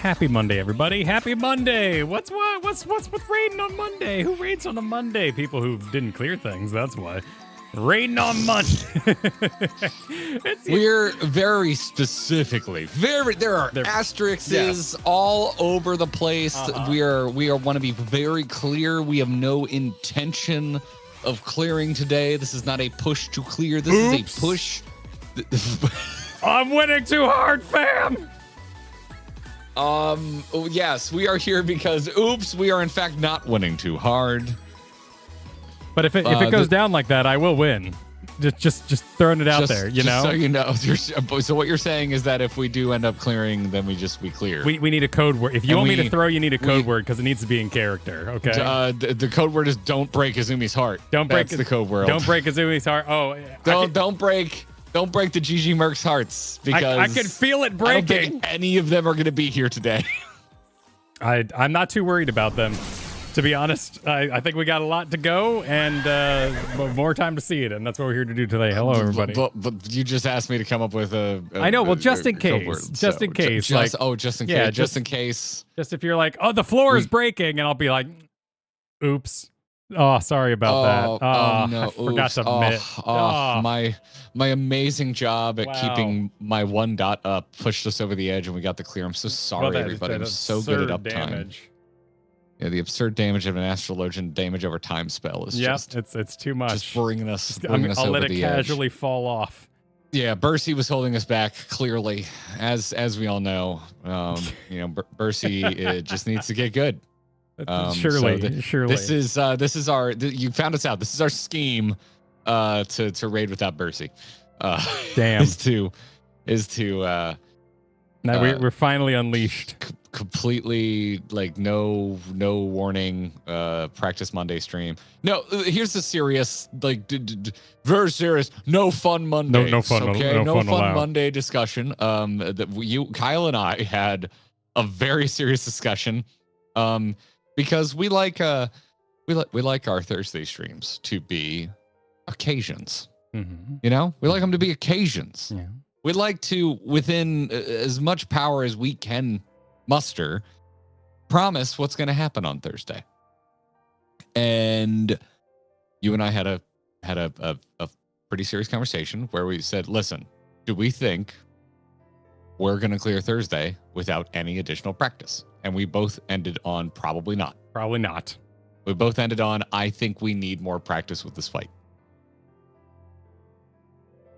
Happy Monday, everybody. Happy Monday. What's with raiding on Monday? Who raids on a Monday? People who didn't clear things, that's why. Raiding on Monday. We're very specifically, there are asterisks all over the place. We want to be very clear. We have no intention of clearing today. This is not a push to clear. This is a push. I'm winning too hard, fam. Yes, we are here because we are in fact not winning too hard. But if it goes down like that, I will win. Just throwing it out there, you know. So you know. So what you're saying is that if we do end up clearing, then we clear. We need a code word. If you want me to throw, you need a code word because it needs to be in character. Okay. The code word is "Don't break Izumi's heart." That's the code word. Don't break Izumi's heart. Oh. Don't break the GG Mercs hearts because I can feel it breaking. I don't think any of them are going to be here today. I'm not too worried about them. To be honest, I think we got a lot to go and more time to see it, and that's what we're here to do today. Hello, everybody. But you just asked me to come up with a I know. Well, just in case. Just in case. Just in case. Just in case. Just if you're like, oh, the floor is breaking, and I'll be like, oops. Oh, sorry about that. Oh, no. I forgot to admit. My amazing job at keeping my one dot up pushed us over the edge, and we got the clear. I'm so sorry, everybody. I'm so good at uptime. Yeah, the absurd damage of an astrologian damage over time spell is it's too much. Just bringing us I'll over the edge. I'll let it casually fall off. Yeah, Bercy was holding us back clearly, as we all know. Bercy just needs to get good. Surely. This is our. You found us out. This is our scheme to raid without Bercy. Damn. Is to. Now we're finally unleashed. Completely like no warning. Practice Monday stream. No, here's the serious very serious. No fun Mondays. No fun. Okay, no fun allowed. Monday discussion. Kyle and I had a very serious discussion. Because we like our Thursday streams to be occasions. Mm-hmm. You know, we like them to be occasions. Yeah. We'd like to, within as much power as we can muster, promise what's going to happen on Thursday. And you and I had a pretty serious conversation where we said, listen, do we think we're going to clear Thursday without any additional practice? And we both ended on probably not. Probably not. We both ended on, I think we need more practice with this fight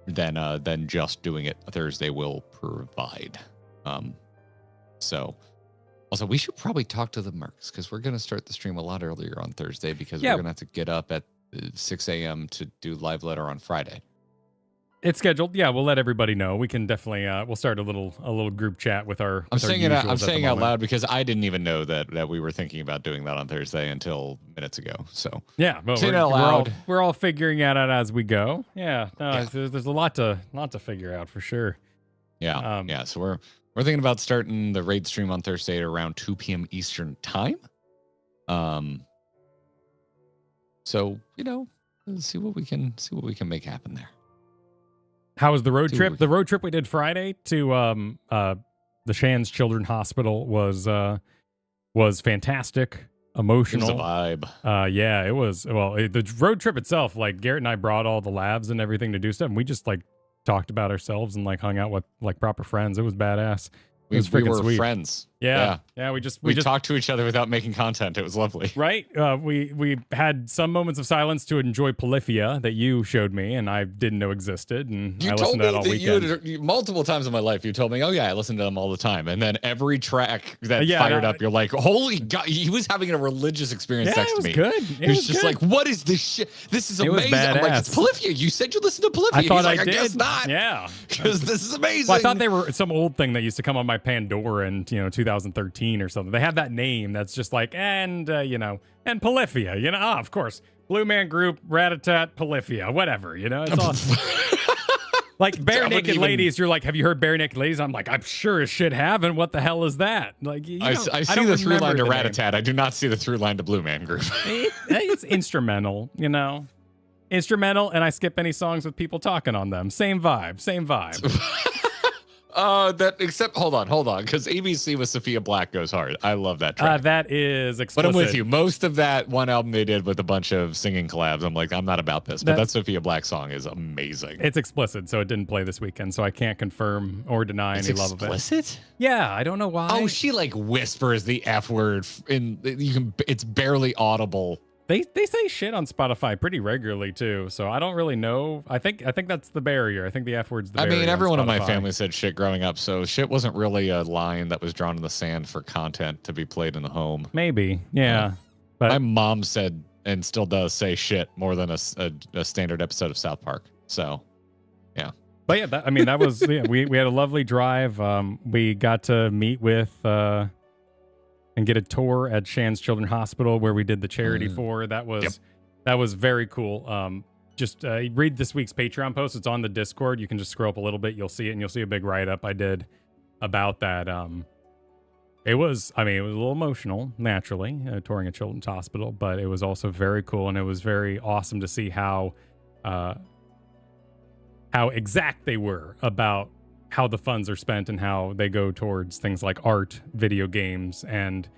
than just doing it Thursday will provide. So also we should probably talk to the Mercs because we're going to start the stream a lot earlier on Thursday because we're going to have to get up at 6 a.m. to do live letter on Friday. It's scheduled. Yeah, we'll let everybody know. We can definitely we'll start a little group chat with our. I'm saying out loud because I didn't even know that we were thinking about doing that on Thursday until minutes ago. So yeah, but we're all figuring it out as we go. Yeah, there's a lot to figure out for sure. Yeah, So we're thinking about starting the raid stream on Thursday at around 2 p.m. Eastern time. So let's see what we can make happen there. How was the road trip? The road trip we did Friday to the Shands Children's Hospital was fantastic, emotional. It was a vibe. Yeah, it was. Well, the road trip itself, like Garrett and I brought all the labs and everything to do stuff, and we just talked about ourselves and hung out with proper friends. It was badass. We were sweet. Friends. Yeah. We just talked to each other without making content. It was lovely. Right. We had some moments of silence to enjoy Polyphia that you showed me and I didn't know existed, and I listened to that all weekend. Multiple times in my life, you told me, "Oh yeah, I listen to them all the time." And then every track that fired up, you're like, "Holy God!" He was having a religious experience next to me. Good. He was just like, "What is this shit? This is amazing." I'm like, "It's Polyphia. You said you listened to Polyphia." I thought I did. I guess not. Yeah, because this is amazing. Well, I thought they were some old thing that used to come on my Pandora in 2013 or something. They have that name that's just and Polyphia, of course, Blue Man Group, Ratatat, Polyphia, whatever, it's all like Bare Naked Ladies. You're like, have you heard Bare Naked Ladies? I'm like, I'm sure as shit haven't. What the hell is that? Like, I see the through line to Ratatat. I do not see the through line to Blue Man Group. It's instrumental, instrumental, and I skip any songs with people talking on them. Same vibe. Hold on, because ABC with Sophia Black goes hard. I love that track. That is explicit. But I'm with you. Most of that one album they did with a bunch of singing collabs, I'm like, I'm not about this. But that Sophia Black song is amazing. It's explicit, so it didn't play this weekend, so I can't confirm or deny any love of it. Explicit? Yeah, I don't know why. Oh, she like whispers the F word it's barely audible. They say shit on Spotify pretty regularly too, so I don't really know. I think that's the barrier. I think the F word's the barrier. I mean, everyone in my family said shit growing up, so shit wasn't really a line that was drawn in the sand for content to be played in the home. Maybe, yeah. But my mom said and still does say shit more than a standard episode of South Park. So, yeah. But yeah, that was we had a lovely drive. We got to meet with and get a tour at Shands Children's Hospital where we did the charity for. That was very cool. Just read this week's Patreon post. It's on the Discord. You can just scroll up a little bit. You'll see it, and you'll see a big write-up I did about that. It was a little emotional, naturally, touring a children's hospital, but it was also very cool, and it was very awesome to see how exact they were about how the funds are spent and how they go towards things like art, video games, and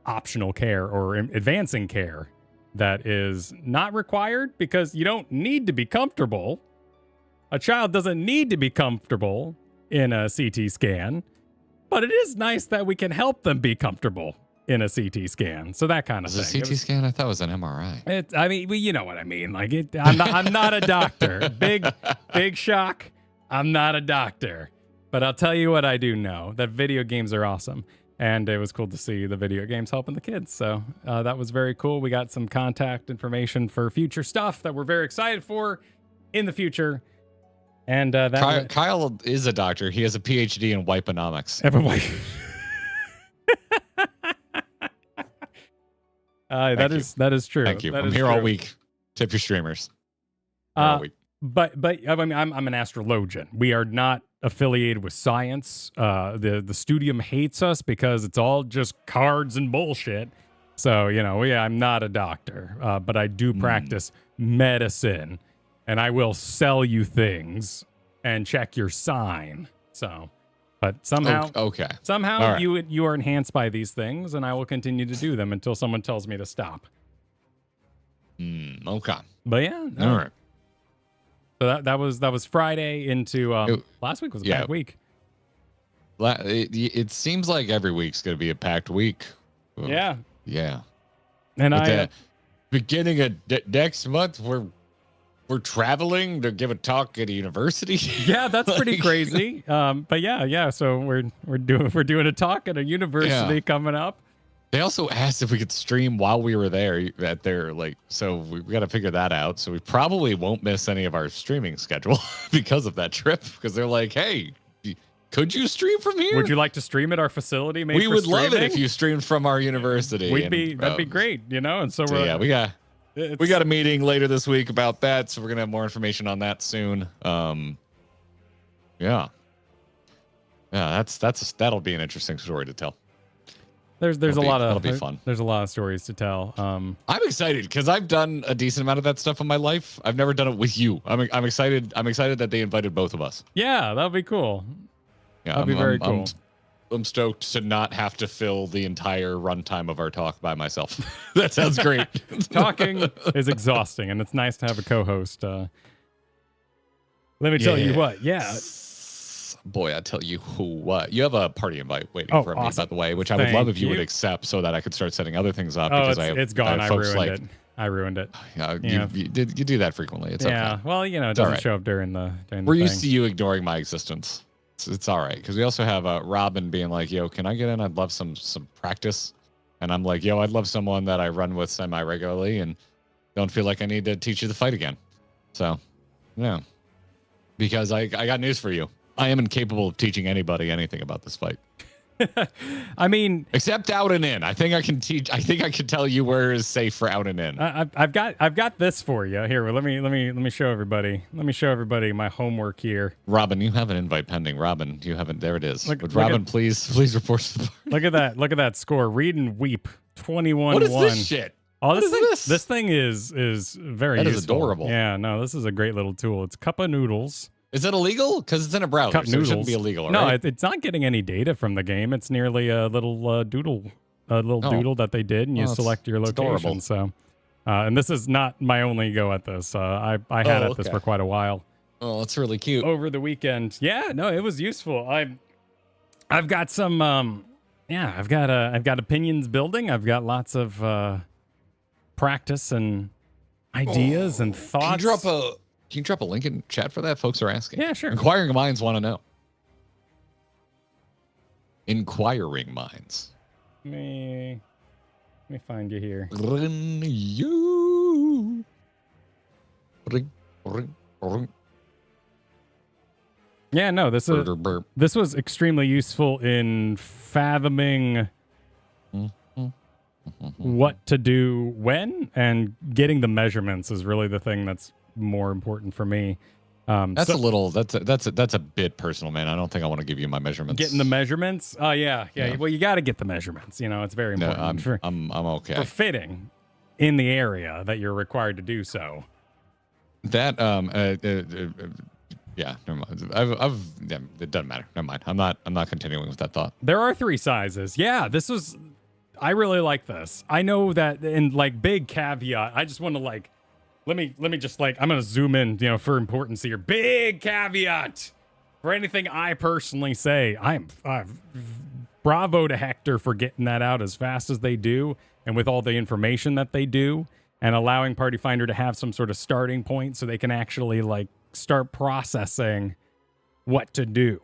optional care or advancing care that is not required because you don't need to be comfortable. A child doesn't need to be comfortable in a CT scan, but it is nice that we can help them be comfortable in a CT scan. So that kind of thing. Is a CT scan? I thought it was an MRI. You know what I mean. Like I'm not a doctor. Big shock. I'm not a doctor. But I'll tell you what I do know, that video games are awesome. And it was cool to see the video games helping the kids. So that was very cool. We got some contact information for future stuff that we're very excited for in the future. And Kyle is a doctor. He has a PhD in wipeonomics. That is true. Thank you. I'm here all week. Tip your streamers. All week. But I mean, I'm an astrologian. We are not affiliated with science. The studium hates us because it's all just cards and bullshit. So, I'm not a doctor, but I do practice medicine, and I will sell you things and check your sign. So, but somehow right. you are enhanced by these things, and I will continue to do them until someone tells me to stop. Okay. But yeah. All right. So that was Friday into last week was a packed week. It seems like every week's going to be a packed week. Yeah. Yeah. And the beginning of next month, we're traveling to give a talk at a university. Yeah, that's pretty crazy. But yeah. So we're doing a talk at a university coming up. They also asked if we could stream while we were there so we got to figure that out. So we probably won't miss any of our streaming schedule because of that trip. Because they're like, hey, could you stream from here? Would you like to stream at our facility? We would love it if you streamed from our university. That'd be great, And so we got a meeting later this week about that. So we're going to have more information on that soon. Yeah, that'll be an interesting story to tell. That'll be fun. There's a lot of stories to tell. I'm excited because I've done a decent amount of that stuff in my life. I've never done it with you. I'm excited. I'm excited that they invited both of us. Yeah, that'll be cool. Yeah, that'll be very cool. I'm stoked to not have to fill the entire runtime of our talk by myself. That sounds great. Talking is exhausting, and it's nice to have a co-host. Let me tell you what. Yeah. Boy, I tell you what. You have a party invite waiting for me, by the way, which I would love if you would accept so that I could start setting other things up. Because it's gone. I ruined it. You do that frequently. It's okay. Well, it doesn't show up during the We're used to you ignoring my existence. It's all right. Because we also have Robin being like, yo, can I get in? I'd love some practice. And I'm like, yo, I'd love someone that I run with semi-regularly and don't feel like I need to teach you the fight again. So, yeah. Because I got news for you. I am incapable of teaching anybody anything about this fight. I mean, except out and in. I think I can tell you where is safe for out and in. I've got this for you here. Let me show everybody. Let me show everybody my homework here. Robin, you have an invite pending. Robin, you haven't. There it is. Would Robin please report to the party? Look at that. Look at that score. Read and weep. 21-1. What is this shit? Oh, this thing is very that useful. Is adorable. Yeah, no, this is a great little tool. It's Cup of Noodles. Is it illegal? Because it's in a browser, Cup so it shouldn't noodles. be illegal, No, right? it's not getting any data from the game. It's merely a little doodle that they did, and you select your location. Adorable. So, and this is not my only go at this. I had at this for quite a while. Oh, that's really cute. Over the weekend, yeah, no, it was useful. I've got some, I've got opinions building. I've got lots of practice and ideas and thoughts. Can you drop a link in chat for that? Folks are asking. Yeah, sure. Inquiring minds want to know. Inquiring minds. Let me find you here. Yeah, no, this was extremely useful in fathoming what to do when, and getting the measurements is really the thing that's more important for me. That's a bit personal, man. I don't think I want to give you my measurements. Getting the measurements? Oh, yeah. Well, you got to get the measurements. It's very important. No, I'm okay. For fitting in the area that you're required to do so. That yeah, never mind. It doesn't matter. Never mind. I'm not continuing with that thought. There are 3 sizes. Yeah, I really like this. I know that in big caveat, I just want to let me just I'm going to zoom in, for importance here. Big caveat for anything I personally say. Bravo to Hector for getting that out as fast as they do, and with all the information that they do, and allowing Party Finder to have some sort of starting point so they can actually start processing what to do.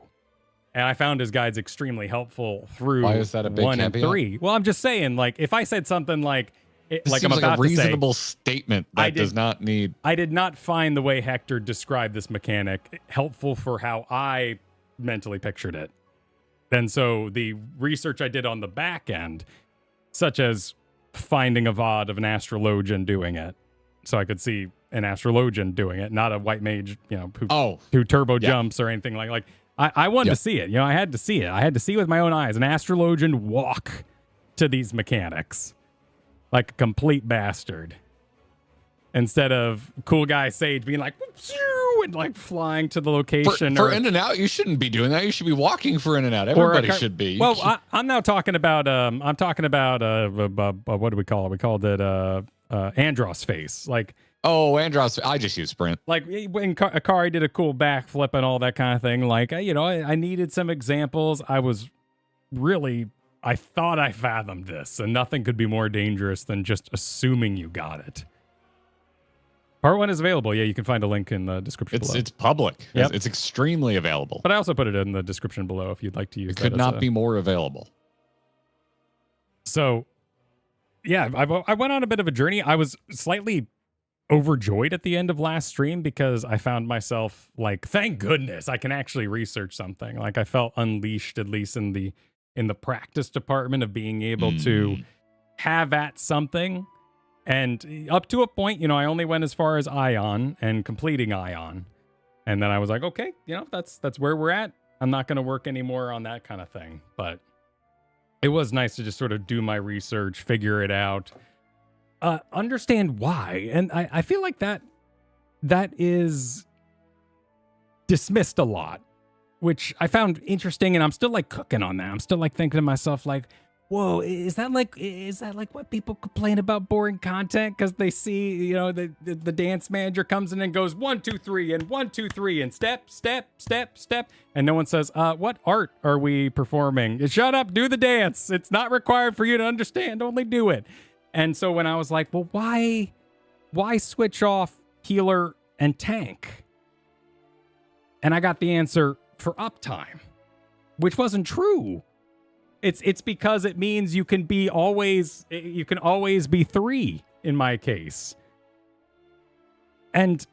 And I found his guides extremely helpful through 1 and 3. Well, I'm just saying, if I said something I'm about a reasonable to say, statement that does not need. I did not find the way Hector described this mechanic helpful for how I mentally pictured it. And so the research I did on the back end, such as finding a VOD of an astrologian doing it, so I could see an astrologian doing it, not a white mage, who turbo jumps or anything like. I wanted to see it. I had to see it. I had to see with my own eyes an astrologian walk to these mechanics like a complete bastard, instead of cool guy Sage being and flying to the location. For in and out, you shouldn't be doing that. You should be walking for in and out. Everybody should be. Well, I'm now talking about what do we call it? We called it Andros face. Andros. I just use sprint. When Akari did a cool backflip and all that kind of thing. I needed some examples. I thought I fathomed this, and nothing could be more dangerous than just assuming you got it. Part 1 is available. Yeah, you can find a link in the description below. It's public. Yep. It's extremely available. But I also put it in the description below if you'd like to use it. It could not be more available. So, yeah, I went on a bit of a journey. I was slightly overjoyed at the end of last stream because I found myself thank goodness I can actually research something. I felt unleashed, at least in the practice department, of being able to have at something. And up to a point, I only went as far as Ion and completing Ion. And then I was like, okay, that's where we're at. I'm not going to work anymore on that kind of thing. But it was nice to just sort of do my research, figure it out, understand why. And I feel like that is dismissed a lot, which I found interesting. And I'm still cooking on that. I'm still thinking to myself, whoa, is that like what people complain about boring content because they see, the dance manager comes in and goes 1, 2, 3 and 1, 2, 3 and step, step, step, step, and no one says, what art are we performing? Shut up, do the dance. It's not required for you to understand. Only do it. And so when I was like, well, why switch off healer and tank? And I got the answer for uptime, which wasn't true. It's because it means you can always be 3 in my case. And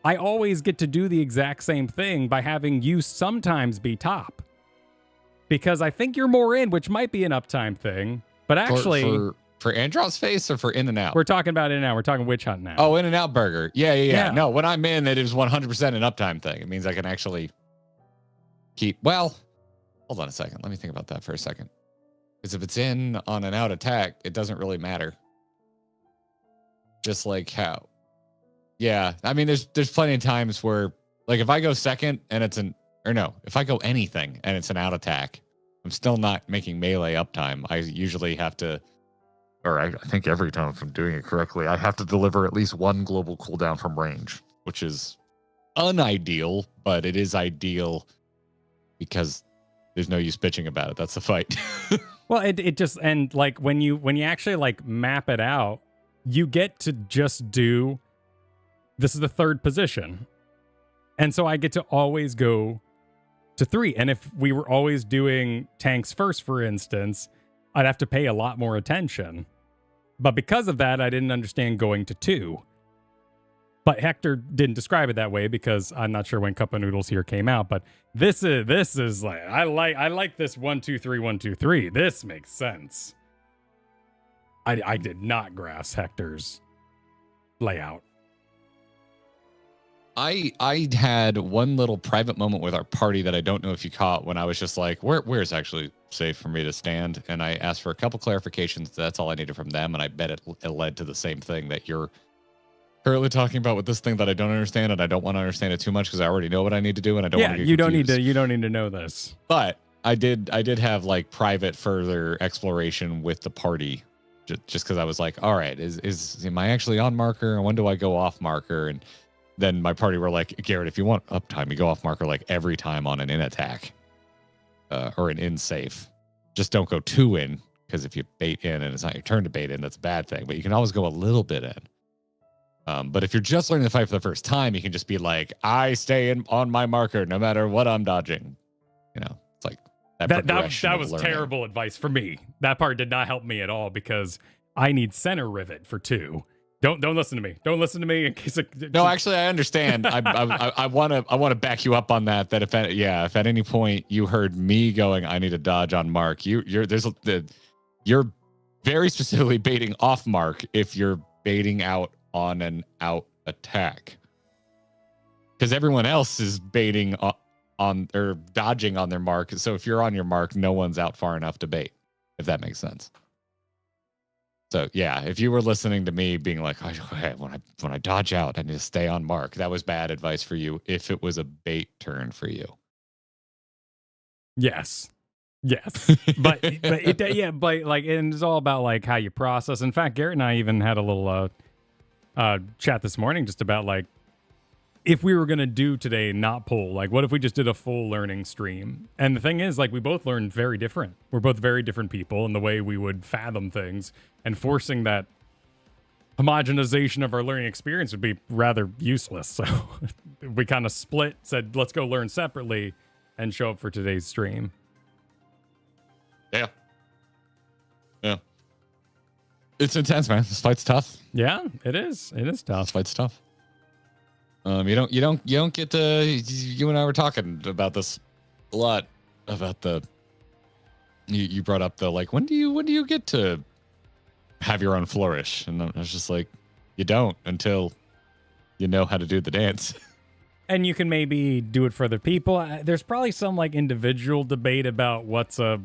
I always get to do the exact same thing by having you sometimes be top. Because I think you're more in, which might be an uptime thing. But actually... For Andros face or for in and out? We're talking about in and out. We're talking witch hunt now. Oh, in and out burger. Yeah. No, when I'm in, it is 100% an uptime thing. It means I can actually keep... Well, hold on a second. Let me think about that for a second. Because if it's in on an out attack, it doesn't really matter. Just like how... Yeah, I mean, there's plenty of times where Like if I go second and if I go anything and it's an out attack, I'm still not making melee uptime. I usually have to, or I think every time if I'm doing it correctly, I have to deliver at least one global cooldown from range, which is unideal, but it is ideal because there's no use bitching about it. That's the fight. Well, it just, and like when you actually like map it out, you get to just do, this is the third position. And so I get to always go to 3. And if we were always doing tanks first, for instance, I'd have to pay a lot more attention. But because of that, I didn't understand going to 2. But Hector didn't describe it that way because I'm not sure when Cup of Noodles here came out. But this is like, I like this 1 2 3 1 2 3. This makes sense. I did not grasp Hector's layout. I had one little private moment with our party that I don't know if you caught, when I was just like, where's actually safe for me to stand? And I asked for a couple clarifications. That's all I needed from them. And I bet it led to the same thing that you're currently talking about with this thing that I don't understand, and I don't want to understand it too much because I already know what I need to do, and I don't want to get confused. You don't need to know this. But I did have like private further exploration with the party, just because I was like, all right, am I actually on marker, and when do I go off marker? And then my party were like, Garrett, if you want uptime, you go off marker like every time on an in attack or an in safe. Just don't go 2 in, because if you bait in and it's not your turn to bait in, that's a bad thing. But you can always go a little bit in. But if you're just learning the fight for the first time, you can just be like, I stay on my marker no matter what I'm dodging. You know, it's like that was terrible advice for me. That part did not help me at all because I need center rivet for 2. Don't listen to me. Don't listen to me in case No, actually, I understand. I want to back you up on that. That if at any point you heard me going, I need to dodge on mark. You're very specifically baiting off mark if you're baiting out on an out attack, because everyone else is baiting on or dodging on their mark. So if you're on your mark, no one's out far enough to bait, if that makes sense. So yeah, if you were listening to me being like, okay, when I dodge out, I need to stay on mark, that was bad advice for you if it was a bait turn for you. Yes. but like, and it's all about like how you process. In fact, Garrett and I even had a little chat this morning just about like, if we were going to do today not pull, like what if we just did a full learning stream? And the thing is, like, we both learned very different. We're both very different people in the way we would fathom things, and forcing that homogenization of our learning experience would be rather useless. So we kind of split, said, let's go learn separately and show up for today's stream. Yeah. It's intense, man. This fight's tough. Yeah, it is. It is tough. This fight's tough. You don't get to. You and I were talking about this a lot, about the. You brought up the like, when do you get to have your own flourish? And I was just like, you don't until you know how to do the dance. And you can maybe do it for other people. There's probably some like individual debate about what's a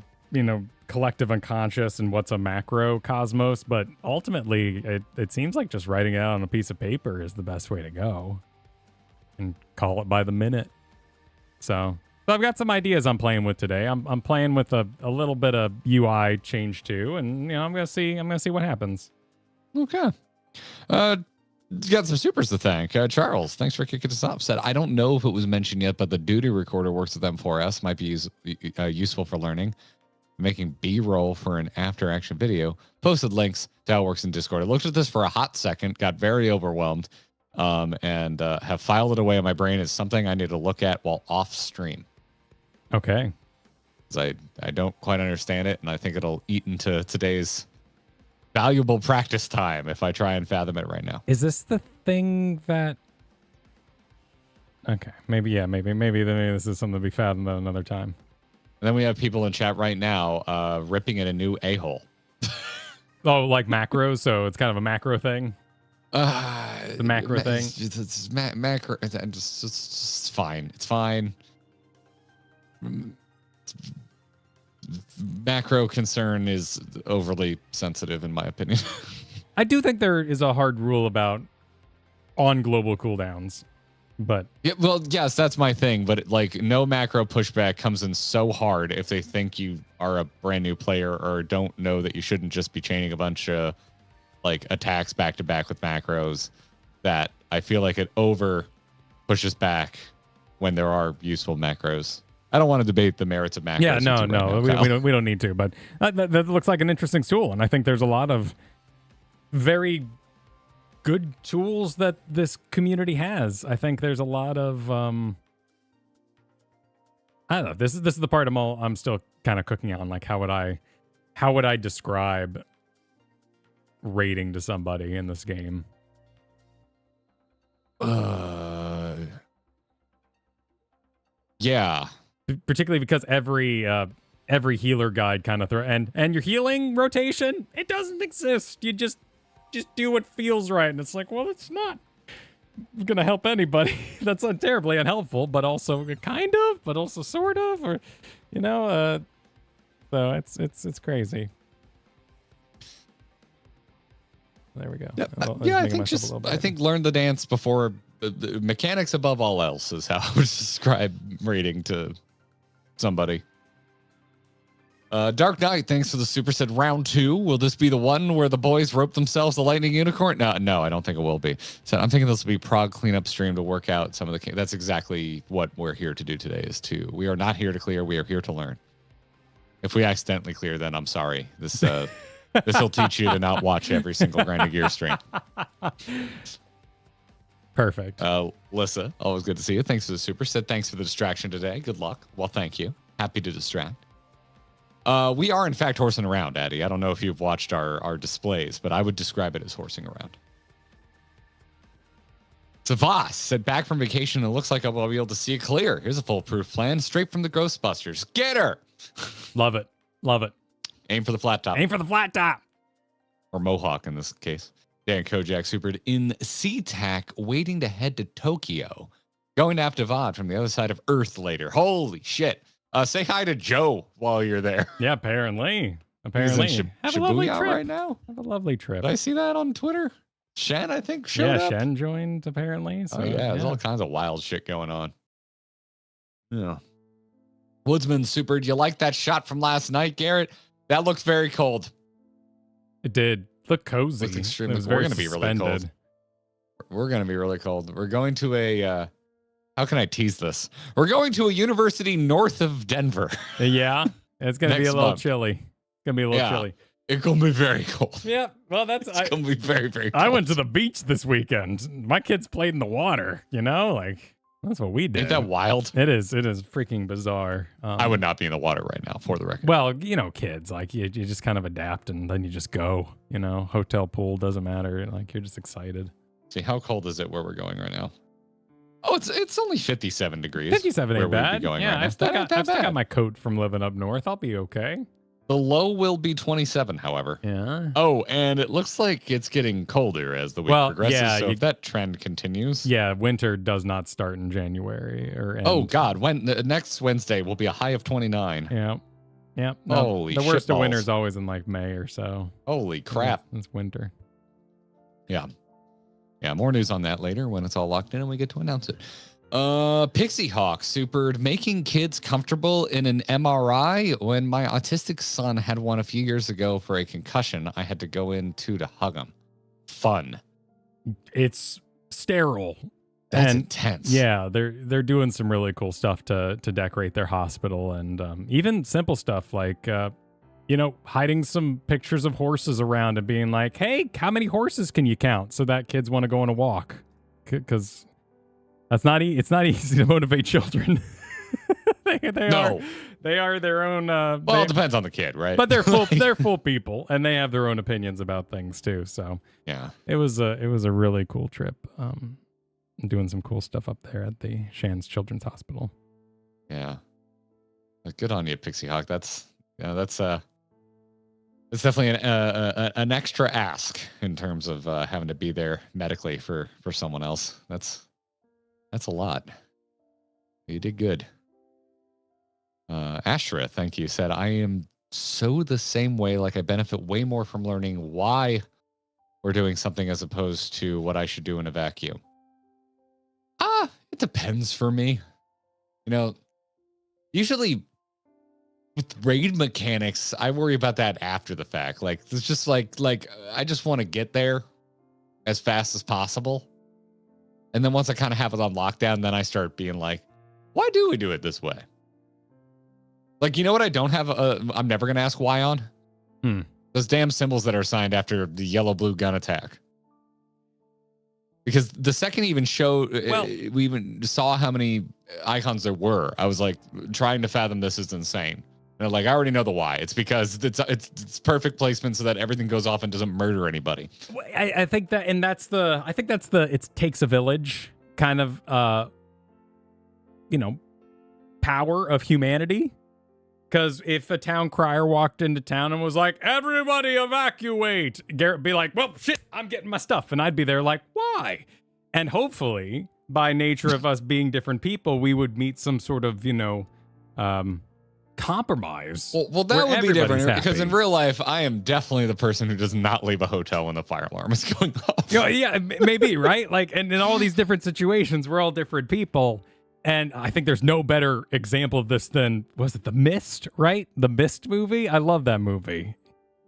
collective unconscious and what's a macro cosmos, but ultimately it seems like just writing it out on a piece of paper is the best way to go, and call it by the minute. So I've got some ideas I'm playing with today. I'm playing with a little bit of UI change too, and I'm gonna see what happens. Okay. Got some supers to thank. Charles, thanks for kicking us off. Said, I don't know if it was mentioned yet, but the duty recorder works with M4S. Might be useful for learning. Making B-roll for an after-action video. Posted links to how it works in Discord. I looked at this for a hot second, got very overwhelmed, and have filed it away in my brain as something I need to look at while off stream. Okay. Because I don't quite understand it, and I think it'll eat into today's valuable practice time if I try and fathom it right now. Is this the thing that... Okay, maybe this is something to be fathomed at another time. And then we have people in chat right now ripping in a new a-hole. Oh, like macros? So it's kind of a macro thing? The macro thing? It's macro. It's fine. It's fine. Macro concern is overly sensitive, in my opinion. I do think there is a hard rule about on global cooldowns. But yeah, well, yes, that's my thing. But like, no macro pushback comes in so hard if they think you are a brand new player or don't know that you shouldn't just be chaining a bunch of like attacks back to back with macros. That I feel like it over pushes back when there are useful macros. I don't want to debate the merits of macros. yeah, no, we don't need to. But that looks like an interesting tool, and I think there's a lot of very good tools that this community has. I think there's a lot of I don't know. This is the part I'm still kind of cooking on. Like, how would I describe rating to somebody in this game? Yeah. Particularly because every healer guide kind of and your healing rotation, it doesn't exist. You just do what feels right, and it's like, well, it's not gonna help anybody. That's terribly unhelpful, but also kind of, but also sort of, or so it's crazy. There we go. Yeah, I think learn the dance before the mechanics above all else is how I would describe rating to somebody. Dark Knight, thanks for the super set. Round 2. Will this be the one where the boys rope themselves the lightning unicorn? No, I don't think it will be. So I'm thinking this will be Prog cleanup stream to work out some of the. That's exactly what we're here to do today. We are not here to clear. We are here to learn. If we accidentally clear, then I'm sorry. This will teach you to not watch every single Grinding Gear stream. Perfect. Lissa, always good to see you. Thanks for the super set. Thanks for the distraction today. Good luck. Well, thank you. Happy to distract. We are, in fact, horsing around, Addy. I don't know if you've watched our displays, but I would describe it as horsing around. Savas said, back from vacation, it looks like I will be able to see it clear. Here's a foolproof plan, straight from the Ghostbusters. Get her! Love it. Love it. Aim for the flat top. Aim for the flat top. Or Mohawk in this case. Dan Kojak supered in SeaTac, waiting to head to Tokyo. Going to Aptivad from the other side of Earth later. Holy shit. Say hi to Joe while you're there. Yeah, apparently. He's in Have a lovely Shibuya trip right now. Have a lovely trip. Did I see that on Twitter? Shen, I think, showed up. Shen joined, apparently. So, There's all kinds of wild shit going on. Yeah. Woodsman supered. You like that shot from last night, Garrett? That looks very cold. It did. Look cozy. It's extremely. We're going to be really cold. We're going to be really cold. We're going to a... how can I tease this? We're going to a university north of Denver. Yeah, it's going to be a little chilly. It's going to be a little chilly. It's going to be very cold. Yeah, well, it's going to be very, very cold. I went to the beach this weekend. My kids played in the water, like that's what we did. Ain't that wild? It is freaking bizarre. I would not be in the water right now, for the record. Well, kids, like you just kind of adapt and then you just go, hotel, pool, doesn't matter. Like you're just excited. See, how cold is it where we're going right now? Oh, it's only 57 degrees. 57 ain't bad. Yeah, I've still got my coat from living up north. I'll be okay. The low will be 27, however. Yeah. Oh, and it looks like it's getting colder as the week progresses. Yeah, so if that trend continues. Yeah, winter does not start in January or end. Oh God, next Wednesday will be a high of 29. Yeah. Yeah. No, holy shit. The worst of winter is always in like May or so. Holy crap. It's winter. Yeah. Yeah, more news on that later when it's all locked in and we get to announce it. Pixie Hawk supered, making kids comfortable in an MRI. When my autistic son had one a few years ago for a concussion, I had to go in to hug him. Fun. It's sterile. That's intense. Yeah, they're doing some really cool stuff to decorate their hospital, and even simple stuff like hiding some pictures of horses around and being like, hey, how many horses can you count? So that kids want to go on a walk. Because it's not easy to motivate children. They are their own. Well, it depends on the kid, right? But they're full people, and they have their own opinions about things too. So yeah, it was a really cool trip. Doing some cool stuff up there at the Shands Children's Hospital. Yeah, good on you, Pixie Hawk. That's it's definitely an extra ask in terms of having to be there medically for someone else. That's a lot. You did good. Ashra, thank you, said, I am so the same way. Like I benefit way more from learning why we're doing something as opposed to what I should do in a vacuum. It depends for me. You know, usually with raid mechanics, I worry about that after the fact. Like, it's just like I just want to get there as fast as possible. And then once I kind of have it on lockdown, then I start being like, why do we do it this way? Like, you know what I don't have? I'm never going to ask why on? Those damn symbols that are assigned after the yellow-blue gun attack. Because the second even we even saw how many icons there were, I was like, trying to fathom this is insane. And like, I already know the why. It's because it's perfect placement so that everything goes off and doesn't murder anybody. I think that, and that's the, it takes a village kind of, power of humanity. Because if a town crier walked into town and was like, everybody evacuate, Garrett would be like, well, shit, I'm getting my stuff. And I'd be there like, why? And hopefully, by nature of us being different people, we would meet some sort of, compromise. Well, that would be different because in real life, I am definitely the person who does not leave a hotel when the fire alarm is going off. Yeah, maybe, right? Like, and in all these different situations, we're all different people. And I think there's no better example of this than, was it The Mist, right? The Mist movie? I love that movie.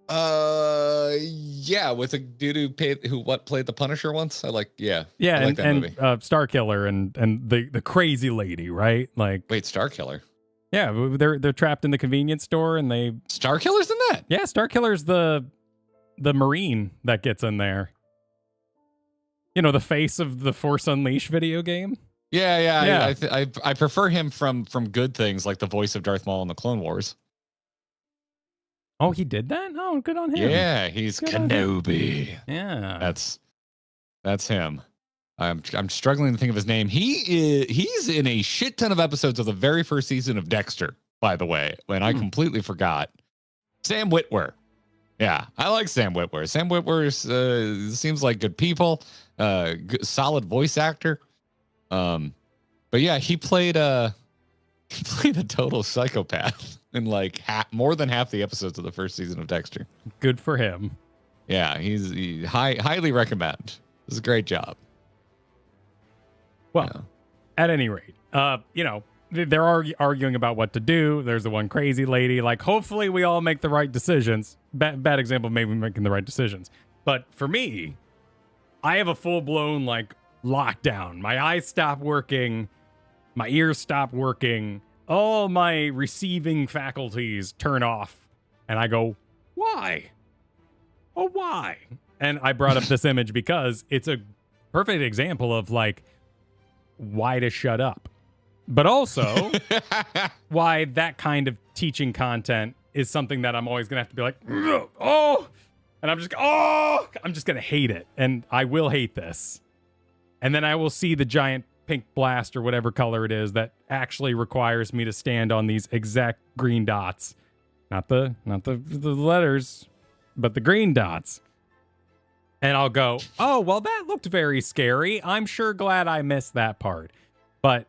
Yeah, with a dude who played the Punisher once. I like that movie. Starkiller and the crazy lady, right? Like, wait, Starkiller? Yeah, they're trapped in the convenience store and they Starkiller's in that? Yeah, Starkiller's the Marine that gets in there. You know, the face of the Force Unleashed video game. Yeah. I prefer him from good things like the voice of Darth Maul in the Clone Wars. Oh, he did that? Oh, good on him. Yeah, he's good Kenobi. Yeah, that's him. I'm struggling to think of his name. He's in a shit ton of episodes of the very first season of Dexter, by the way, when I completely forgot. Sam Witwer. Yeah, I like Sam Witwer. Sam Witwer seems like good people, solid voice actor. But yeah, he played a total psychopath in like more than half the episodes of the first season of Dexter. Good for him. Yeah, he highly recommend. This is a great job. Well, at any rate, they're arguing about what to do. There's the one crazy lady. Like, hopefully we all make the right decisions. Bad example, maybe making the right decisions. But for me, I have a full-blown, like, lockdown. My eyes stop working. My ears stop working. All my receiving faculties turn off. And I go, why? Oh, why? And I brought up this image because it's a perfect example of, like, why to shut up, but also why that kind of teaching content is something that I'm always gonna have to be like, oh, and I'm just gonna hate it, and I will hate this, and then I will see the giant pink blast or whatever color it is that actually requires me to stand on these exact green dots, not the letters, but the green dots. And I'll go, oh, well, that looked very scary. I'm sure glad I missed that part. But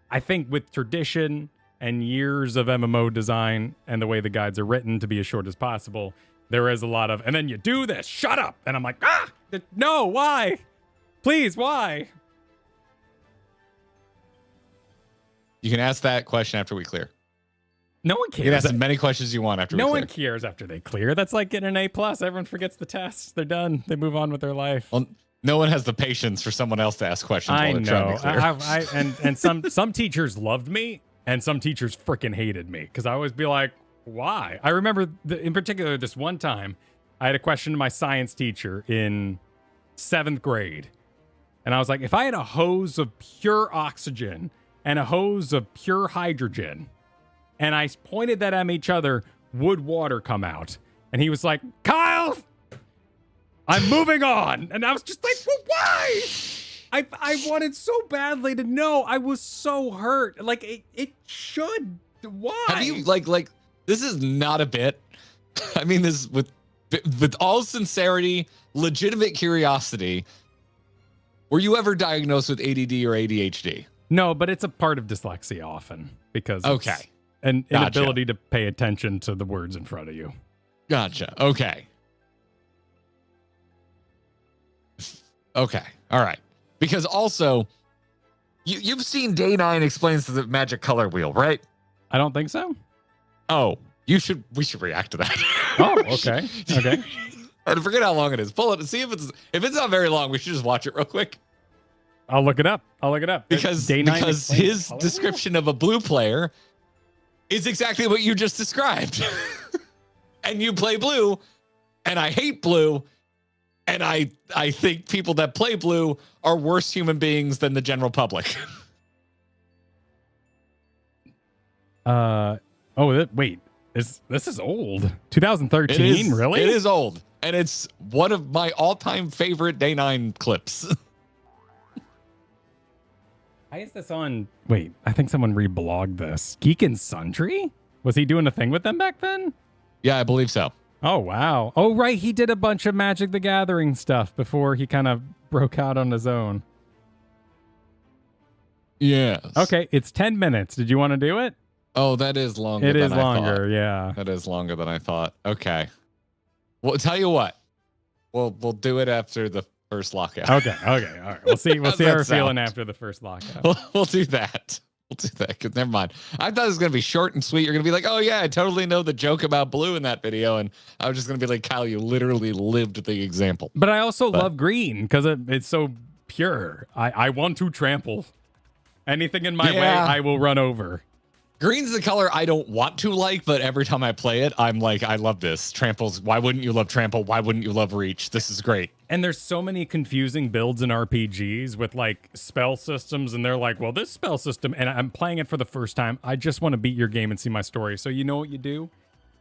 I think with tradition and years of MMO design and the way the guides are written to be as short as possible, there is a lot of, and then you do this, shut up. And I'm like, no, why? Please, why? You can ask that question after we clear. No one cares. You can ask as many questions you want after we clear. No one cares after they clear. That's like getting an A+. Everyone forgets the test. They're done. They move on with their life. Well, no one has the patience for someone else to ask questions while they're trying to clear. And some teachers loved me, and some teachers freaking hated me because I always be like, why? I remember, in particular, this one time, I had a question to my science teacher in 7th grade. And I was like, if I had a hose of pure oxygen and a hose of pure hydrogen, and I pointed that at each other, would water come out? And he was like, Kyle, I'm moving on. And I was just like, well, why? I wanted so badly to know. I was so hurt. Like, it should. Why? Have you, like, this is not a bit. I mean this with all sincerity, legitimate curiosity. Were you ever diagnosed with ADD or ADHD? No, but it's a part of dyslexia often because okay. An inability to pay attention to the words in front of you. Gotcha. Okay. Okay. All right. Because also, You've seen Day 9 Explains the Magic Color Wheel, right? I don't think so. Oh, we should react to that. Oh, okay. Okay. I forget how long it is. Pull it and see if it's not very long. We should just watch it real quick. I'll look it up. Because his description of a blue player is exactly what you just described. And you play blue, and I hate blue, and I think people that play blue are worse human beings than the general public. Wait. This is old. 2013, really? It is old. And it's one of my all-time favorite Day 9 clips. Why is this on? Wait, I think someone reblogged this. Geek and Sundry? Was he doing a thing with them back then? Yeah, I believe so. Oh, wow. Oh, right. He did a bunch of Magic the Gathering stuff before he kind of broke out on his own. Yes. Okay, it's 10 minutes. Did you want to do it? Oh, that is longer It than is I longer, thought. yeah. That is longer than I thought. Okay. Well, tell you what. We'll do it after the first lockout. Okay. All right. We'll see how we're feeling after the first lockout. We'll do that. Because never mind. I thought it was going to be short and sweet. You're going to be like, oh, yeah, I totally know the joke about blue in that video. And I was just going to be like, Kyle, you literally lived the example. But I also love green because it's so pure. I want to trample. Anything in my way, I will run over. Green's the color I don't want to like, but every time I play it, I'm like, I love this. Tramples. Why wouldn't you love trample? Why wouldn't you love reach? This is great. And there's so many confusing builds in RPGs with like spell systems, and they're like, well, this spell system, and I'm playing it for the first time. I just want to beat your game and see my story. So you know what you do?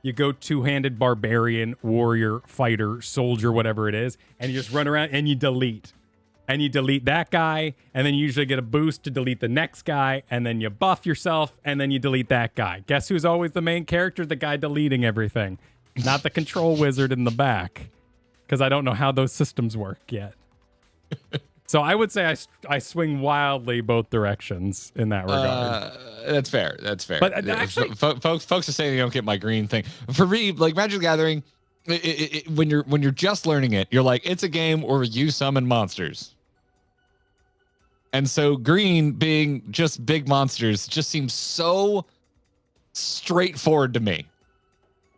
You go two-handed barbarian, warrior, fighter, soldier, whatever it is, and you just run around and you delete. And you delete that guy, and then you usually get a boost to delete the next guy, and then you buff yourself, and then you delete that guy. Guess who's always the main character? The guy deleting everything. Not the control wizard in the back. Because I don't know how those systems work yet. So I would say I swing wildly both directions in that regard. That's fair. But actually, folks are saying they don't get my green thing. For me, like Magic the Gathering, when you're just learning it, you're like, it's a game where you summon monsters. And so green being just big monsters just seems so straightforward to me.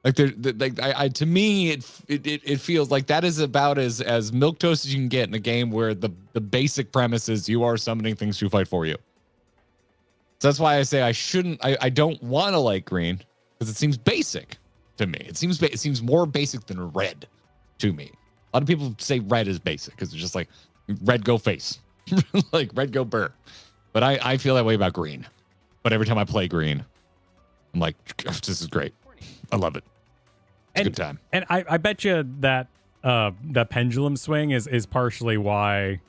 Like to me, it feels like that is about as milquetoast as you can get in a game where the basic premise is you are summoning things to fight for you. So that's why I say I don't want to like green because it seems basic to me. It seems more basic than red to me. A lot of people say red is basic because it's just like red go face, like red go burr. But I feel that way about green. But every time I play green, I'm like, this is great. I love it. It's a good time. And I bet you that the pendulum swing is partially why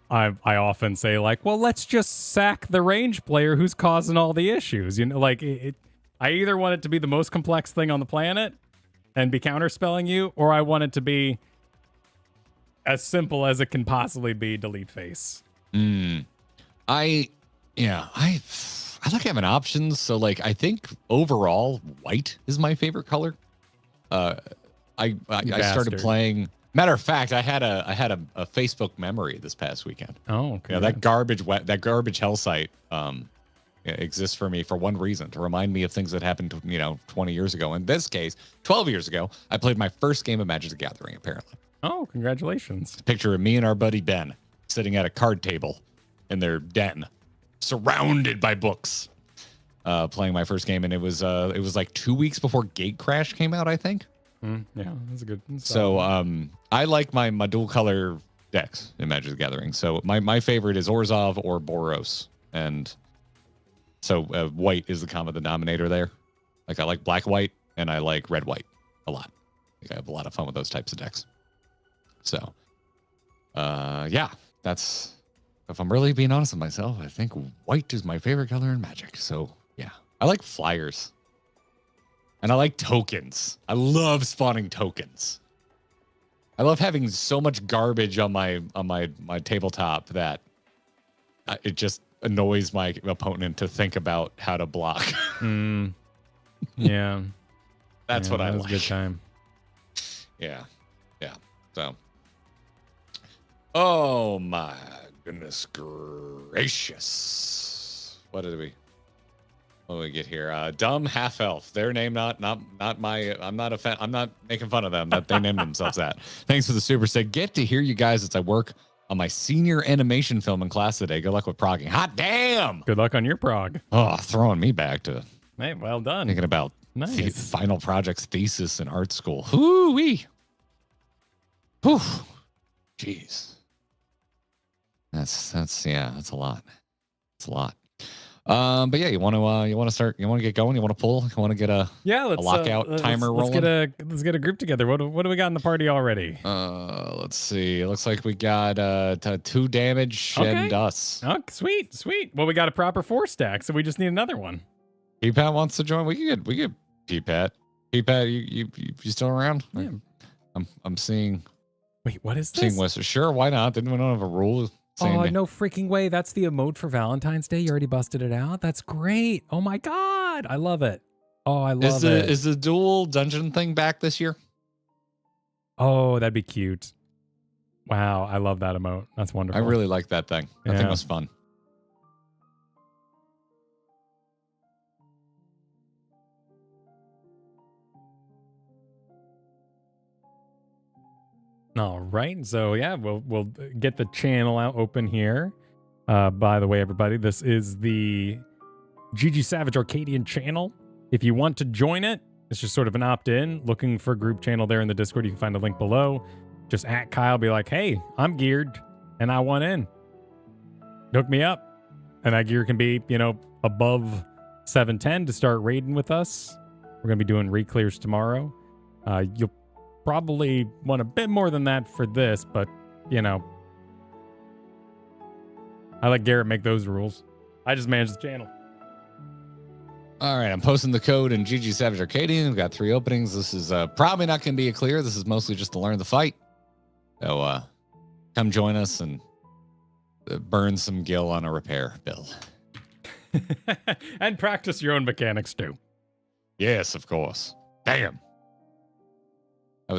I often say like, well, let's just sack the range player who's causing all the issues. You know, like I either want it to be the most complex thing on the planet and be counterspelling you, or I want it to be as simple as it can possibly be, delete face. I like having options. So like, I think overall white is my favorite color. I started playing. Matter of fact, I had a Facebook memory this past weekend. Oh, okay. Yeah, that garbage hell site exists for me for one reason, to remind me of things that happened 20 years ago. In this case, 12 years ago, I played my first game of Magic the Gathering, apparently. Oh, congratulations. Picture of me and our buddy Ben sitting at a card table in their den, surrounded by books, playing my first game. And it was like 2 weeks before Gate Crash came out, I think. Yeah, that's a good one. So I like my dual color decks in Magic the Gathering. So my favorite is Orzhov or Boros. And so white is the common denominator there. Like I like black white and I like red white a lot. I have a lot of fun with those types of decks. So yeah, that's, if I'm really being honest with myself, I think white is my favorite color in Magic. So yeah, I like flyers. And I like tokens. I love spawning tokens. I love having so much garbage on my tabletop that it just annoys my opponent to think about how to block. Yeah. That's what I like. That was a good time. Yeah. So. Oh my goodness gracious. What did we get here? Dumb half elf. Their name, not my. I'm not I'm not making fun of them. That they named themselves that. Thanks for the super stick. Get to hear you guys as I work on my senior animation film in class today. Good luck with progging. Hot damn. Good luck on your prog. Oh, throwing me back to. Hey, well done. Thinking about nice. Final projects, thesis, and art school. Whoo-wee. Whew. Jeez. That's a lot. It's a lot. But yeah, you want to get going? You want to pull? You want to get a lockout timer rolling? Let's get a group together. What do we got in the party already? Let's see. It looks like we got 2 damage and us. Oh, sweet. Well, we got a proper 4 stack, so we just need another one. P-Pat wants to join. We get P-Pat. P-Pat, you still around? Yeah. I'm seeing. Wait, what is this? Seeing Western. Sure, why not? Didn't we don't have a rule? Oh, no freaking way. That's the emote for Valentine's Day. You already busted it out. That's great. Oh my God. I love it. Oh, I love it. Is the dual dungeon thing back this year? Oh, that'd be cute. Wow. I love that emote. That's wonderful. I really like that thing. That thing was fun. All right. So yeah, we'll get the channel out open here. By the way, everybody, this is the GG Savage Arcadion channel. If you want to join it, it's just sort of an opt-in. Looking for a group channel there in the Discord. You can find a link below. Just at Kyle, be like, hey, I'm geared and I want in. Hook me up. And that gear can be, above 710 to start raiding with us. We're going to be doing raid clears tomorrow. You'll probably want a bit more than that for this, but, I let Garrett make those rules. I just manage the channel. All right, I'm posting the code in GG Savage Arcadian. We've got 3 openings. This is probably not going to be a clear. This is mostly just to learn the fight. So come join us and burn some gil on a repair bill. And practice your own mechanics too. Yes, of course. Damn. That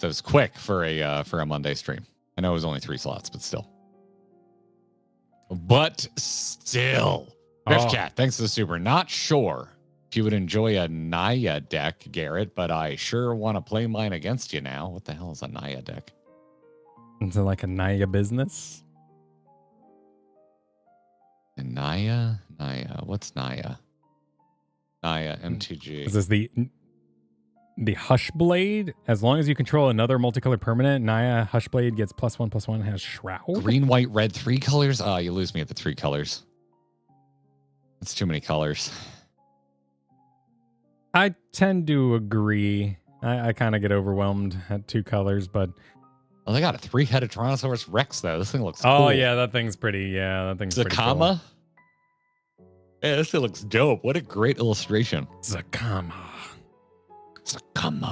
was quick for a Monday stream. I know it was only 3 slots, but still. Riffcat, thanks to the super. Not sure if you would enjoy a Naya deck, Garrett, but I sure want to play mine against you now. What the hell is a Naya deck? Is it like a Naya business? And Naya? What's Naya? Naya, MTG. Is this the Hushblade? As long as you control another multicolor permanent, Naya Hushblade gets +1/+1, has Shroud. Green, white, red, 3 colors? Oh, you lose me at the 3 colors. That's too many colors. I tend to agree. I kind of get overwhelmed at 2 colors, but... Oh, they got a 3-headed Tyrannosaurus Rex, though. This thing looks cool. Oh, yeah, that thing's pretty... Yeah, that thing's pretty cool. Zakama? Yeah, this thing looks dope. What a great illustration. Zakama. Can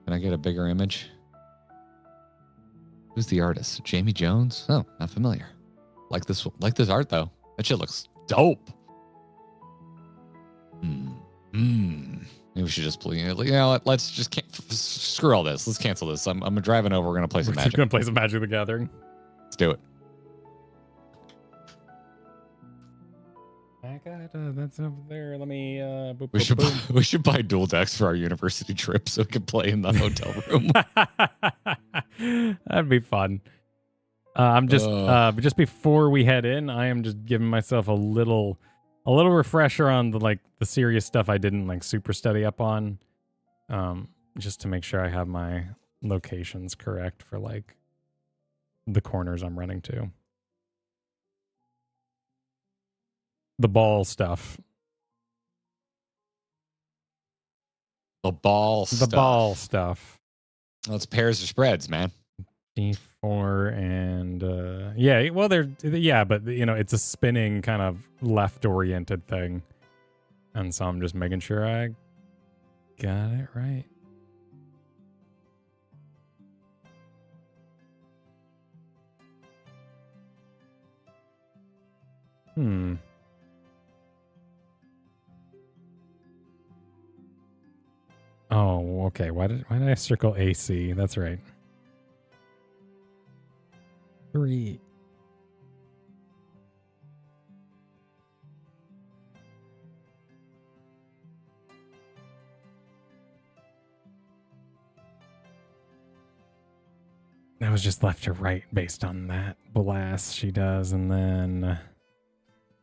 I get a bigger image? Who's the artist? Jamie Jones? Oh, not familiar. Like this art though. That shit looks dope. Maybe we should just play. Let's just screw all this. Let's cancel this. I'm driving over. We're gonna play some Magic. We're gonna play some Magic the Gathering. Let's do it. That's over there. Let me. We should buy dual decks for our university trip so we can play in the hotel room. That'd be fun. I'm just before we head in, I am just giving myself a little refresher on the serious stuff I didn't super study up on, just to make sure I have my locations correct for the corners I'm running to. The ball stuff. The ball stuff. Well, it's pairs or spreads, man. D4 and but it's a spinning kind of left oriented thing, and so I'm just making sure I got it right. Oh, okay. Why did I circle AC? That's right. 3. I was just left to right based on that blast she does. And then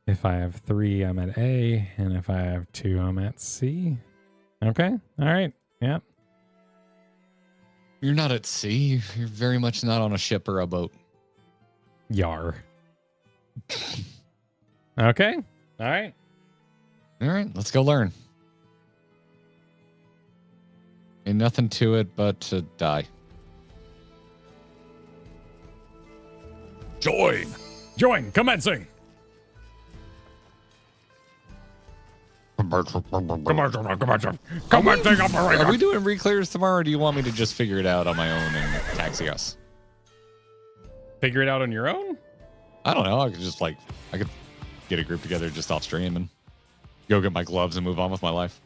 if I have 3, I'm at A. And if I have 2, I'm at C. Okay. All right. Yep. You're not at sea. You're very much not on a ship or a boat. Yar. Okay. All right. All right. Let's go learn. Ain't nothing to it but to die. Join. Join. Commencing. Commencing operation. Are we doing reclears tomorrow, or do you want me to just figure it out on my own and taxi us? Figure it out on your own? I don't know. I could get a group together just off stream and go get my gloves and move on with my life.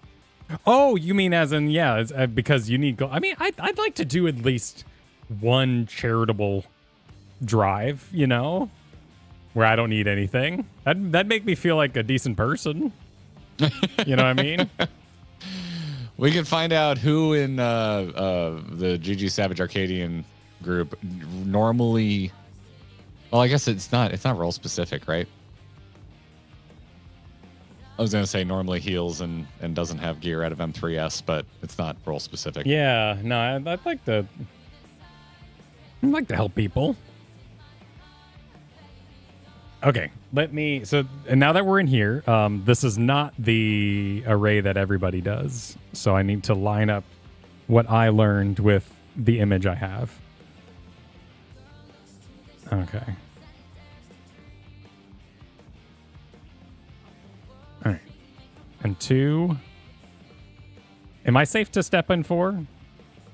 Oh, you mean as in, yeah, because you need... I mean, I'd like to do at least one charitable drive, you know, where I don't need anything. That'd make me feel like a decent person. You know what I mean? We can find out who in the GG Savage Arcadian group normally... Well, I guess it's not role specific, right? I was going to say normally heals and doesn't have gear out of M4S, but it's not role specific. Yeah, no, I'd like to help people. Okay, and now that we're in here, this is not the array that everybody does. So I need to line up what I learned with the image I have. Okay. All right. And 2. Am I safe to step in 4?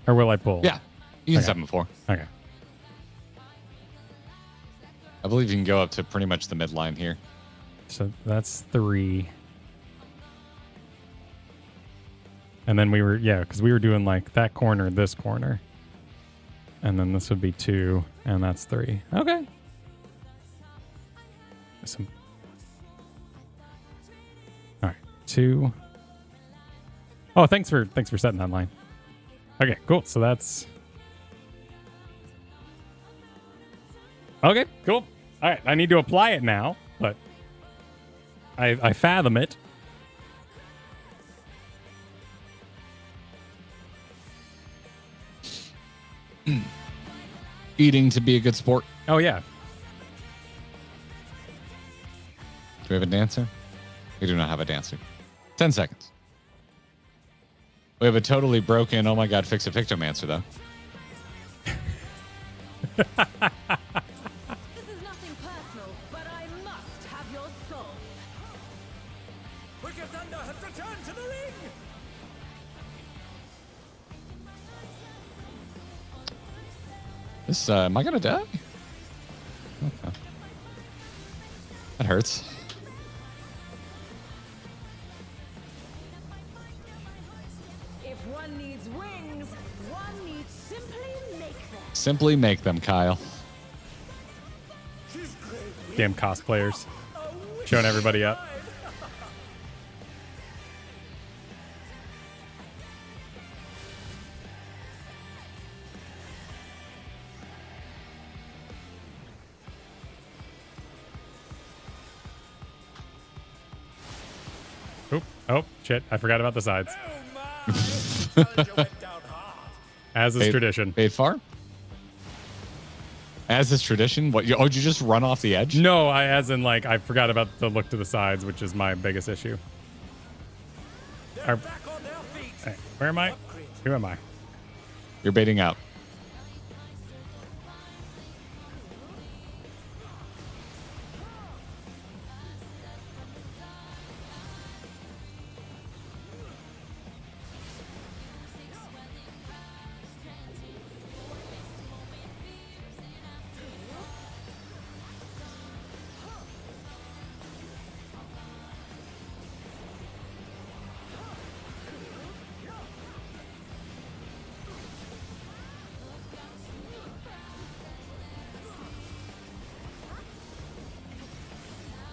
Or will I pull? Yeah, you can step in 4. Okay. I believe you can go up to pretty much the midline here. So that's 3. And then because we were doing like that corner, this corner. And then this would be 2, and that's 3. Okay. All right, 2. Oh, thanks for setting that line. Okay, cool. So that's... Okay, cool. All right, I need to apply it now, but I fathom it. Eating to be a good sport. Oh, yeah. Do we have a dancer? We do not have a dancer. 10 seconds. We have a totally broken, oh my god, fix a Pictomancer, though. This is nothing personal, but I must have your soul. Wicked Thunder has returned to the ring! This, am I gonna die? Okay. That hurts. If one needs wings, one needs simply make them. Simply make them, Kyle. Damn cosplayers. Showing everybody up. Oop. Oh, shit. I forgot about the sides. As is tradition. Paid far? As is tradition? What? Did you just run off the edge? No, as in, like, I forgot about the look to the sides, which is my biggest issue. Hey, where am I? Who am I? You're baiting out.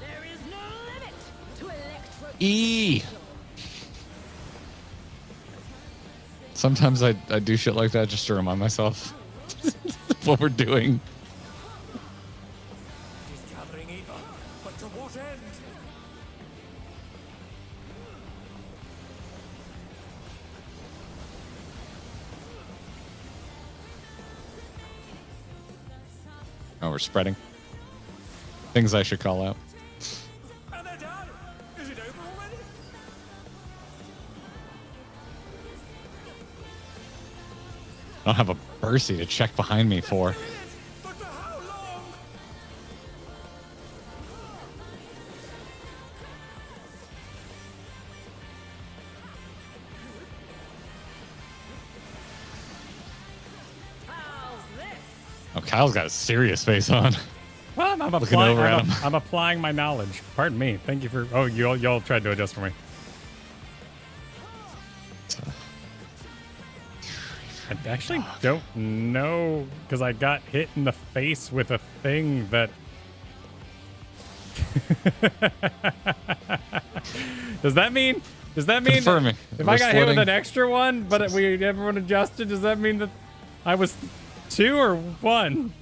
There is no limit to electro. E. Sometimes I do shit like that just to remind myself. what we're doing. He's gathering ether, but to what end? Oh, we're spreading. Things I should call out. And they're done. Is it over already? I don't have a Bercy to check behind me for. But for how long? How's this? Oh, Kyle's got a serious face on. Well, I'm Looking over at him. I'm applying my knowledge. Pardon me. Thank you for. Oh, y'all tried to adjust for me. I actually don't know because I got hit in the face with a thing that. Does that mean? Confirming. If We're I got hit with splitting. an extra one, but everyone adjusted, does that mean that I was 2 or 1?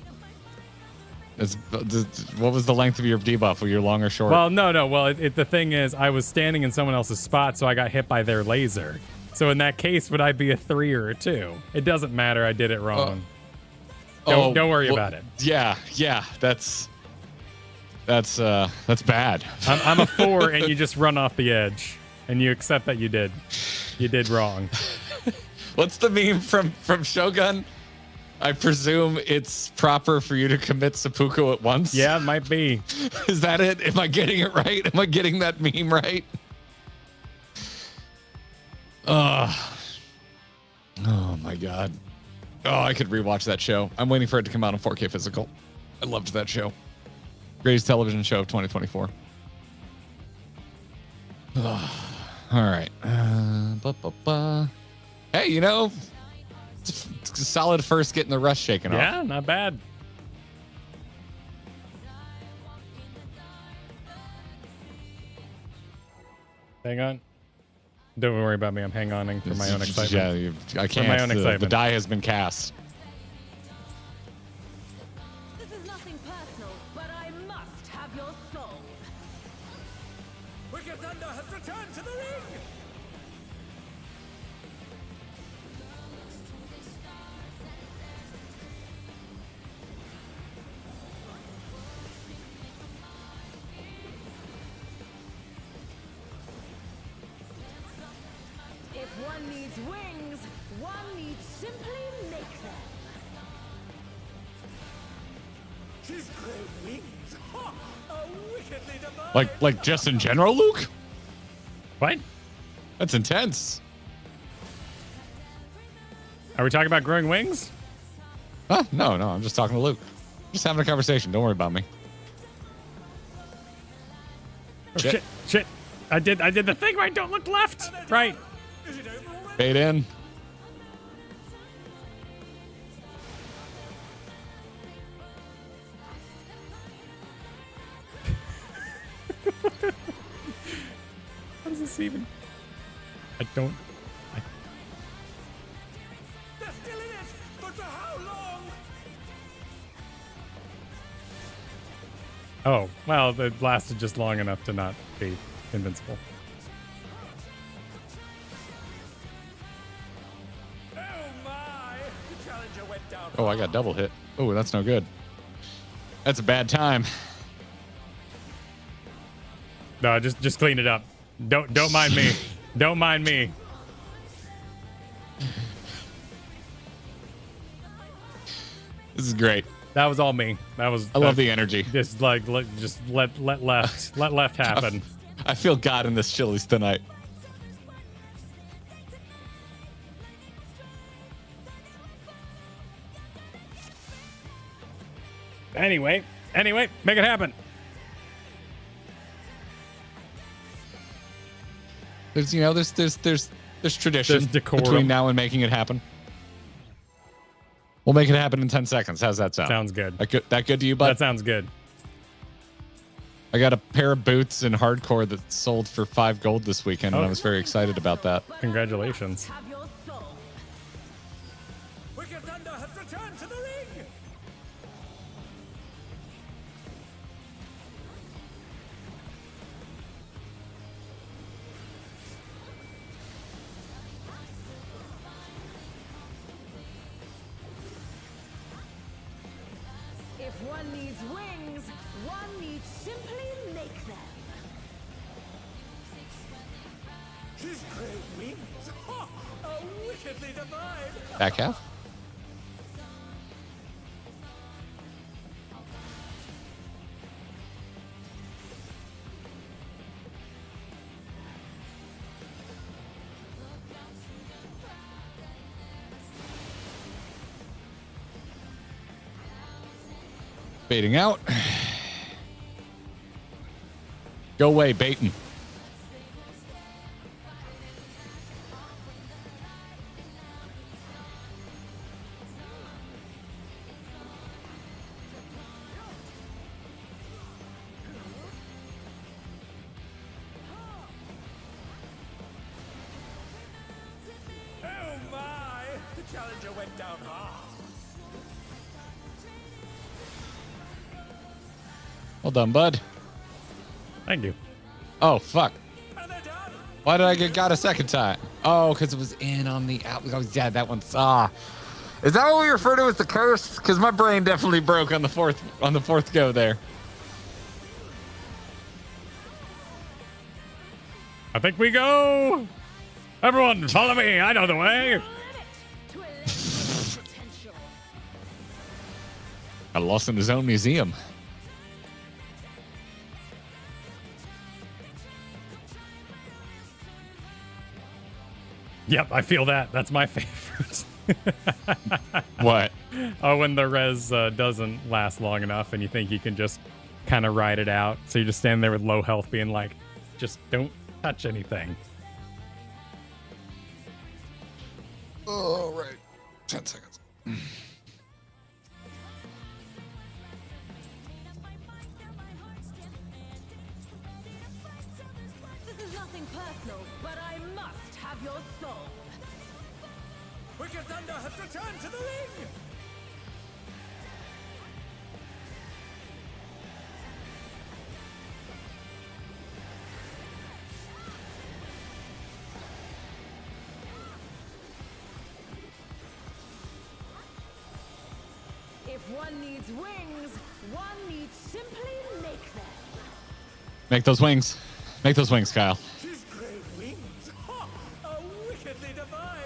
What was the length of your debuff? Were you long or short? Well, no. Well, the thing is, I was standing in someone else's spot, so I got hit by their laser. So in that case, would I be a 3 or a 2? It doesn't matter. I did it wrong. Don't worry about it. Yeah, that's bad. I'm a 4, and you just run off the edge, and you accept that you did wrong. What's the meme from Shogun? I presume it's proper for you to commit seppuku at once. Yeah, it might be. Is that it? Am I getting it right? Am I getting that meme right? Oh my god. Oh, I could rewatch that show. I'm waiting for it to come out on 4K physical. I loved that show. Greatest television show of 2024. All right. Hey, you know, it's a solid first getting the rust shaken off. Yeah, not bad. Hang on. Don't worry about me. I'm hang-oning for my own excitement. Yeah, I can't. my own excitement. The die has been cast. This is nothing personal, but I must have your soul. Wicked Thunder has returned to the ring! If one needs wings, one needs simply make them. She's grown wings! Ha! A wickedly divine! Like just in general, Luke? What? That's intense. Are we talking about growing wings? Huh? No, I'm just talking to Luke. Just having a conversation. Don't worry about me. Oh, shit. I did the thing right. Don't look left. Right. Is it over already? Fade in. How does this even? I don't. They're still in it! But for how long? Oh, well, it lasted just long enough to not be invincible. Oh my! The challenger went down. Oh, I got double hit. Oh, that's no good. That's a bad time. No, just clean it up. Don't mind me. Don't mind me. This is great. That was all me. That was. I love the energy. Just like let left happen. I feel God in this Chili's tonight. Anyway, make it happen. There's tradition There's decorum. between now and making it happen. We'll make it happen in 10 seconds. How's that sound? Sounds good. That good to you, bud? That sounds good. I got a pair of boots in hardcore that sold for 5 gold this weekend, and Oh. I was very excited about that. Congratulations. Have your soul. Wicked Thunder has returned to the ring! If one needs wings, one needs simply make them. His great wings are wickedly divine. Back half. Baiting out. Go away, baiting. Oh my! The challenger went down hard. Well done, bud. Thank you. Oh, fuck. And they're done. Why did I get got a second time? Oh, because it was in on the out. Oh, yeah, that one's Is that what we refer to as the curse? Because my brain definitely broke on the fourth go there. I think we go. Everyone, follow me. I know the way. Limit to a limited potential. Got lost in his own museum. Yep, I feel that. That's my favorite. What? Oh, when the res doesn't last long enough and you think you can just kind of ride it out. So you just stand there with low health being like, just don't touch anything. Oh, right. 10 seconds. This is nothing personal, but I must have your soul. Wicked Thunder has returned to the ring. If one needs wings, one needs simply make them. Make those wings. Make those wings, Kyle. His great wings are wickedly divine.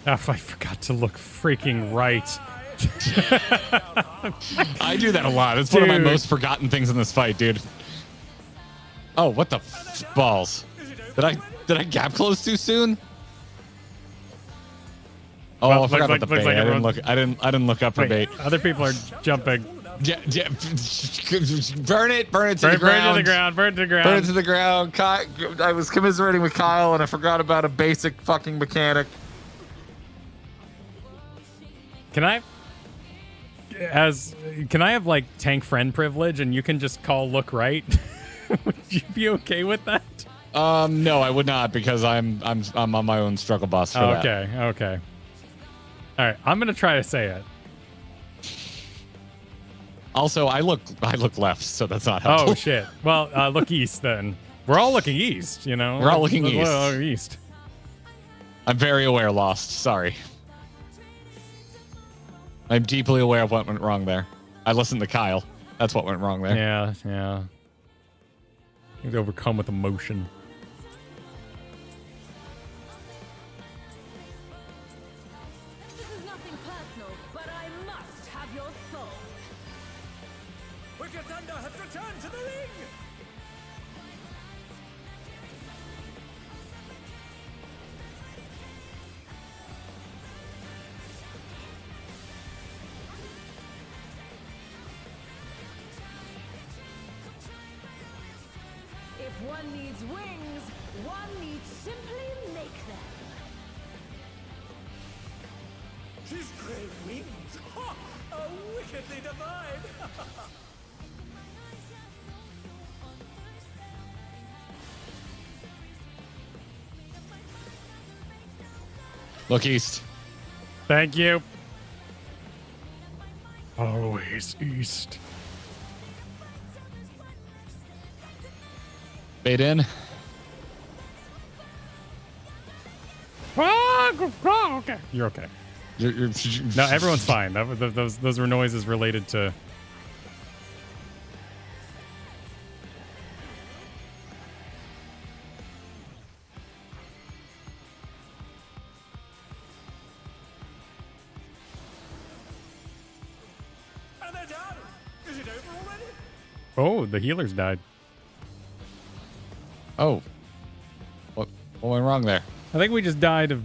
Oh, I forgot to look freaking right. I do that a lot. It's one of my Dude. most forgotten things in this fight, dude. Oh, what the balls? Did I gap close too soon? Oh, Well, I forgot looks about the like bait. I didn't everyone- look. I didn't look up for bait. Wait, other people are jumping. Yeah, burn it to Burn, the burn ground. to the ground. Burn to the ground. Burn it to the ground. I was commiserating with Kyle and I forgot about a basic fucking mechanic. Can I have like tank friend privilege and you can just call look right? Would you be okay with that? No, I would not because I'm on my own struggle bus for that. Okay. All right, I'm gonna try to say it. Also, I look left, so that's not helpful. Oh shit. Well, look east then. We're all looking east, you know. We're all looking Let's east. look east. I'm very aware, Lost. Sorry. I'm deeply aware of what went wrong there. I listened to Kyle. That's what went wrong there. Yeah. You overcome with emotion. This is nothing personal, but I must have your soul. Wicked Thunder has returned to the ring. If one needs wings, one needs simply make them. His great wings are wickedly divine. Look east. Thank you. Always. Always east. Bait in. Okay. You're okay. You're No, everyone's fine. Those were noises related to. And they're done. Is it over already? Oh, the healers died. Oh. What went wrong there? I think we just died of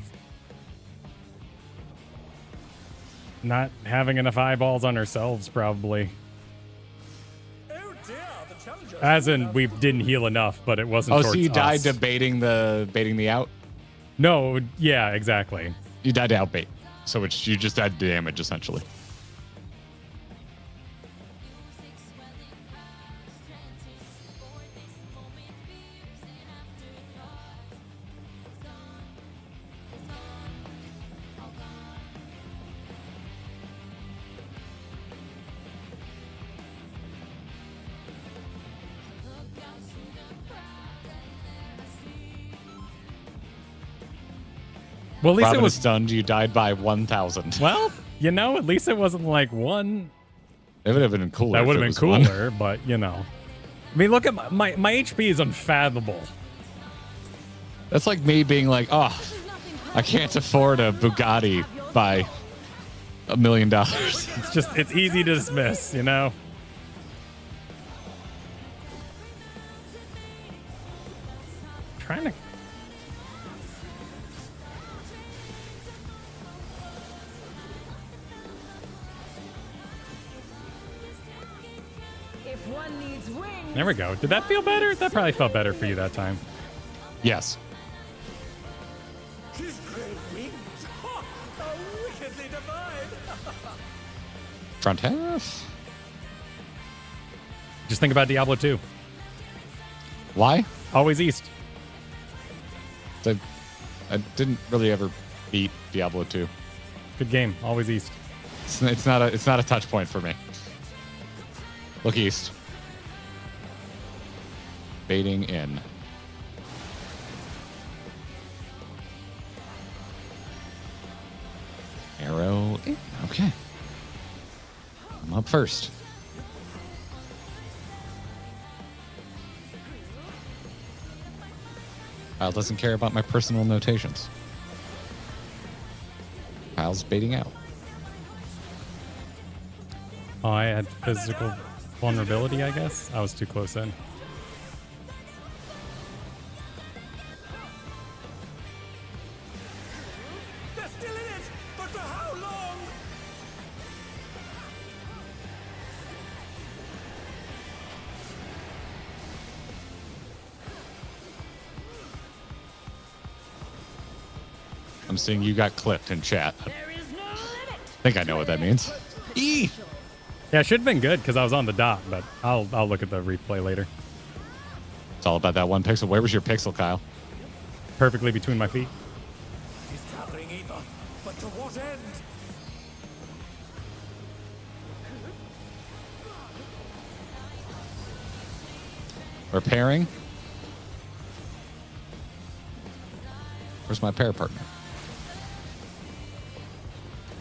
not having enough eyeballs on ourselves, probably. Oh dear, the challenger. As in, we didn't heal enough, but it wasn't. Oh, towards so you died us. to baiting the out? No, yeah, exactly. You died to outbait. So you just died to damage, essentially. Well, at least Robin it was is stunned. You died by 1,000. well. You know, at least it wasn't like one. It would have been cooler. That would if have it been was one. cooler, but you know. I mean, look at my HP is unfathomable. That's like me being like, oh, I can't afford a Bugatti by $1 million. It's easy to dismiss, you know. Trying to. If one needs wings, There we go. Did that feel better? That probably felt better for you that time. Yes. His great wings. Ha! Are wickedly divine. Front half. Just think about Diablo 2. Why? Always east. I didn't really ever beat Diablo 2. Good game. Always east. It's not a touch point for me. Look east. Baiting in. Arrow in. Okay. I'm up first. Kyle doesn't care about my personal notations. Kyle's baiting out. Oh, I had physical vulnerability, I guess. I was too close in. They're still in it, but for how long? I'm seeing you got clipped in chat. there is no limit. I think I know what that means. E! Yeah, it should have been good because I was on the dot, but I'll look at the replay later. It's all about that one pixel. Where was your pixel, Kyle? Perfectly between my feet. He's gathering ether, but to what end? Repairing. Where's my pair partner?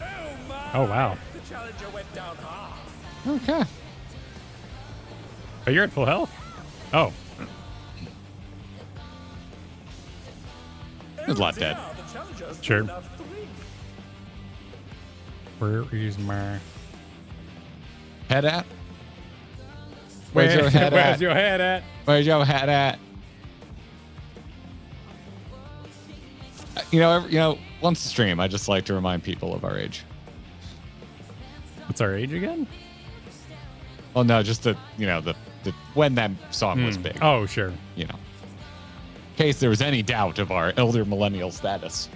Oh my! Oh, wow. The challenger went down hard. Okay. Oh, you're at full health? Oh. There's a lot dead. Now the challenger's Sure. enough to win. Where is my... Head at? Where's your head Where's at? your head at? Where's your head at? You know, once a stream, I just like to remind people of our age. What's our age again? Well, no, just the when that song was big. Oh, sure. You know, in case there was any doubt of our elder millennial status.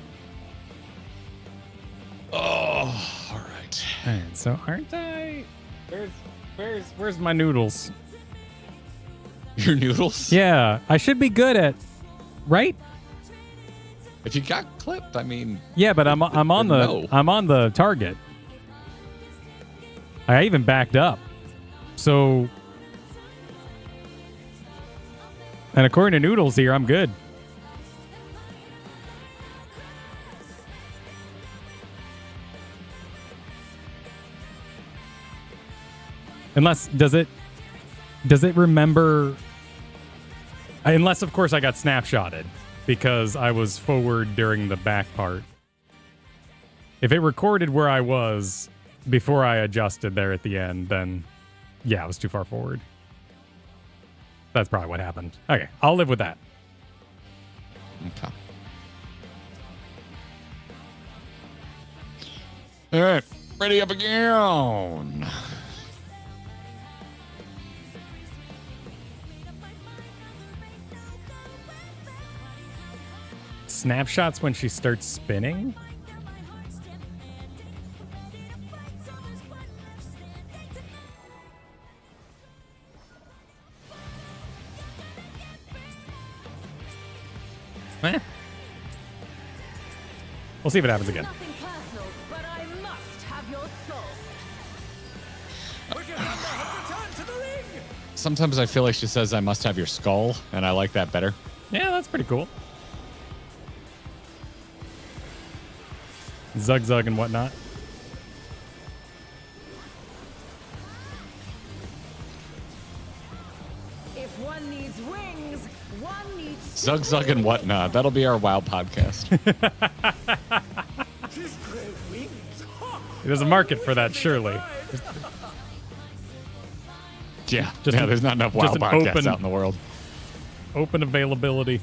Oh, all right. All right, so aren't I... Where's my noodles? Your noodles? Yeah, I should be good at... Right? If you got clipped, I mean. Yeah, but I'm on the No. I'm on the target. I even backed up. So, and according to Noodles here, I'm good. Unless, does it remember? Unless, of course, I got snapshotted because I was forward during the back part. If it recorded where I was before I adjusted there at the end, then yeah, I was too far forward. That's probably what happened. Okay, I'll live with that. Okay. All right, ready up again. Snapshots when she starts spinning? Eh. We'll see if it happens again. Nothing personal, but I must have your soul. Wicked Wonder has returned to the ring. Sometimes I feel like she says, I must have your skull, and I like that better. Yeah, that's pretty cool. Zug Zug and whatnot. If one needs wings, one needs Zug Zug and whatnot. That'll be our WoW podcast. She's great wings. Ha! There's a market for that, surely. Yeah, Just yeah. an- There's not enough WoW just an podcasts open- out in the world. Open availability.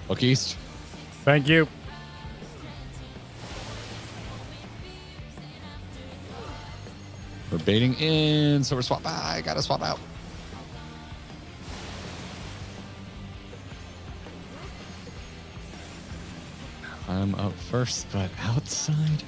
Look east. Thank you. We're baiting in, so we're swap. I gotta swap out. I'm up first, but outside.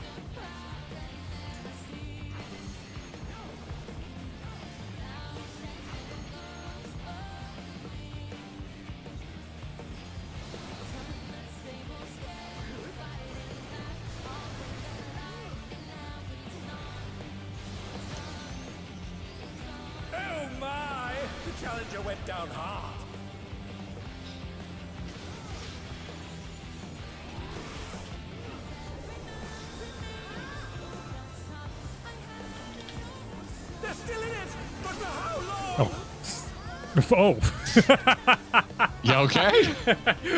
Oh my! The challenger went down hard. They're still in it, but for how long? Oh. You okay?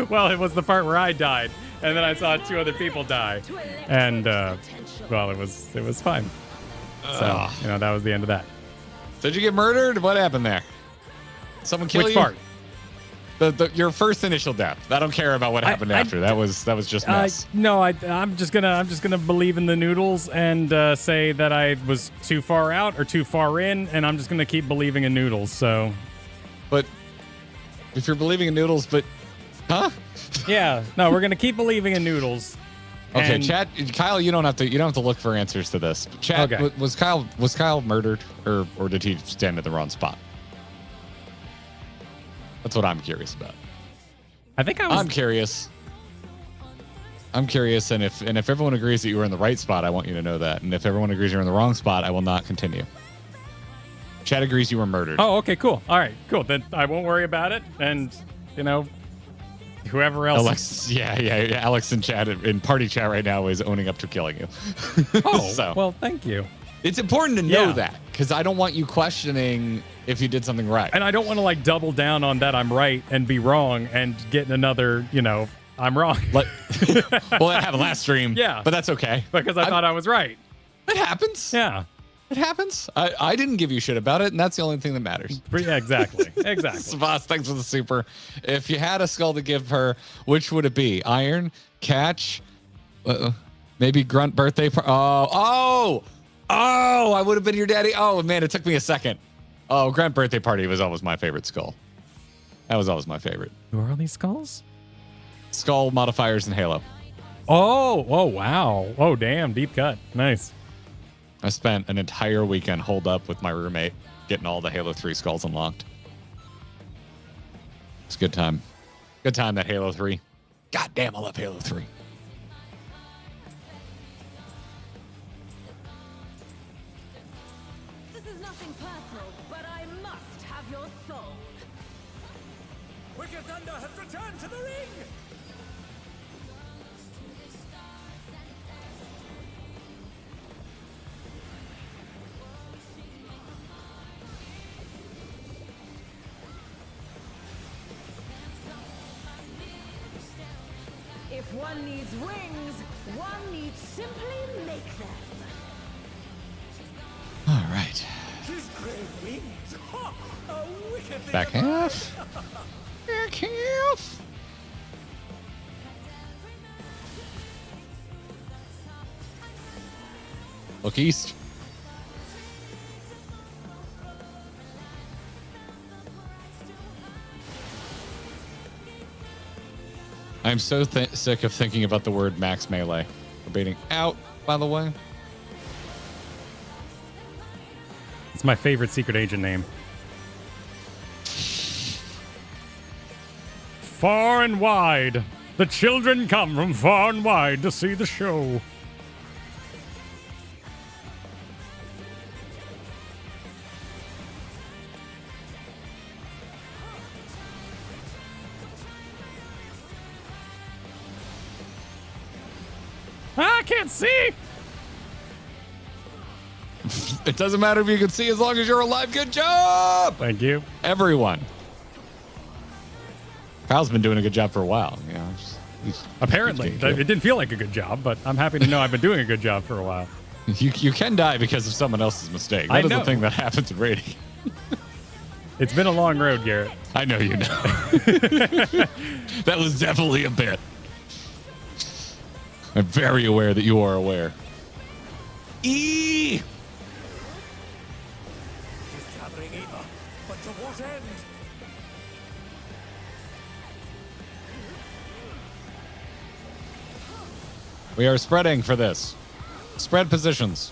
Well, it was the part where I died, and then I saw two other people die, and well, it was fine. So that was the end of that. Did you get murdered? What happened there? Someone kill Which you? part? Your first initial death. I don't care about what happened after. That was just mess. No, I'm just gonna believe in the Noodles and say that I was too far out or too far in, and I'm just gonna keep believing in Noodles. So, But if you're believing in Noodles, but yeah, no, we're gonna keep believing in Noodles. Okay, And- chat. Kyle, you don't have to look for answers to this. Chat, Okay. was Kyle murdered, or did he stand at the wrong spot? That's what I'm curious about. I think I was. I'm curious, and if everyone agrees that you were in the right spot, I want you to know that. And if everyone agrees you're in the wrong spot, I will not continue. Chat agrees you were murdered. Oh, okay, cool. All right, cool. Then I won't worry about it, and whoever else. Alex, yeah. Alex in chat, in party chat right now, is owning up to killing you. Oh, So. well, thank you. It's important to know Yeah. that, because I don't want you questioning if you did something right. And I don't want to double down on that I'm right and be wrong and get another, I'm wrong. Well, that happened last stream. Yeah. But that's okay. because I thought I was right. It happens. Yeah. It happens. I didn't give you shit about it, and that's the only thing that matters. Yeah, exactly. Exactly. Savas, thanks for the super. If you had a skull to give her, which would it be? Iron, Catch, maybe Grunt birthday party. Oh, I would have been your daddy. Oh, man, it took me a second. Oh, Grunt birthday party was always my favorite skull. That was always my favorite. Who are all these skulls? Skull modifiers in Halo. Oh, wow. Oh, damn. Deep cut. Nice. I spent an entire weekend holed up with my roommate getting all the Halo 3 skulls unlocked. It's a good time. Good time, that Halo 3. God damn, I love Halo 3. nothing personal, but I must have your soul. Wicked Thunder has returned to the ring! If one needs wings, one needs simply make them. All right. She's great wings! Ha! A wickedly Back half. Back half. Look east. I'm so sick of thinking about the word max melee. We're baiting out, by the way. It's my favorite secret agent name. Far and wide. The children come from far and wide to see the show. I can't see. It doesn't matter if you can see as long as you're alive. Good job. Thank you. Everyone. Kyle's been doing a good job for a while. You know, Apparently, it didn't feel like a good job, but I'm happy to know I've been doing a good job for a while. You can die because of someone else's mistake. That is the thing that happens in raiding. It's been a long road, Garrett. I know you know. That was definitely a bit. I'm very aware that you are aware. E. She's gathering Eva, but to what end? We are spreading for this. Spread positions.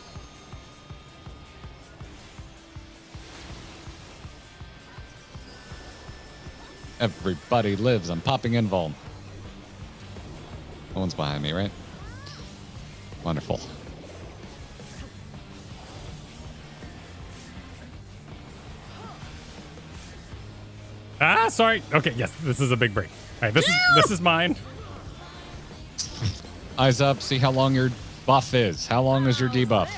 Everybody lives. I'm popping invuln. No one's behind me, right? Wonderful. Ah, sorry. Okay, yes, this is a big break. All right, this is mine. Eyes up. See how long your buff is. How long is your debuff?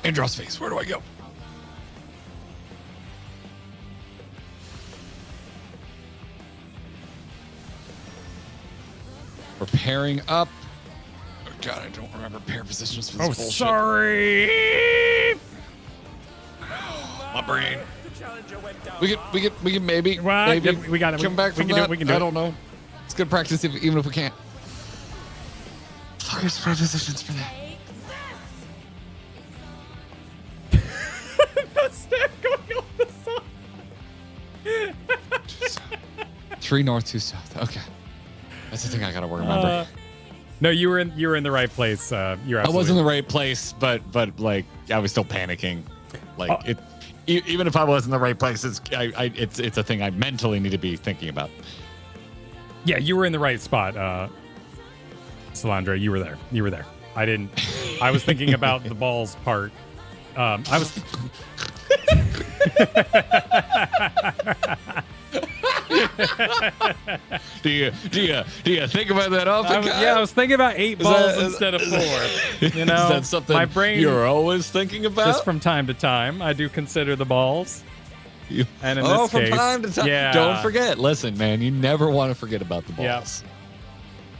Andros face. Where do I go? Preparing up. Oh God, I don't remember pair positions for this bullshit. Sorry. My brain. The challenger went down. We can maybe Well, yeah, we got it. come back from we can do that. it. We can do I it. don't know. It's good practice even if we can't. Fuck, spread positions for that. That's step going on the side. 3 north, 2 south. Okay, that's the thing I gotta remember. No, you were in the right place. You're I was in the right place, but like I was still panicking. Like even if I was in the right place, it's a thing I mentally need to be thinking about. Yeah, you were in the right spot, Salandra. You were there. You were there. I didn't. I was thinking about the balls part. I was. Do you think about that often? I was thinking about 8 balls instead of 4. You know, is that something my brain you're always thinking about? just from time to time. I do consider the balls. And in this from case, time to time. yeah. Don't forget. Listen, man, you never want to forget about the balls.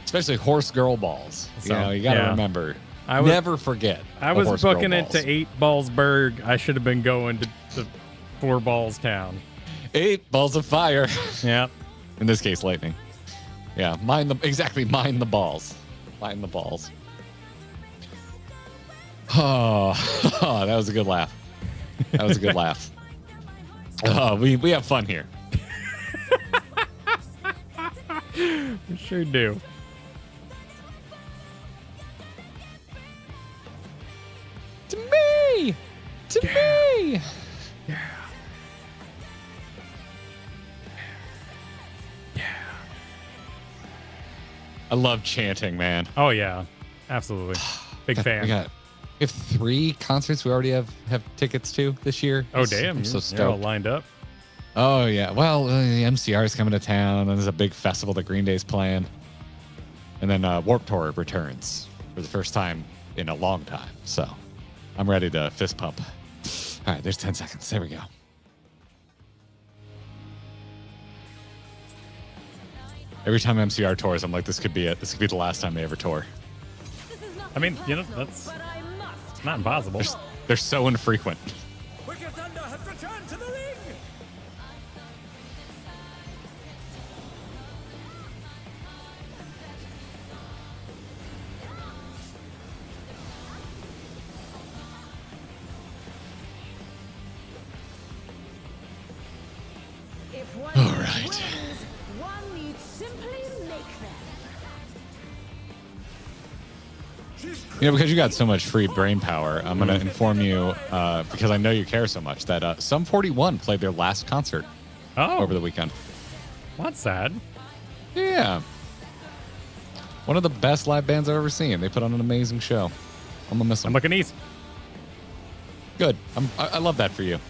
Especially horse girl balls. So, you got to remember. Never forget. I was booking it to 8 Ballsburg. I should have been going to 4 Balls Town. 8 balls of fire. Yeah. In this case, lightning. Yeah, mind the balls. Mind the balls. Oh, that was a good laugh. That was a good laugh. Oh, we have fun here. We sure do. To me! To me! Yeah. I love chanting, man. Oh yeah, absolutely. Big fan. We have 3 concerts we already have tickets to this year. Oh damn, I'm so you're all stoked. lined up. Oh yeah. Well, the MCR is coming to town, and there's a big festival that Green Day's playing, and then Warped Tour returns for the first time in a long time. So I'm ready to fist pump. All right, there's 10 seconds. There we go. Every time MCR tours, I'm like, this could be it. This could be the last time they ever tour. I mean, you know, that's not impossible. They're so infrequent. Wicked Thunder has returned to the ring! If one All needs right. wings, one needs simply make them. You know, because you got so much free brain power, I'm going to inform you, because I know you care so much, that Sum 41 played their last concert over the weekend. Well, that's sad. Yeah. One of the best live bands I've ever seen. They put on an amazing show. I'm going to miss them. I'm looking east. Good. I love that for you.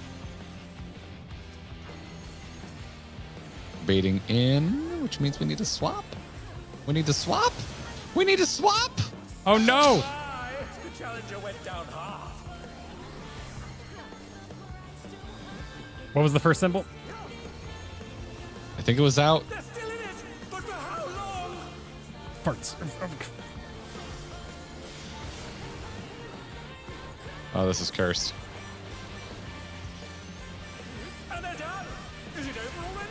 Baiting in, which means we need to swap. We need to swap. We need to swap. Oh no! Aye, the challenger went down hard. What was the first symbol? I think it was out. They're still in it, but for how long? Farts. Oh, this is cursed. And they're done. Is it over already?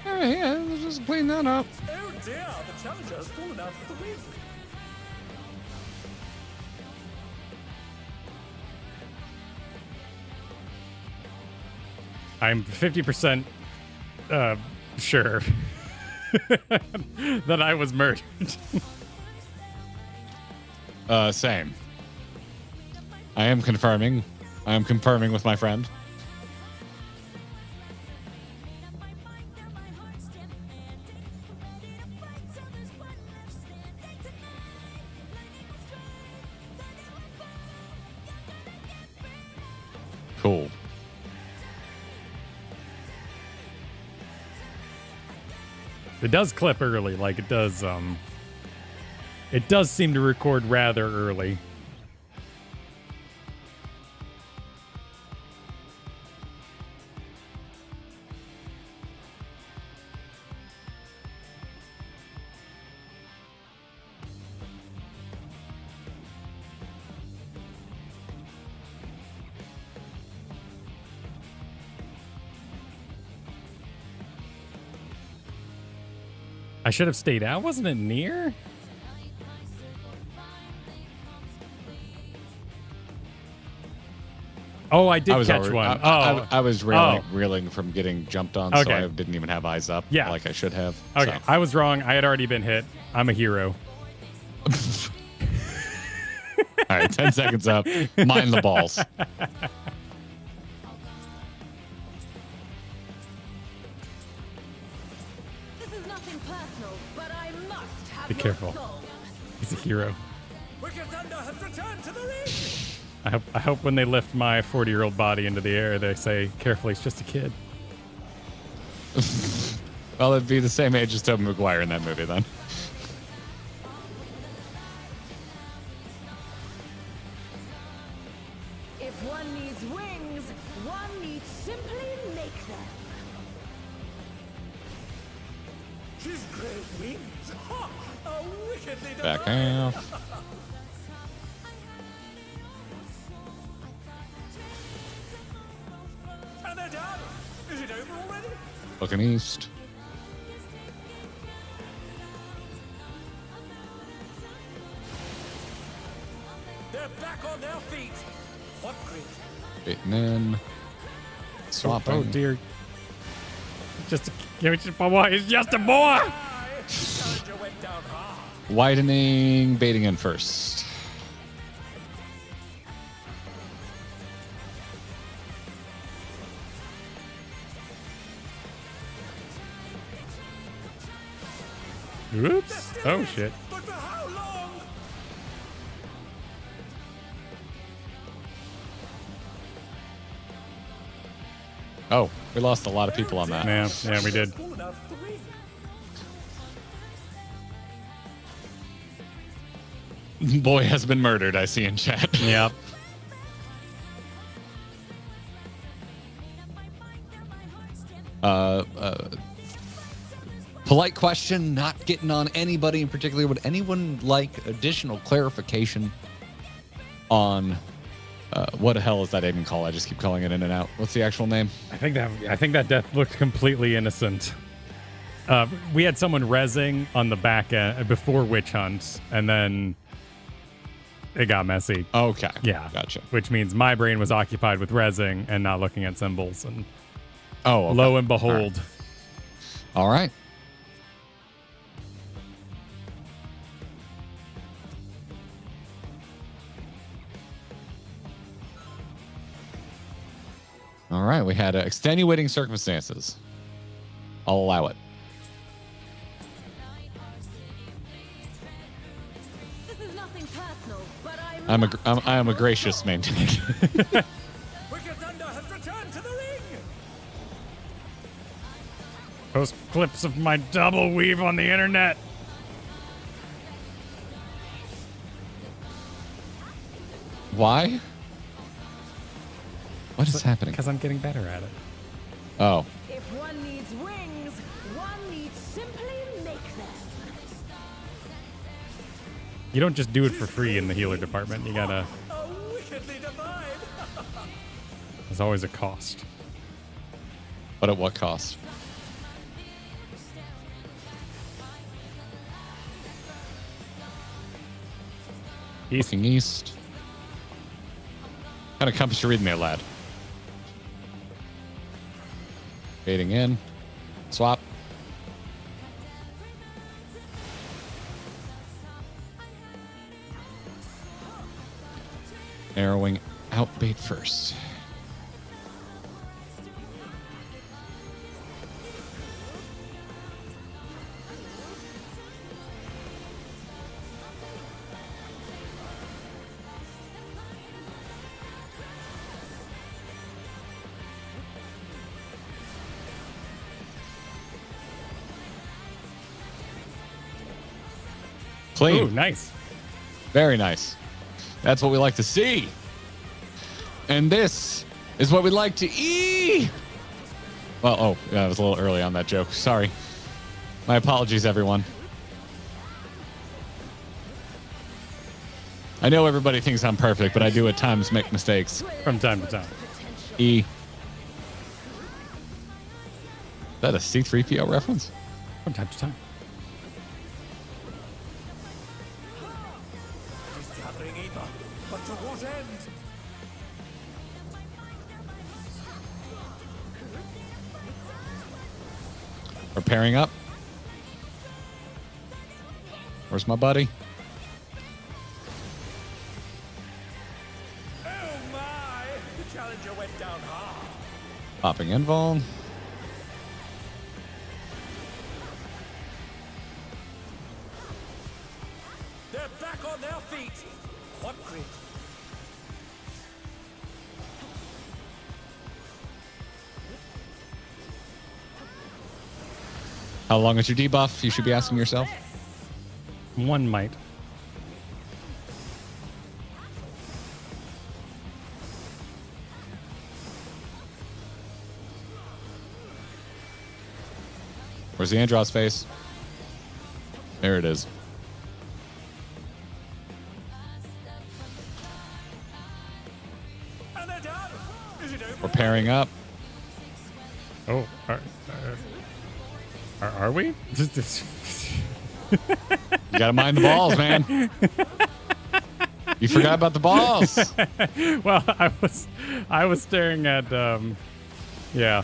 All right, yeah, let's just clean that up. Oh dear, the challenger has fallen out of the ring. I'm 50% sure that I was murdered. Same. I am confirming. I am confirming with my friend. Cool. It does clip early, like it does seem to record rather early. I should have stayed out. Wasn't it near? Oh, I did catch one. I was reeling from getting jumped on, so Okay. I didn't even have eyes up like I should have. Okay, So. I was wrong. I had already been hit. I'm a hero. All right, 10 seconds up. Mind the balls. This is nothing personal, but I must have Be your careful. soul. He's a hero. Wicked Thunder has returned to the ring. I hope when they lift my 40-year-old body into the air, they say, carefully, he's just a kid. Well, it'd be the same age as Tobey Maguire in that movie then. If one needs wings, one needs simply make them. She's great wings. Ha! A wickedly Back designed. off. And they're done. Is it over already? Looking east. They're back on their feet. What great. Baiting in. Swapping. Oh dear. Just a boy. He's just a boy. Aye, the challenger went down hard. Widening. Baiting in first. Oops. Oh, shit. But for how long? Oh, we lost a lot of people on that. Yeah, we did. Fallen out of the ring. Boy has been murdered, I see in chat. Yep. Polite question, not getting on anybody in particular. Would anyone like additional clarification on what the hell is that even called? I just keep calling it in and out. What's the actual name? I think that death looked completely innocent. We had someone rezzing on the back end before Witch Hunt, and then it got messy. Okay. Yeah. Gotcha. Which means my brain was occupied with rezzing and not looking at symbols. And okay. Lo and behold. All right. All right, we had extenuating circumstances. I'll allow it. This is nothing personal, but I am a gracious maintainer. Wicked Thunder has returned to the ring. Post clips of my double weave on the internet. Why? What is happening? Because I'm getting better at it. Oh. If one needs wings, one needs simply make them. You don't just do it for free in the healer department. You gotta. Oh, wickedly divine. There's always a cost. But at what cost? Looking east. What kind of compass you reading there, lad? Fading in. Swap. Narrowing out bait first. Clean. Ooh, nice. Very nice. That's what we like to see. And this is what we like to eat. Well, oh, yeah, I was a little early on that joke. Sorry. My apologies, everyone. I know everybody thinks I'm perfect, but I do at times make mistakes. From time to time. E. Is that a C3PO reference? From time to time. He's gathering ether, but to what end? We're pairing up. Where's my buddy? Oh my! The challenger went down hard. Popping invuln. They're back on their feet. What grit? How long is your debuff? You should be asking yourself. One might. Where's the Andros face? There it is. And they're done. Is it over? We're pairing up. Oh, are we? You gotta mind the balls, man. You forgot about the balls. Well, I was staring at yeah.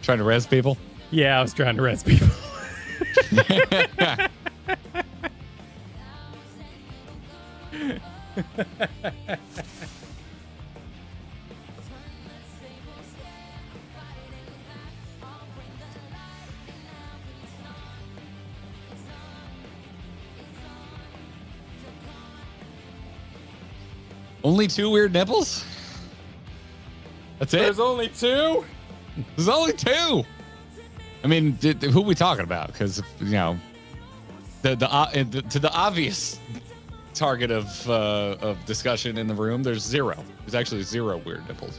Trying to res people. Yeah, I was trying to res people. Only 2 weird nipples? That's it? There's only 2? There's only 2. I mean, who are we talking about? Because, you know, to the obvious target of discussion in the room, there's 0. There's actually 0 weird nipples.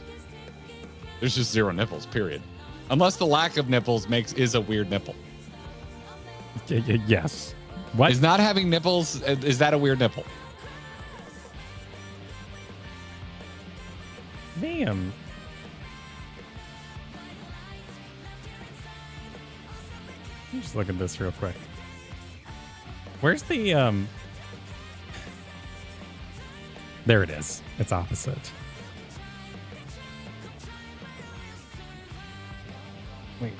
There's just 0 nipples, period. Unless the lack of nipples is a weird nipple. Yes. What? Is not having nipples, is that a weird nipple? Damn. Let me just look at this real quick. Where's the There it is. It's opposite. Wait.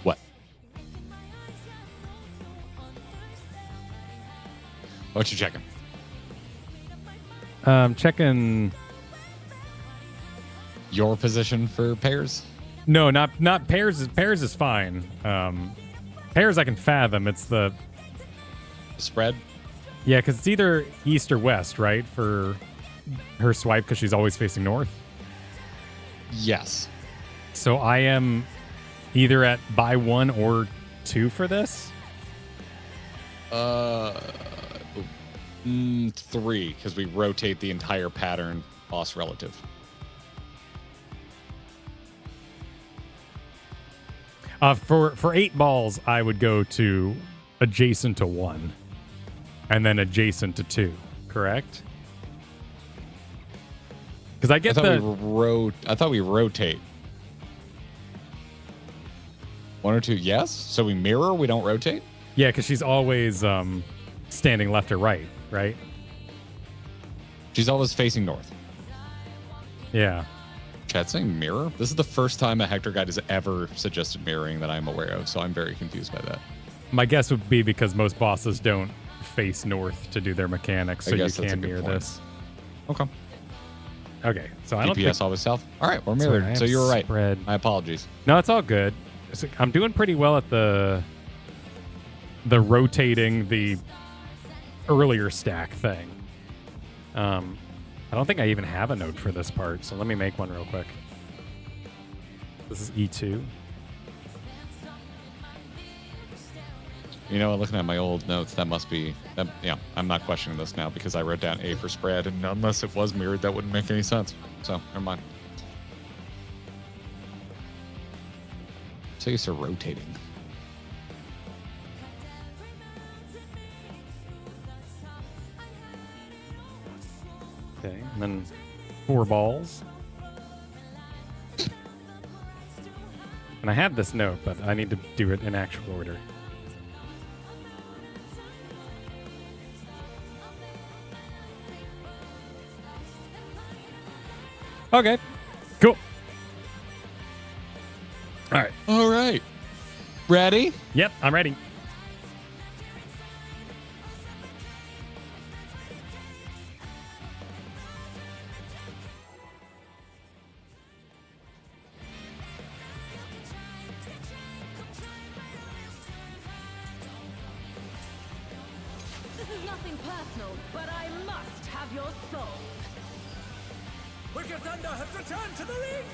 What? What you checking? Checking. Your position for pairs? No, not pairs. Pairs is fine. Pairs I can fathom. It's the Spread? yeah, because it's either east or west, right? For her swipe, because she's always facing north. Yes. So I am either at buy 1 or 2 for this. 3, because we rotate the entire pattern boss relative. For 8 balls, I would go to adjacent to 1, and then adjacent to 2. Correct? Because I get I thought we rotate. 1 or 2, yes. So we mirror. We don't rotate. Yeah, because she's always standing left or right, right? She's always facing north. Yeah. Chat saying mirror. This is the first time a Hector guide has ever suggested mirroring that I'm aware of, so I'm very confused by that. My guess would be because most bosses don't face north to do their mechanics, so you guess that's a can good mirror point. this. Okay. Okay, so I don't DPS think... always south. All right, we're Sorry, mirrored. I So have you were right. spread. My apologies. No, it's all good. I'm doing pretty well at the rotating the earlier stack thing. I don't think I even have a note for this part, so let me make one real quick. This is E2. You know, looking at my old notes, that must be... yeah, I'm not questioning this now because I wrote down A for spread, and unless it was mirrored, that wouldn't make any sense. So, never mind. So used to rotating. Okay, and then 4 balls. And I have this note, but I need to do it in actual order. Okay, cool. All right. All right. Ready? Yep, I'm ready. This is nothing personal, but I must have your soul. Wicked Thunder has returned to the ring!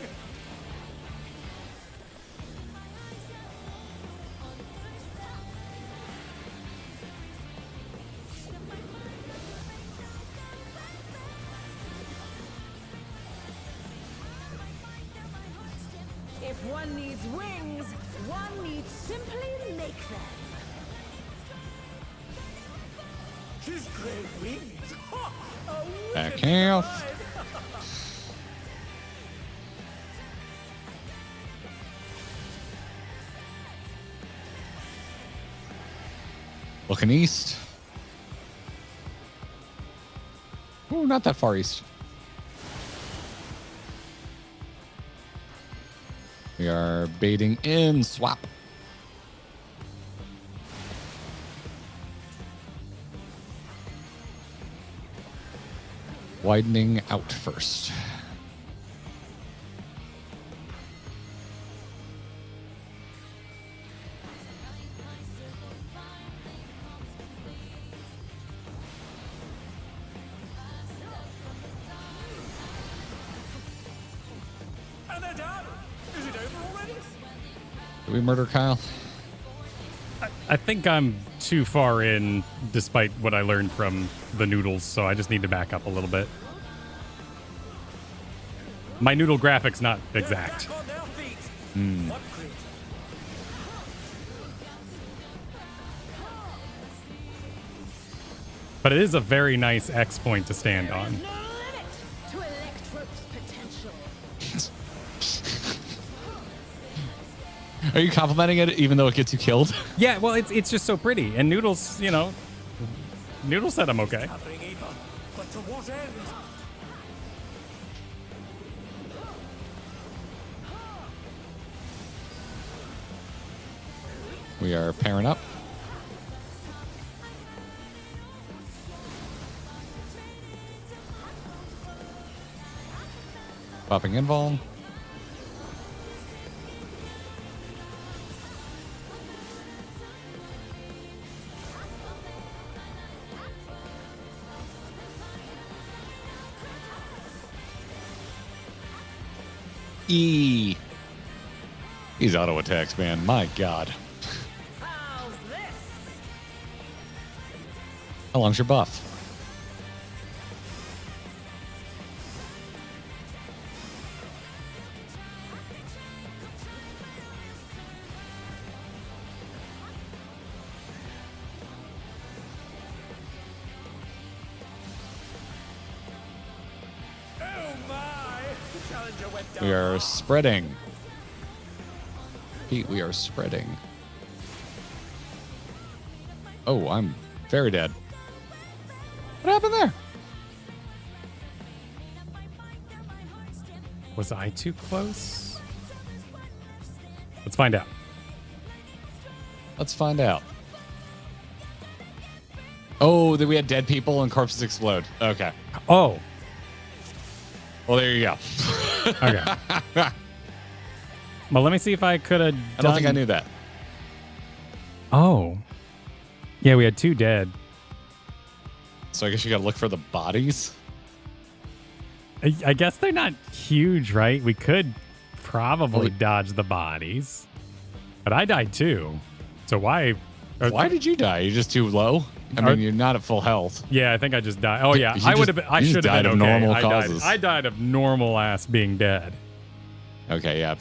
If one needs wings, one needs simply make them. She's great wings! Ha! A Back wicked half. ride. Looking east. Ooh, not that far east. We are baiting in swap. Widening out first. And they're down. Is it over already? Did we murder Kyle? I think I'm too far in, despite what I learned from the noodles, so I just need to back up a little bit. My noodle graphic's not exact. Back on their feet. What great. But it is a very nice X point to stand on. No limit to Electro's potential. Are you complimenting it even though it gets you killed? Yeah, well, it's just so pretty. And Noodles, you know, Noodles said I'm okay. Happening either. But to what end? We are pairing up. Popping invuln. E. These auto attacks, man. My God. How's this? How long's your buff? Oh my! The challenger went down. We are spreading. Pete, we are spreading. Oh, I'm very dead. What happened there? Was I too close? Let's find out. Let's find out. Oh, that we had dead people and corpses explode. Okay. Oh, Well, there you go. okay. Well, let me see if I could have. I don't think I knew that. Oh, yeah, we had 2 dead. So I guess you got to look for the bodies. I guess they're not huge, right? We could probably Well, dodge the bodies, but I died too. So why? Why did you die? You're just too low? I mean, you're not at full health. Yeah, I think I just died. Oh yeah, You I would just- have been. I you just should have died been of okay. normal I causes. died. I died of normal ass being dead. Okay, yeah.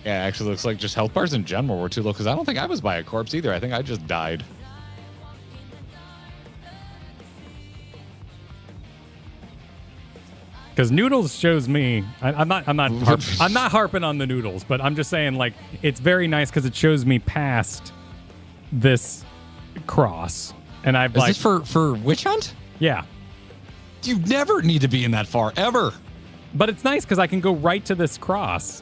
Yeah, it actually looks like just health bars in general were too low because I don't think I was by a corpse either. I think I just died. Because Noodles shows me. I'm not harping on the Noodles, but I'm just saying like it's very nice because it shows me past this cross, and I've Is like this for witch hunt? yeah. You never need to be in that far, ever. But it's nice because I can go right to this cross.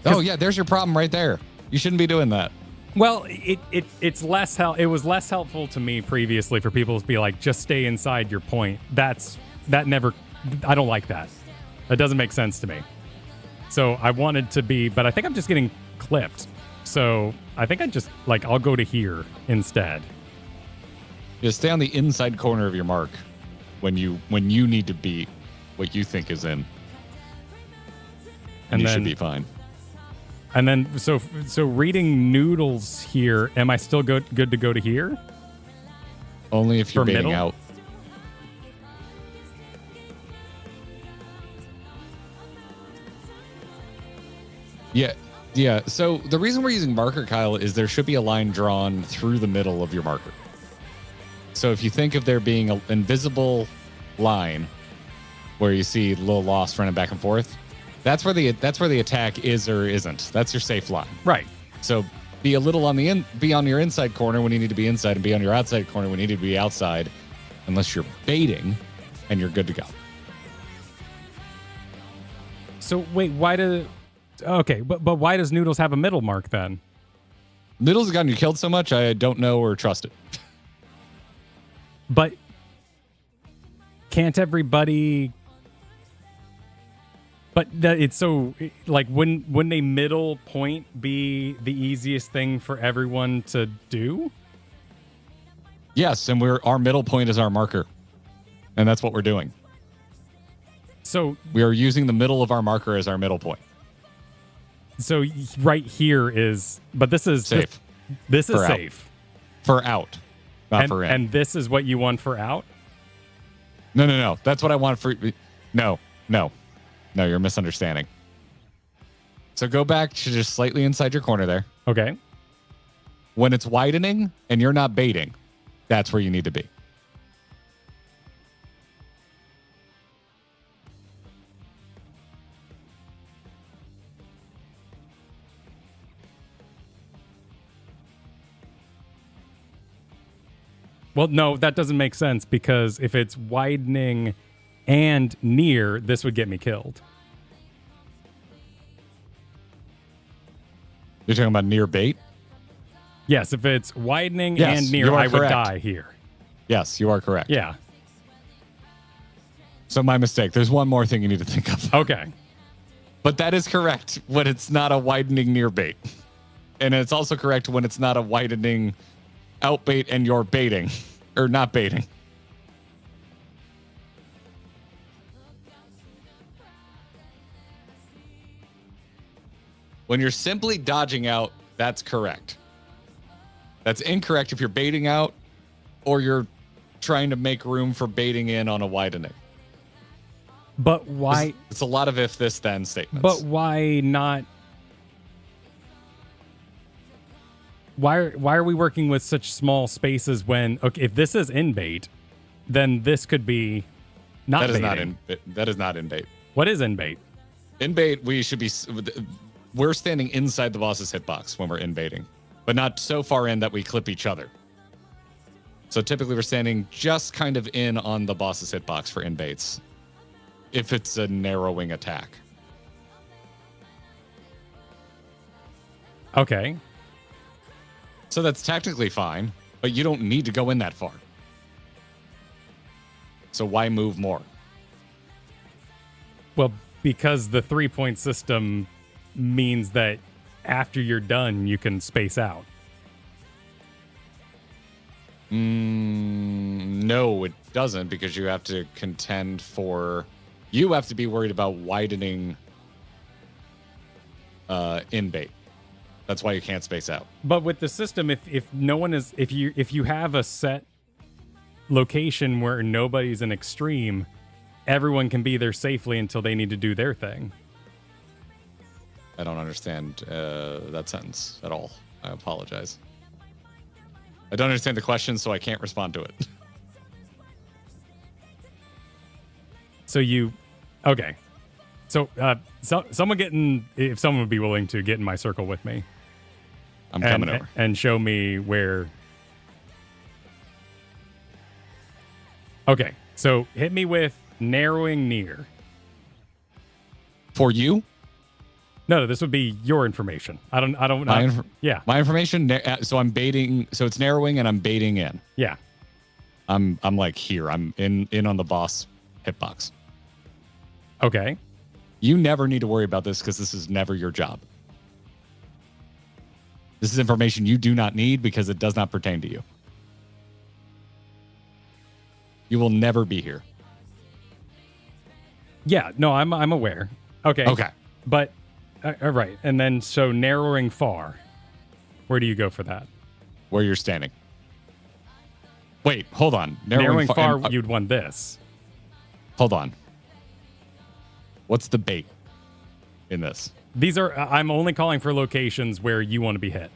Oh, yeah, there's your problem right there. You shouldn't be doing that. Well, it's less It was less helpful to me previously for people to be like, just stay inside your point. That never. I don't like that. That doesn't make sense to me. So I wanted to be, but I think I'm just getting clipped. So I think I just like I'll go to here instead. Just stay on the inside corner of your mark when you need to be what you think is in. And you should be fine. And then so reading Noodles here, am I still good to go to here? Only if you're For baiting middle? out. Yeah. Yeah. So the reason we're using marker, Kyle, is there should be a line drawn through the middle of your marker. So if you think of there being an invisible line where you see a little lost running back and forth, that's where the attack is or isn't. That's your safe line. Right. So be a little be on your inside corner when you need to be inside, and be on your outside corner when you need to be outside, unless you're baiting, and you're good to go. So wait, but why does Noodles have a middle mark then? Noodles has gotten you killed so much, I don't know or trust it. But can't everybody? But it's so like wouldn't a middle point be the easiest thing for everyone to do? Yes, and our middle point is our marker, and that's what we're doing. So we are using the middle of our marker as our middle point. So right here is, but this is Safe. This is For out. safe. For out, not for in. And this is what you want for out? No. That's what I want for. No, you're misunderstanding. So go back to just slightly inside your corner there. Okay. When it's widening and you're not baiting, that's where you need to be. Well, no, that doesn't make sense because if it's widening and near, this would get me killed. You're talking about near bait? Yes, if it's widening Yes, and near, you are I would correct. die here. Yes, you are correct. Yeah. So my mistake. There's one more thing you need to think of. Okay. But that is correct when it's not a widening near bait. And it's also correct when it's not a widening out bait and you're baiting or not baiting. When you're simply dodging out, that's correct. That's incorrect if you're baiting out or you're trying to make room for baiting in on a widening. But why? It's a lot of if, this, then statements. But why not? Why are we working with such small spaces when, okay, if this is in bait, then this could be not that is baiting. that is not in bait. What is in bait? In bait, we're standing inside the boss's hitbox when we're in baiting, but not so far in that we clip each other. So typically we're standing just kind of in on the boss's hitbox for in baits, if it's a narrowing attack. Okay. So that's technically fine, but you don't need to go in that far. So why move more? Well, because the 3-point system means that after you're done, you can space out. No, it doesn't, because you have to contend for... You have to be worried about widening in bait. That's why you can't space out. But with the system, if no one is, if you have a set location where nobody's an extreme, everyone can be there safely until they need to do their thing. I don't understand that sentence at all. I apologize. I don't understand the question, so I can't respond to it. So okay. So, someone if someone would be willing to get in my circle with me. I'm coming over. And show me where. Okay, so hit me with narrowing near. For you? No, this would be your information. I don't know. Yeah. My information. So I'm baiting. So it's narrowing and I'm baiting in. Yeah. I'm like here. I'm in on the boss hitbox. Okay. You never need to worry about this because this is never your job. This is information you do not need because it does not pertain to you. You will never be here. Yeah, no, I'm aware. Okay. Okay. But all right, and then so narrowing far. Where do you go for that? Where you're standing. Wait, hold on. Narrowing far, you'd want this. Hold on. What's the bait in this? These are, I'm only calling for locations where you want to be hit.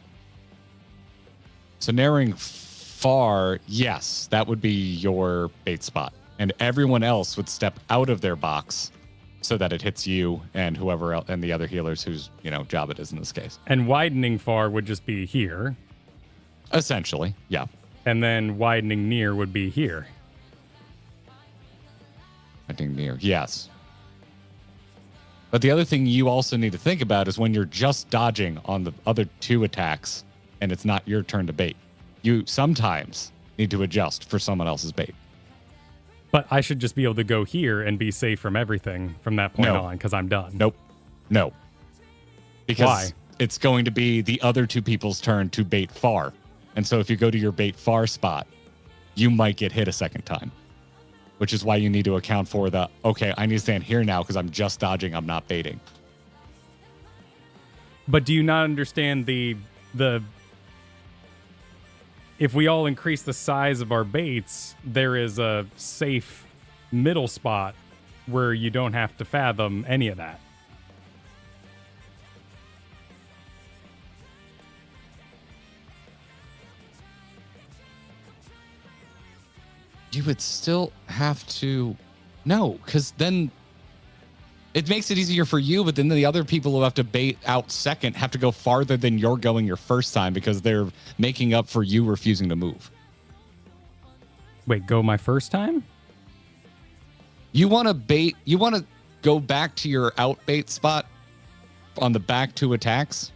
So narrowing far, yes, that would be your bait spot. And everyone else would step out of their box so that it hits you and whoever else and the other healers whose, job it is in this case. And widening far would just be here. Essentially, yeah. And then widening near would be here. Widening near, yes. But the other thing you also need to think about is when you're just dodging on the other two attacks and it's not your turn to bait, you sometimes need to adjust for someone else's bait. But I should just be able to go here and be safe from everything from that point on because I'm done. Nope. No. Because Why? It's going to be the other two people's turn to bait far. And so if you go to your bait far spot, you might get hit a second time, which is why you need to account for the, okay, I need to stand here now because I'm just dodging, I'm not baiting. But do you not understand the if we all increase the size of our baits, there is a safe middle spot where you don't have to fathom any of that. You would still have to, no, because then it makes it easier for you, but then the other people who have to bait out second have to go farther than you're going your first time because they're making up for you refusing to move. Wait, go my first time? You want to bait, you want to go back to your out bait spot on the back 2 attacks?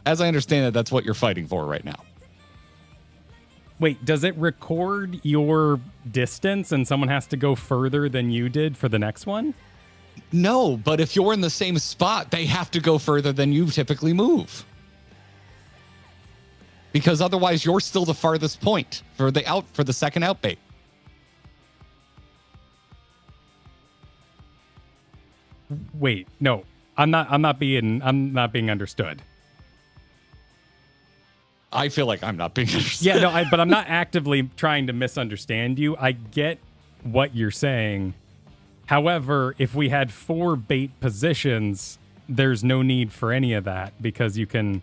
As I understand it, that's what you're fighting for right now. Wait, does it record your distance and someone has to go further than you did for the next one? No, but if you're in the same spot, they have to go further than you typically move. Because otherwise you're still the farthest point for the second outbait. Wait, no. I'm not being understood. I feel like I'm not being understood. Yeah, no, but I'm not actively trying to misunderstand you. I get what you're saying. However, if we had 4 bait positions, there's no need for any of that because you can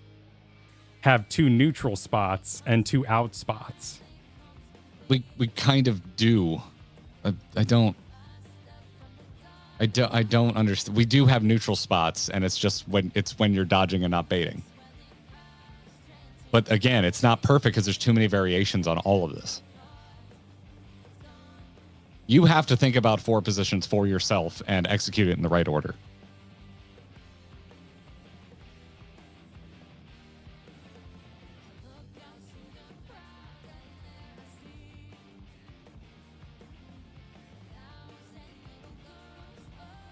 have 2 neutral spots and 2 out spots. We kind of do. I don't understand. We do have neutral spots, and it's just when you're dodging and not baiting. But again, it's not perfect because there's too many variations on all of this. You have to think about 4 positions for yourself and execute it in the right order.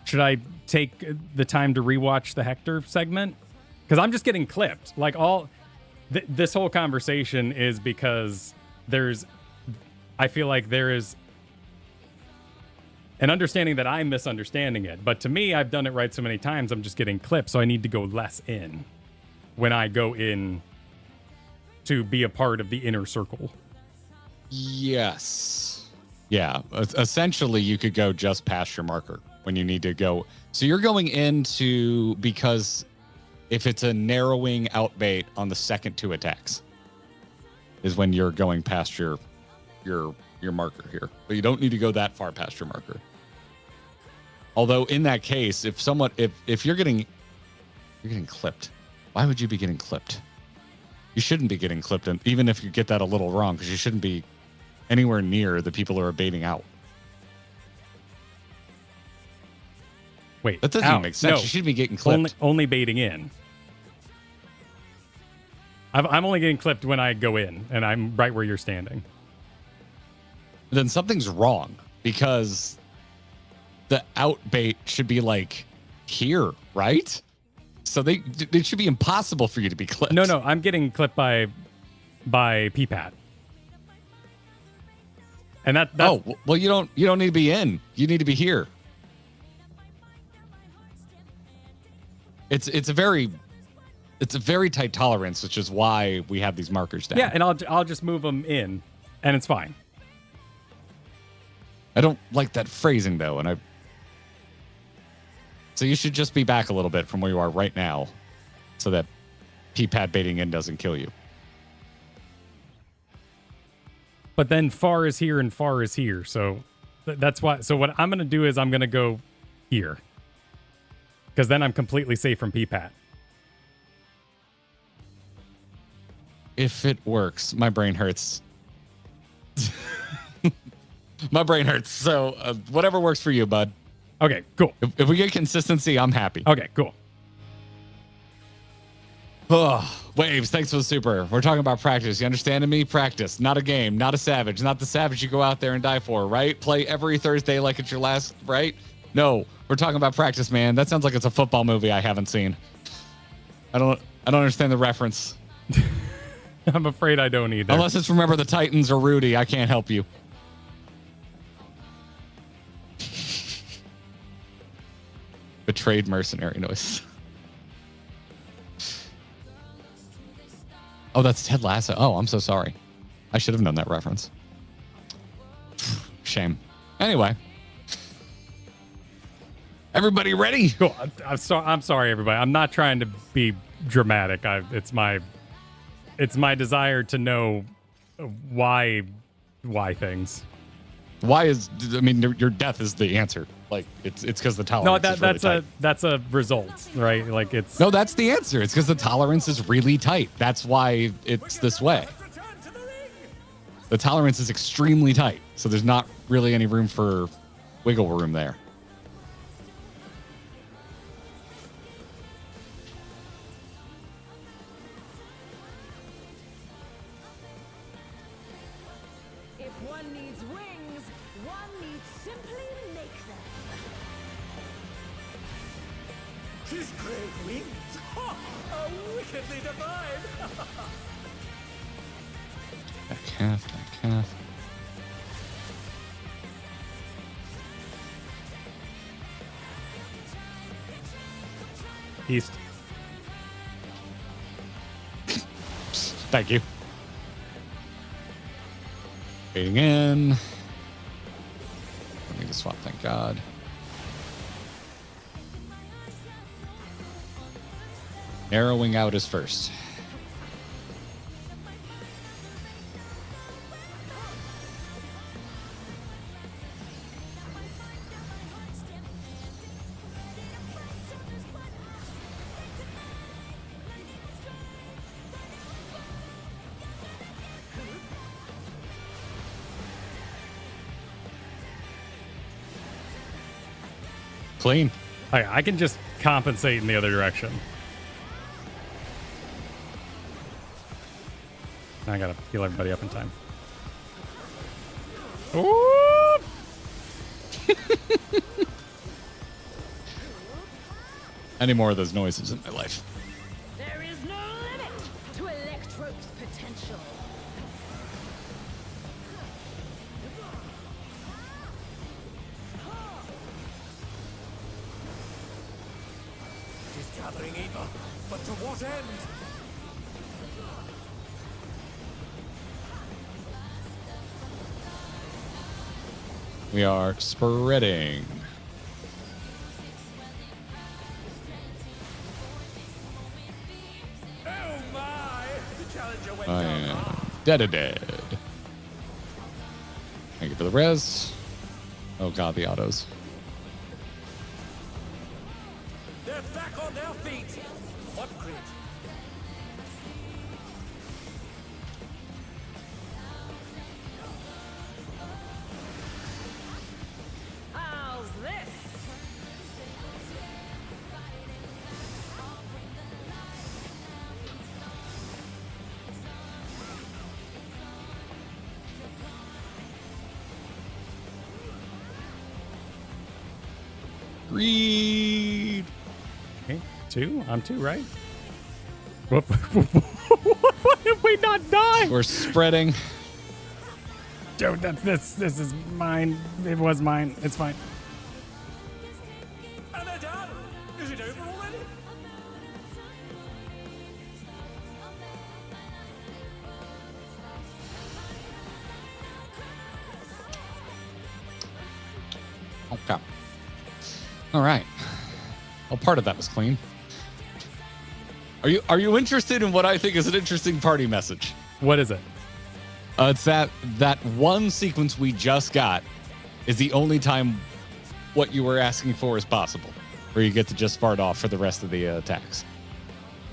Should I take the time to rewatch the Hector segment? Because I'm just getting clipped. Like this whole conversation is because I feel like there is an understanding that I'm misunderstanding it. But to me, I've done it right so many times, I'm just getting clipped. So I need to go less in when I go in to be a part of the inner circle. Yes. Yeah. Essentially, you could go just past your marker when you need to go. So you're going into, because if it's a narrowing outbait on the second 2 attacks is when you're going past your marker here. But you don't need to go that far past your marker. Although in that case, if you're getting clipped, why would you be getting clipped? You shouldn't be getting clipped, and even if you get that a little wrong, because you shouldn't be anywhere near the people who are baiting out. Wait, that doesn't even make sense. No, you shouldn't be getting clipped. Only baiting in. I'm only getting clipped when I go in, and I'm right where you're standing. Then something's wrong, because the outbait should be like here, right? So it should be impossible for you to be clipped. No, I'm getting clipped by PPAT. And that's well, you don't need to be in. You need to be here. It's a very tight tolerance, which is why we have these markers down. Yeah, and I'll just move them in, and it's fine. I don't like that phrasing though, so you should just be back a little bit from where you are right now, so that PPAT baiting in doesn't kill you. But then far is here and far is here, so that's why. So what I'm gonna do is I'm gonna go here, because then I'm completely safe from PPAT. If it works, my brain hurts. My brain hurts. So whatever works for you, bud. Okay, cool. If we get consistency, I'm happy. Okay, cool. Oh, Waves, thanks for the super. We're talking about practice. You understanding me? Practice, not a game, not a savage, not the savage you go out there and die for, right? Play every Thursday like it's your last, right? No, we're talking about practice, man. That sounds like it's a football movie I haven't seen. I don't understand the reference. I'm afraid I don't either. Unless it's Remember the Titans or Rudy, I can't help you. Betrayed mercenary noise. Oh, that's Ted Lasso. Oh, I'm so sorry. I should have known that reference. Shame. Anyway. Everybody ready? Cool. I'm sorry, everybody. I'm not trying to be dramatic. It's my desire to know why things. Why is, I mean, your death is the answer. Like, it's because the tolerance is really tight. That's a result, right? Like, it's... No, that's the answer. It's because the tolerance is really tight. That's why it's this way. The tolerance is extremely tight, so there's not really any room for wiggle room there. If one needs wings, one needs simply make them. His great wings are wickedly divine. Back half, back half. East. Thank you. Fading in. I need to swap, thank God. Narrowing out is first. Clean. I can just compensate in the other direction. I gotta heal everybody up in time. Ooh! Any more of those noises in my life? There is no limit to Electro's potential. It is gathering evil, but to what end? We are spreading. Oh my! The challenger went I down am hard. dead. Thank you for the res. Oh God, the autos. They're back on their feet. What grit? How's this? Greed. Okay, 2? I'm 2, right? What did we not die? We're spreading. Dude, this is mine. It was mine. It's fine. And they're done. Is it over already? Okay. All right. Well, part of that was clean. Are you interested in what I think is an interesting party message? What is it? It's that one sequence we just got is the only time what you were asking for is possible, where you get to just fart off for the rest of the attacks.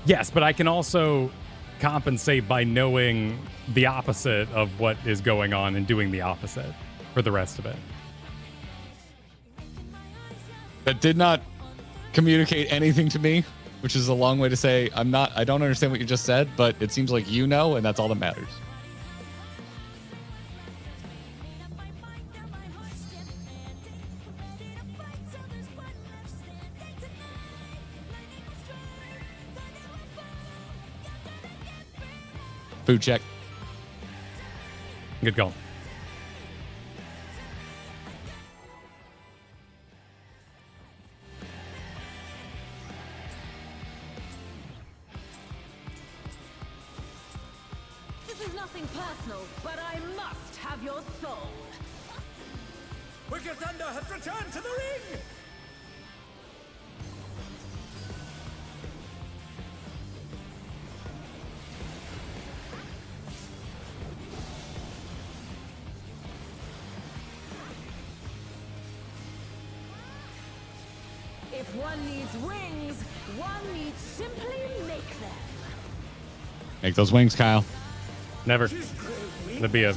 Yes, but I can also compensate by knowing the opposite of what is going on and doing the opposite for the rest of it. That did not communicate anything to me, which is a long way to say I don't understand what you just said, but it seems like you know, and that's all that matters. Food check. Good call. This is nothing personal, but I must have your soul. Wicked Thunder has returned to the ring! If one needs wings, one needs simply make them. Make those wings, Kyle. Never. That'd be a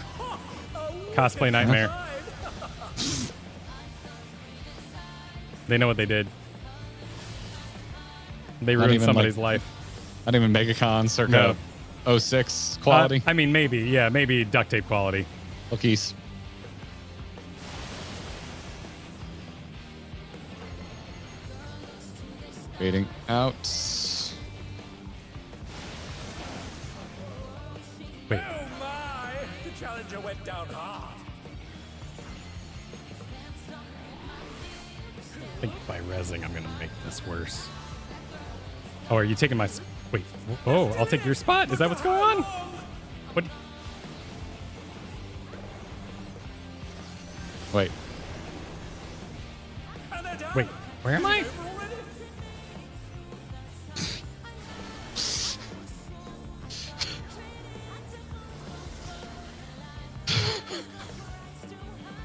cosplay nightmare. They know what they did. They Not ruined even, somebody's like, life. Not even MegaCon circa 06 quality. I mean, maybe duct tape quality. Cookies. Waiting out. Wait. Oh my! The challenger went down hard. I think by rezzing, I'm gonna make this worse. Oh, are you taking my? Wait. Oh, I'll take your spot. Is that what's going on? What? Wait. And they're down. Wait. Where am I? Over already?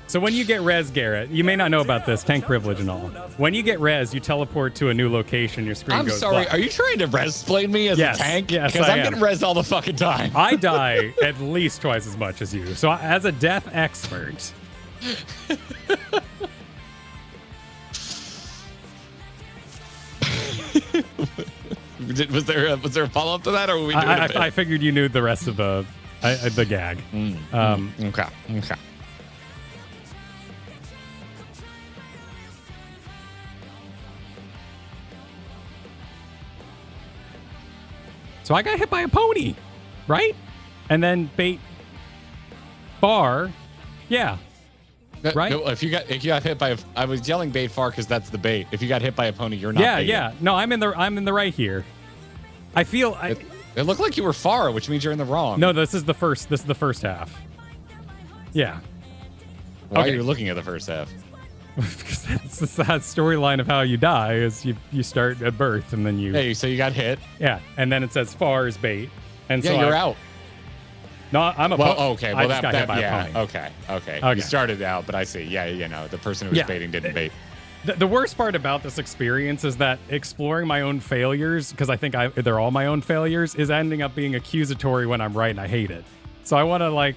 So when you get res, Garrett, you may not know about this, tank privilege and all. When you get res, you teleport to a new location, your screen I'm goes sorry. black. Are you trying to res-plane me as Yes, a tank? yes, Because I I'm am. getting res all the fucking time. I die at least twice as much as you. So as a death expert, Was there a follow-up to that, or were we doing I figured you knew the rest of the gag. Okay. Okay. So I got hit by a pony, right? And then bait bar, yeah. Right? No, if you got hit by I was yelling bait far because that's the bait. If you got hit by a pony, you're not. Yeah, baiting. yeah. No, I'm in the right here. I feel It looked like you were far, which means you're in the wrong. no. This is the first half. Yeah. Why okay. are you looking at the first half? Because that's the sad storyline of how you die is you start at birth and then you Hey, so you got hit. yeah, and then it says far is bait, and Yeah, so you're out. No, I'm a Well, po- okay. I Well, just got hit by a yeah. pony. Okay. Okay. You started out, but I see. Yeah, the person who was Yeah. baiting didn't bait. The worst part about this experience is that exploring my own failures, because I think they're all my own failures, is ending up being accusatory when I'm right, and I hate it. So I want to like.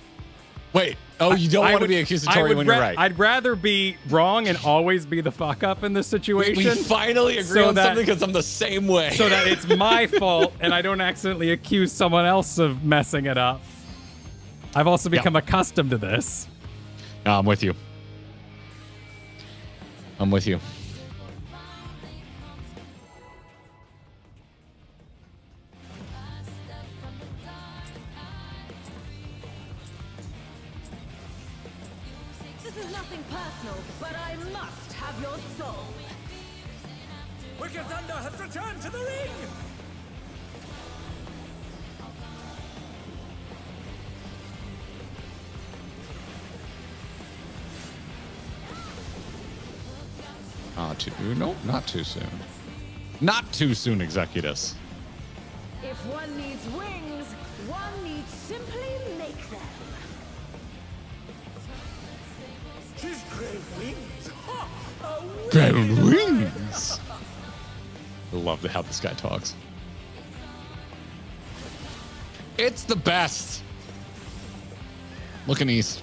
Wait. Oh, you don't want to be accusatory when you're right. I'd rather be wrong and always be the fuck up in this situation. We finally agree so on that- something because I'm the same way. so that it's my fault and I don't accidentally accuse someone else of messing it up. I've also become accustomed to this. No, I'm with you. I'm with you. This is nothing personal, but I must have your soul. Wicked Thunder has returned to the ring! Not too soon. Not too soon, Executus. If one needs wings, one needs simply make them. She's great wings! Ha! A wicked Ground wings. I love how this guy talks. It's the best. Looking east.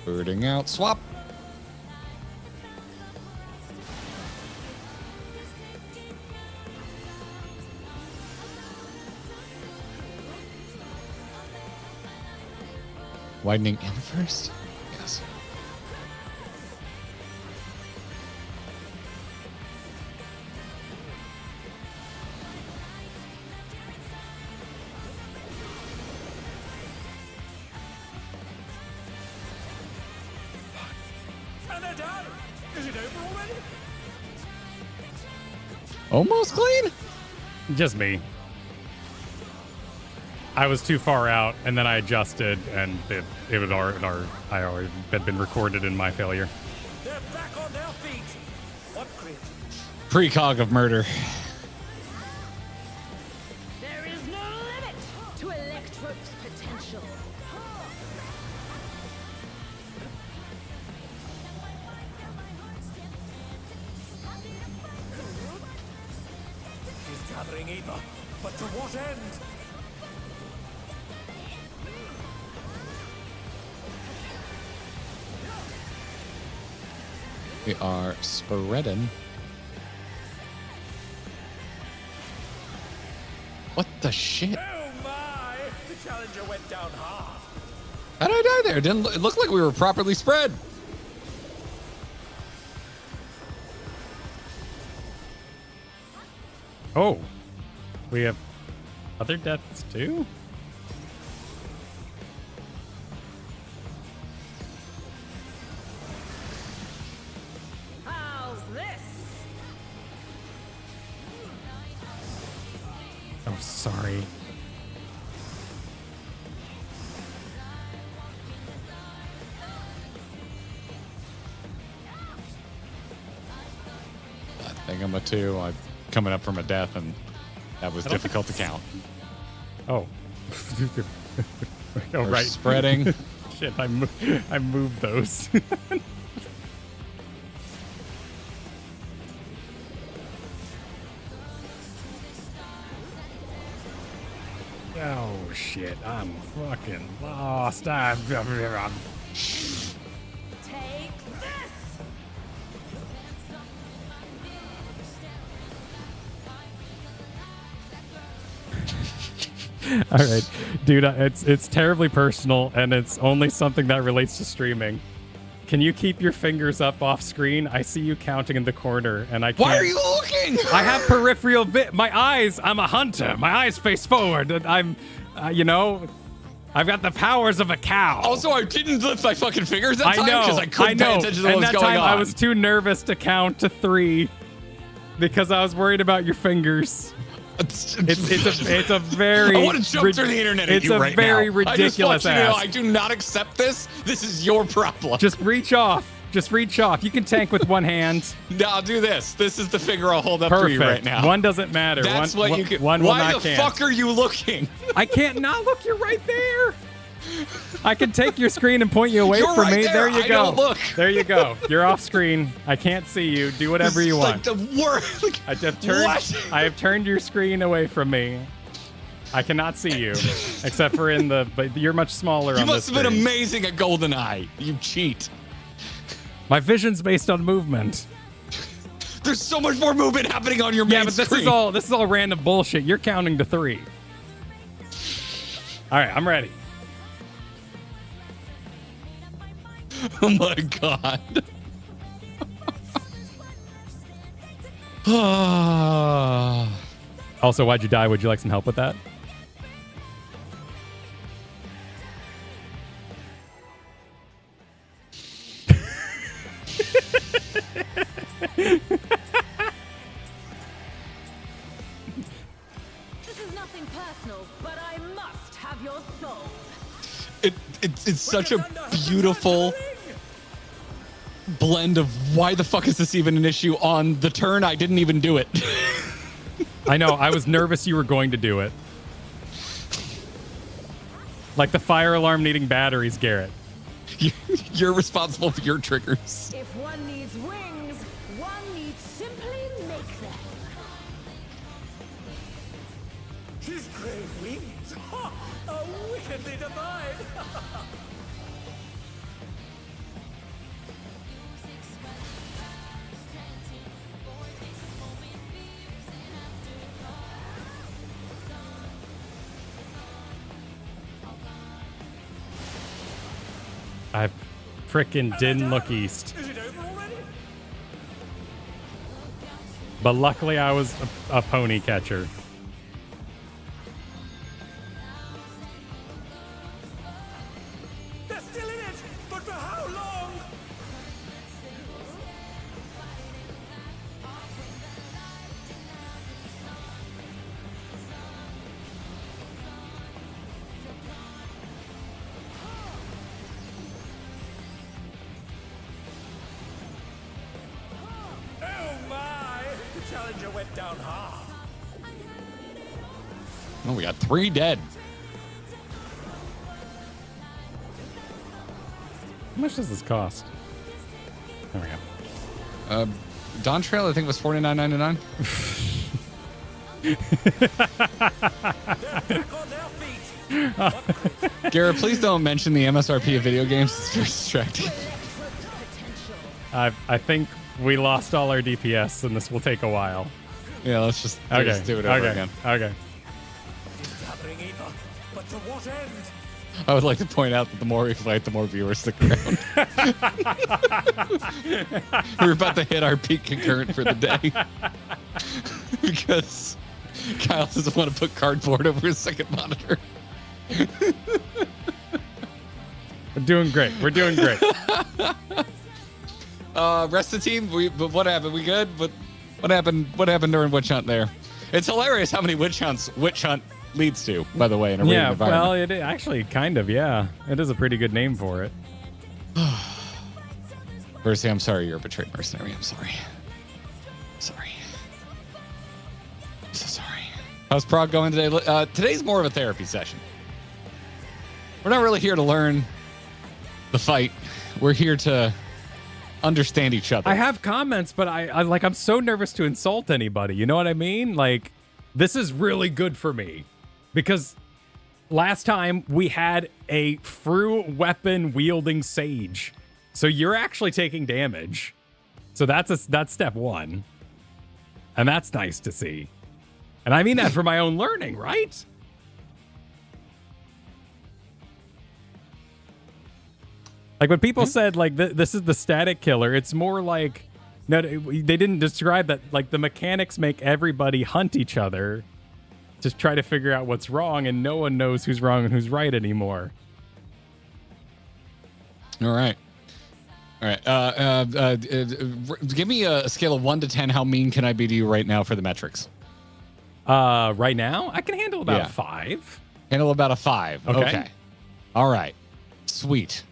Birding out. Swap. Widening in first. Yes. And they're done. Is it over already? Almost clean? Just me. I was too far out, and then I adjusted, and it had already been recorded in my failure. They're back on their feet. What grit? Precog of murder. There is no limit to Electro's potential. She's gathering ether, but to what end? We are spreading. What the shit? Oh my! The challenger went down hard. How did I die there? It looked like we were properly spread. Oh, we have other deaths too? How's this? Oh, sorry. I think I'm a 2. I'm coming up from a death, and that was difficult to count. Oh. Oh, We're right. spreading. Shit, I moved those. Oh shit, I'm fucking lost. I'm Take this! all right, dude. It's terribly personal, and it's only something that relates to streaming. Can you keep your fingers up off screen? I see you counting in the corner, and I can't. Why are you looking? I have peripheral my eyes. I'm a hunter. My eyes face forward. And I'm, I've got the powers of a cow. Also, I didn't lift my fucking fingers that I time know. because I couldn't pay attention to what and was that going time on. I was too nervous to count to 3 because I was worried about your fingers. It's a very. I want to jump through the internet at It's you a right very now. ridiculous I just want you to know ask. I do not accept this. This is your problem. Just reach off. Just reach off. You can tank with one hand. No, I'll do this. This is the figure I'll hold up Perfect. for you right now. One doesn't matter. That's one, what you can. One will Why not the count. fuck are you looking? I can't not look. You're right there. I can take your screen and point you away You're from right me. there. You I go. don't look. There you go. You're off screen. I can't see you. Do whatever This you is want. Like the worst. I have turned. What? I have turned your screen away from me. I cannot see you, except for in the. But you're much smaller. You on must this have been screen. amazing at GoldenEye. You cheat. My vision's based on movement. There's so much more movement happening on your main Yeah, but this screen. is all random bullshit. You're counting to 3. All right, I'm ready. Oh my god. Also, why'd you die? Would you like some help with that? This is nothing personal, but I must have your soul. It's such a beautiful blend of why the fuck is this even an issue on the turn I didn't even do it. I know. I was nervous you were going to do it. Like the fire alarm needing batteries, Garrett. You're responsible for your triggers. If one needs wings, one needs simply make them. She's great wings. Ha! A wickedly divine. I frickin' didn't look east. Is it over already? But luckily I was a pony catcher. They're still in it, but for how long? challenger went down hard. Oh, we got 3 dead. How much does this cost? There we go. Dawn Trail, I think, was $49.99. Back on their feet. Garrett, please don't mention the MSRP of video games. It's very distracting. I think we lost all our DPS, and this will take a while. Yeah, let's just Okay. do it over again. Okay. Gathering ether, but to what end? I would like to point out that the more we fight, the more viewers stick around. We're about to hit our peak concurrent for the day. Because Kyle doesn't want to put cardboard over his second monitor. We're doing great. We're doing great. Rest of the team, but what happened? We good? What happened during Witch Hunt there? It's hilarious how many Witch Hunt leads to, by the way, in a rated Yeah, environment. well, it actually kind of, yeah. It is a pretty good name for it. Percy, I'm sorry you're a betrayed mercenary. I'm sorry. Sorry. I'm so sorry. How's Prog going today? Today's more of a therapy session. We're not really here to learn the fight. We're here to understand each other. I have comments, but I'm so nervous to insult anybody. You know what I mean? Like, this is really good for me because last time we had a fruit weapon wielding sage. So you're actually taking damage. So that's step 1. And that's nice to see. And I mean that for my own learning, right? Like when people said like this is the static killer, it's more like no, they didn't describe that. Like the mechanics make everybody hunt each other to try to figure out what's wrong, and no one knows who's wrong and who's right anymore. All right. Give me a scale of 1 to 10. How mean can I be to you right now for the metrics? Right now, I can handle about Yeah. 5. Handle about a 5. Okay. All right. Sweet.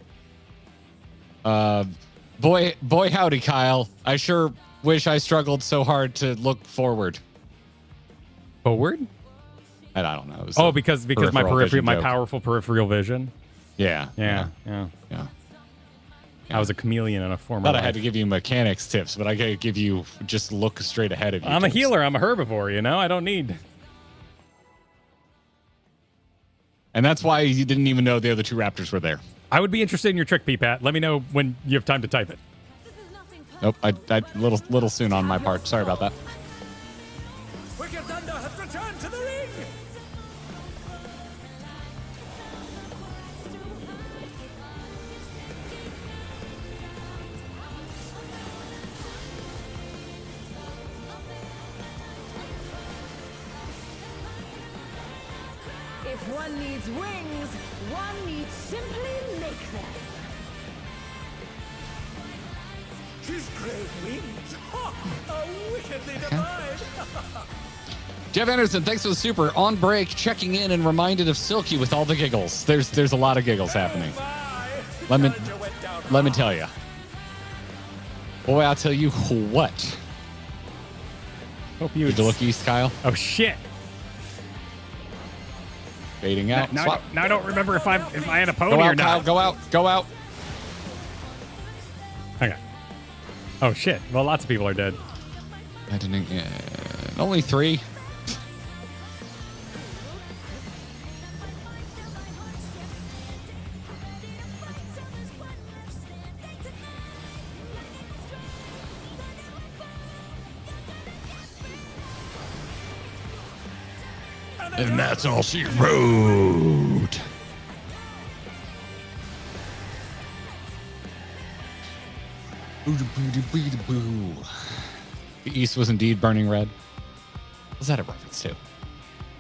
Boy, howdy, Kyle. I sure wish I struggled so hard to look forward. Forward? I don't know. It was Oh, a because my peripheral vision my joke. powerful peripheral vision. Yeah. Yeah. I was a chameleon in a former Thought I life. had to give you mechanics tips, but I gotta give you just look straight ahead of you. I'm a tips. healer. I'm a herbivore. You know, I don't need. And that's why you didn't even know the other 2 raptors were there. I would be interested in your trick, P-Pat. Let me know when you have time to type it. Nope, I little soon on my part. Sorry about that. Wicked Thunder has returned to the ring. If one needs wings, one needs simply make them. She's great wings. Ha! A wickedly divine. Jeff Anderson, thanks for the super. On break, checking in and reminded of Silky with all the giggles. There's a lot of giggles happening. Let me tell you. Boy, I'll tell you what. Hope you Did you look east, Kyle? Oh shit! Fading out. Now, Swap. I don't remember if I had a pony Go or out, Kyle. not. Go out. Go out. Okay. Oh shit! Well, lots of people are dead. I didn't. Only 3. And that's all she wrote. The east was indeed burning red. What's that a reference to?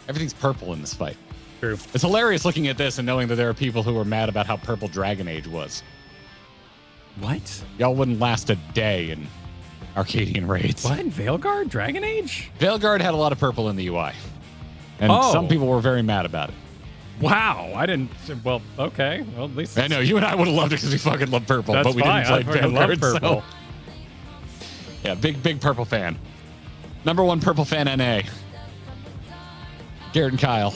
Everything's purple in this fight. True. It's hilarious looking at this and knowing that there are people who are mad about how purple Dragon Age was. What? Y'all wouldn't last a day in Arcadian raids. What? Veilguard? Dragon Age? Veilguard had a lot of purple in the UI. And Oh. some people were very mad about it. Wow! I didn't. Well, okay. Well, at least I know, you and I would have loved it because we fucking love purple, that's but we fine. didn't play I fucking love Veilguard, purple. so... Yeah, big purple fan. Number 1 purple fan NA. Garrett and Kyle.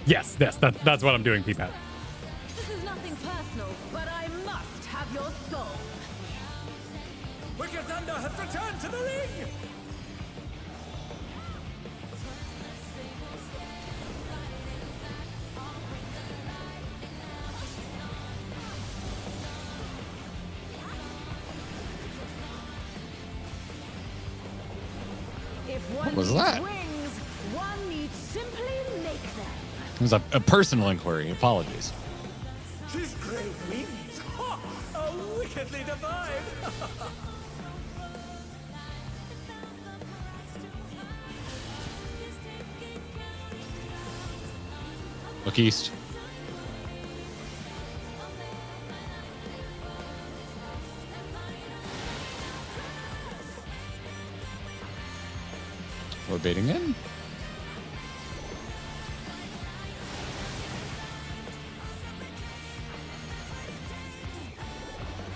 Yes, that's what I'm doing, Peepat. This is nothing personal, but I must have your soul. Wicked Thunder has returned to the ring! If one What was needs that? wings, one needs simply make them. It was a personal inquiry. Apologies. She's great wings! Ha! A wickedly divine! Look east. We're baiting in.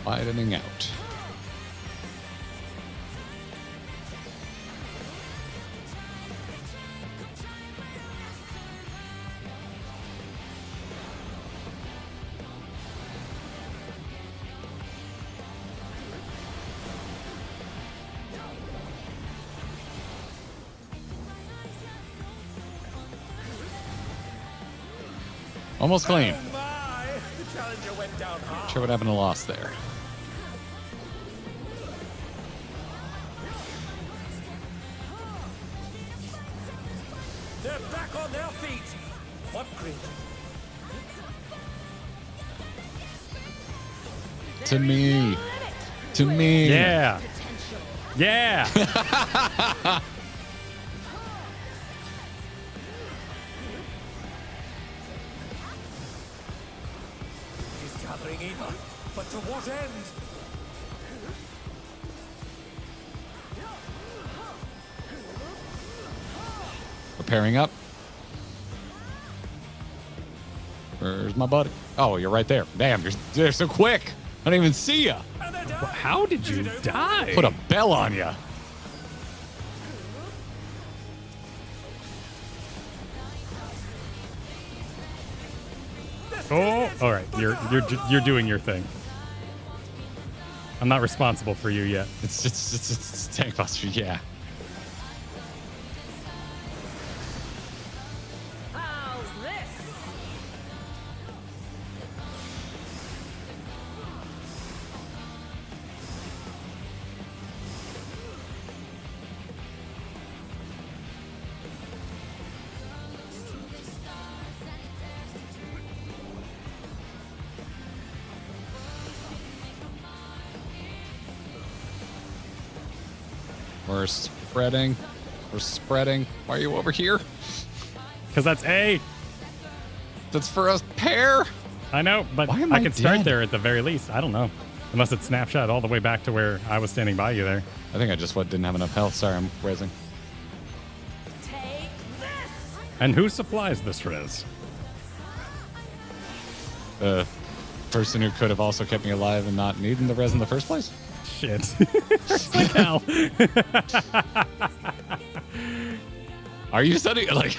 Widening out. Almost clean. Oh my! The challenger went down hard. Sure what happened to loss there. They're back on their feet! What great... To me. To me. Yeah. Yeah. He's gathering evil, but to what end? We're pairing up. Where's my buddy? Oh, you're right there. Damn, you're so quick. I didn't even see you. And they're down. How did you die? Put a bell on you. Oh, all right. You're doing your thing. I'm not responsible for you yet. It's Tank Buster, yeah. How's this? We're spreading. We're spreading. Why are you over here? Because that's A. That's for us pair. I know, but Why am I I can start dead? there at the very least. I don't know. Unless it's snapshot all the way back to where I was standing by you there. I think I just didn't have enough health. Sorry, I'm raising. Take this! And who supplies this res? The person who could have also kept me alive and not needing the res in the first place. Shit. It's like hell. Are you setting like?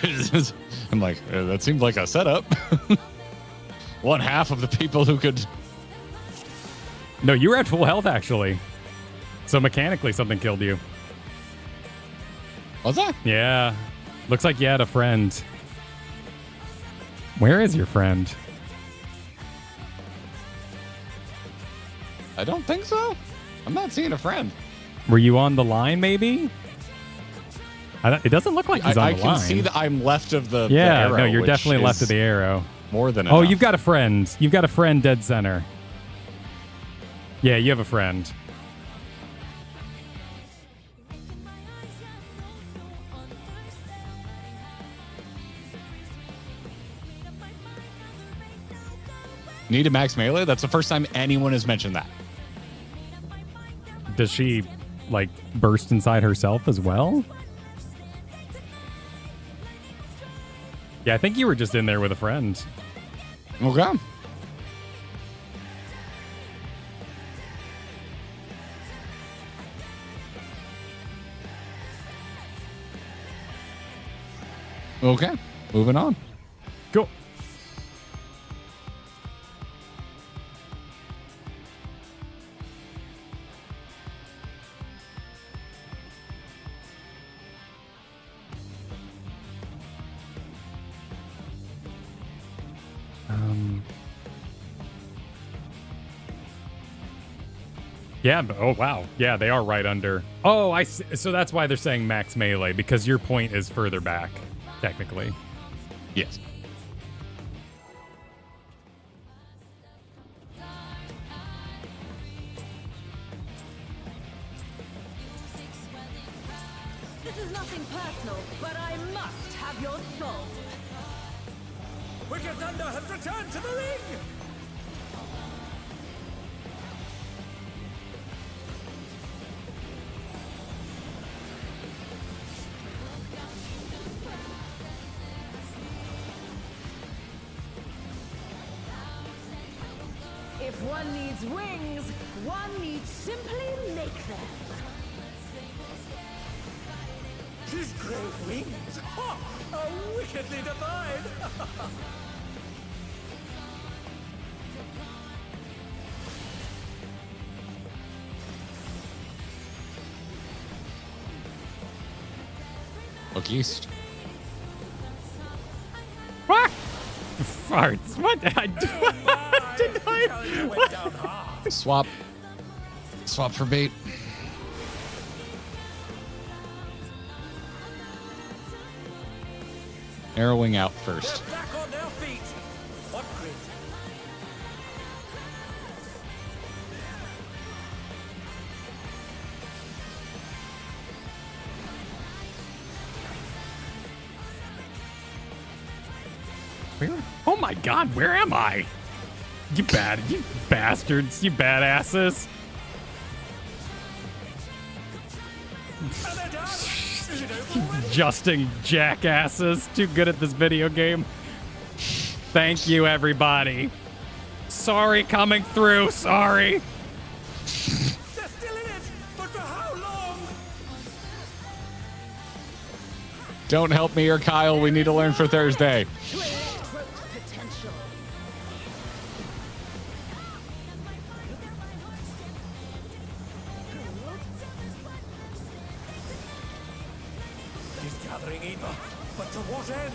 I'm like that seemed like a setup. One half of the people who could. No, you were at full health, actually. So mechanically, something killed you. Was that? Yeah. Looks like you had a friend. Where is your friend? I don't think so. I'm not seeing a friend. Were you on the line, maybe? It doesn't look like he's on I the can line. see that I'm left of the Yeah, arrow, no, you're which definitely left is of the arrow. More than Oh, enough. you've got a friend. You've got a friend dead center. Yeah, you have a friend. Need a max melee? That's the first time anyone has mentioned that. does she like burst inside herself as well? Yeah, I think you were just in there with a friend. Okay. Okay, moving on. Cool. Yeah, oh wow. Yeah, they are right under. Oh, I see. So that's why they're saying max melee, because your point is further back, technically. Yes. This is nothing personal, but I must have your soul. Wicked Thunder has returned to the ring! If one needs wings, one needs simply make them. She's great wings! Ha! A wickedly divine! Look east. What? Farts. What? Did I? Went down hard. Swap. Swap for bait. Arrowing out first. They're back on their feet. What grit? Where? Oh my God, where am I? You bastards, you badasses. Are they done? Is it over already? Adjusting jackasses. Too good at this video game. Thank you, everybody. Sorry coming through, sorry. They're still in it, but for how long? Don't help me or Kyle. We need to learn for Thursday. To electrode potential. He's gathering Eva, but to what end?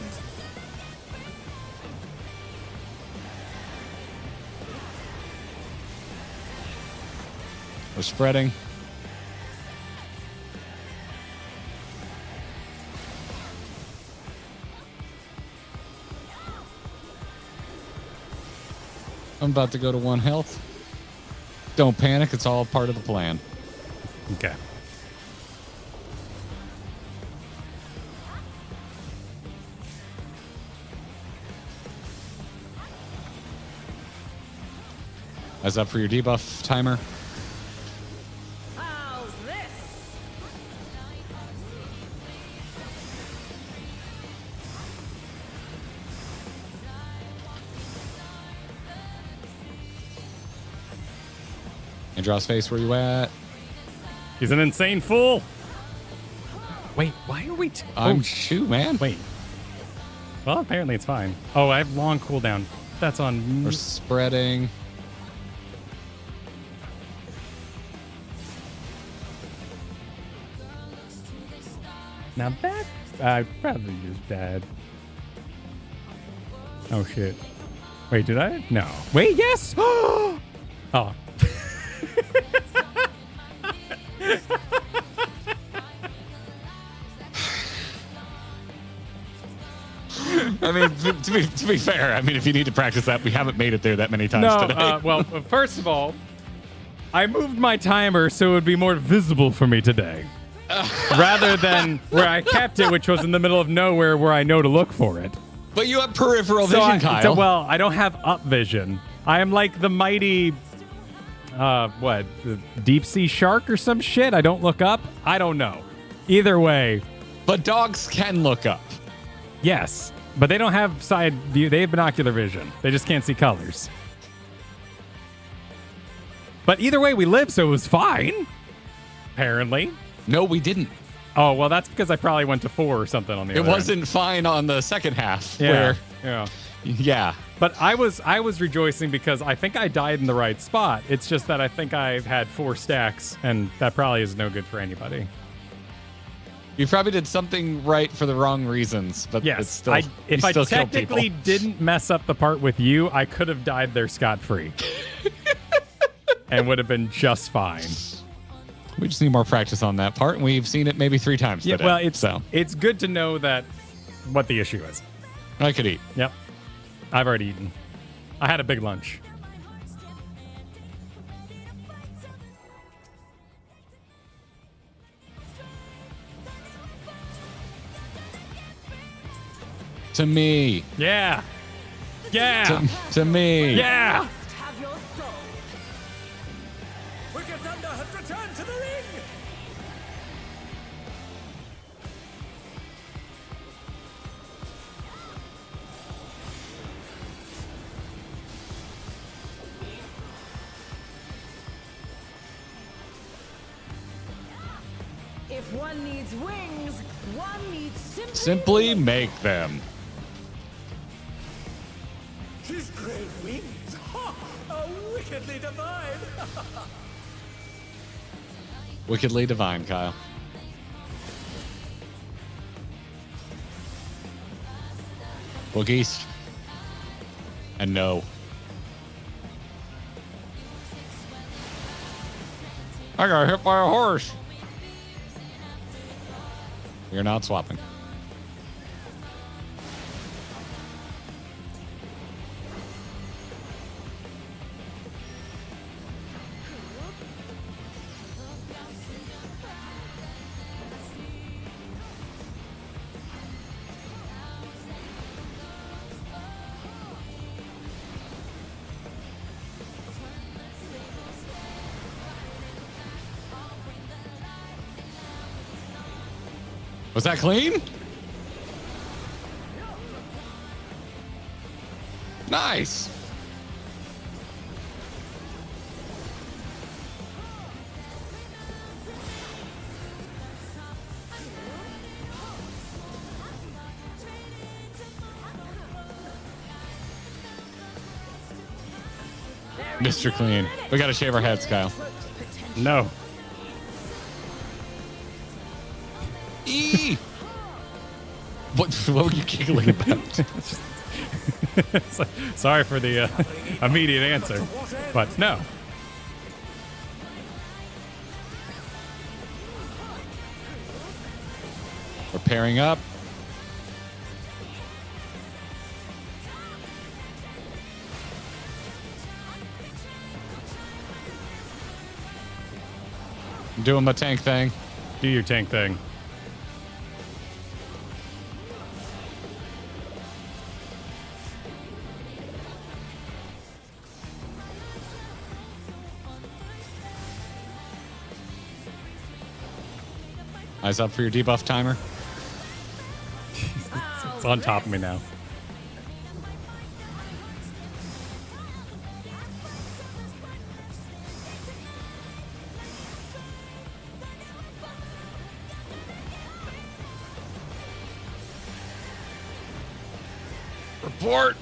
We're spreading. I'm about to go to 1 health. Don't panic. It's all part of the plan. Okay. Eyes up for your debuff timer. How's this? Andros face, where you at? He's an insane fool. Wait, why are we? I'm oh, shoot, man. wait. Well, apparently it's fine. Oh, I have long cooldown. That's on. We're spreading. Now that I probably just died. Oh shit. Wait, did I? No. Wait, yes. Oh. I mean, to be fair, I mean, if you need to practice that, we haven't made it there that many times No, today. well, first of all, I moved my timer so it would be more visible for me today. Rather than where I kept it, which was in the middle of nowhere where I know to look for it. But you have peripheral vision, Kyle. Well, I don't have up vision. I am like the mighty what, the deep sea shark or some shit? I don't look up. I don't know. Either way. But dogs can look up. Yes, but they don't have side view. They have binocular vision. They just can't see colors. But either way, we lived, so it was fine. Apparently. No, we didn't. Oh, well, that's because I probably went to 4 or something on the other It wasn't fine on the second half. Yeah. Where, yeah. But I was rejoicing because I think I died in the right spot. It's just that I think I've had 4 stacks, and that probably is no good for anybody. You probably did something right for the wrong reasons, but yes, it's still, if I still technically didn't mess up the part with you, I could have died there scot-free. And would have been just fine. We just need more practice on that part, and we've seen it maybe 3 times today. Well, it's good to know that what the issue is. I could eat. Yep. I've already eaten. I had a big lunch. To me. Yeah. Yeah. To me. Yeah. Have your soul. Wicked Thunder has returned to the ring! If one needs wings, one needs Simply make them. She's great wings! Ha! A wickedly divine! Wickedly divine, Kyle. Look east. And no. I got hit by a horse. You're not swapping. Was that clean? Nice. Mr. Clean. We gotta shave our heads, Kyle. No. E. What were you giggling about? Sorry for the immediate answer, but no. We're pairing up. I'm doing my tank thing. Do your tank thing. Eyes up for your debuff timer. It's on top of me now. Report.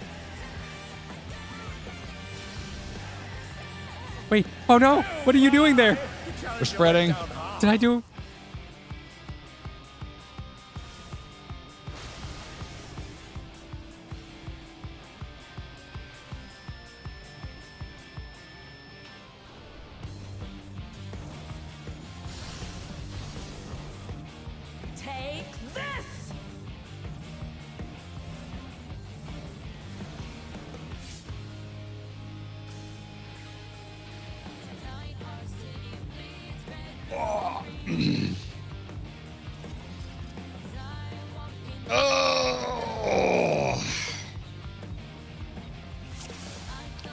Wait. Oh no. What are you doing there? We're spreading. Did I do? Take this!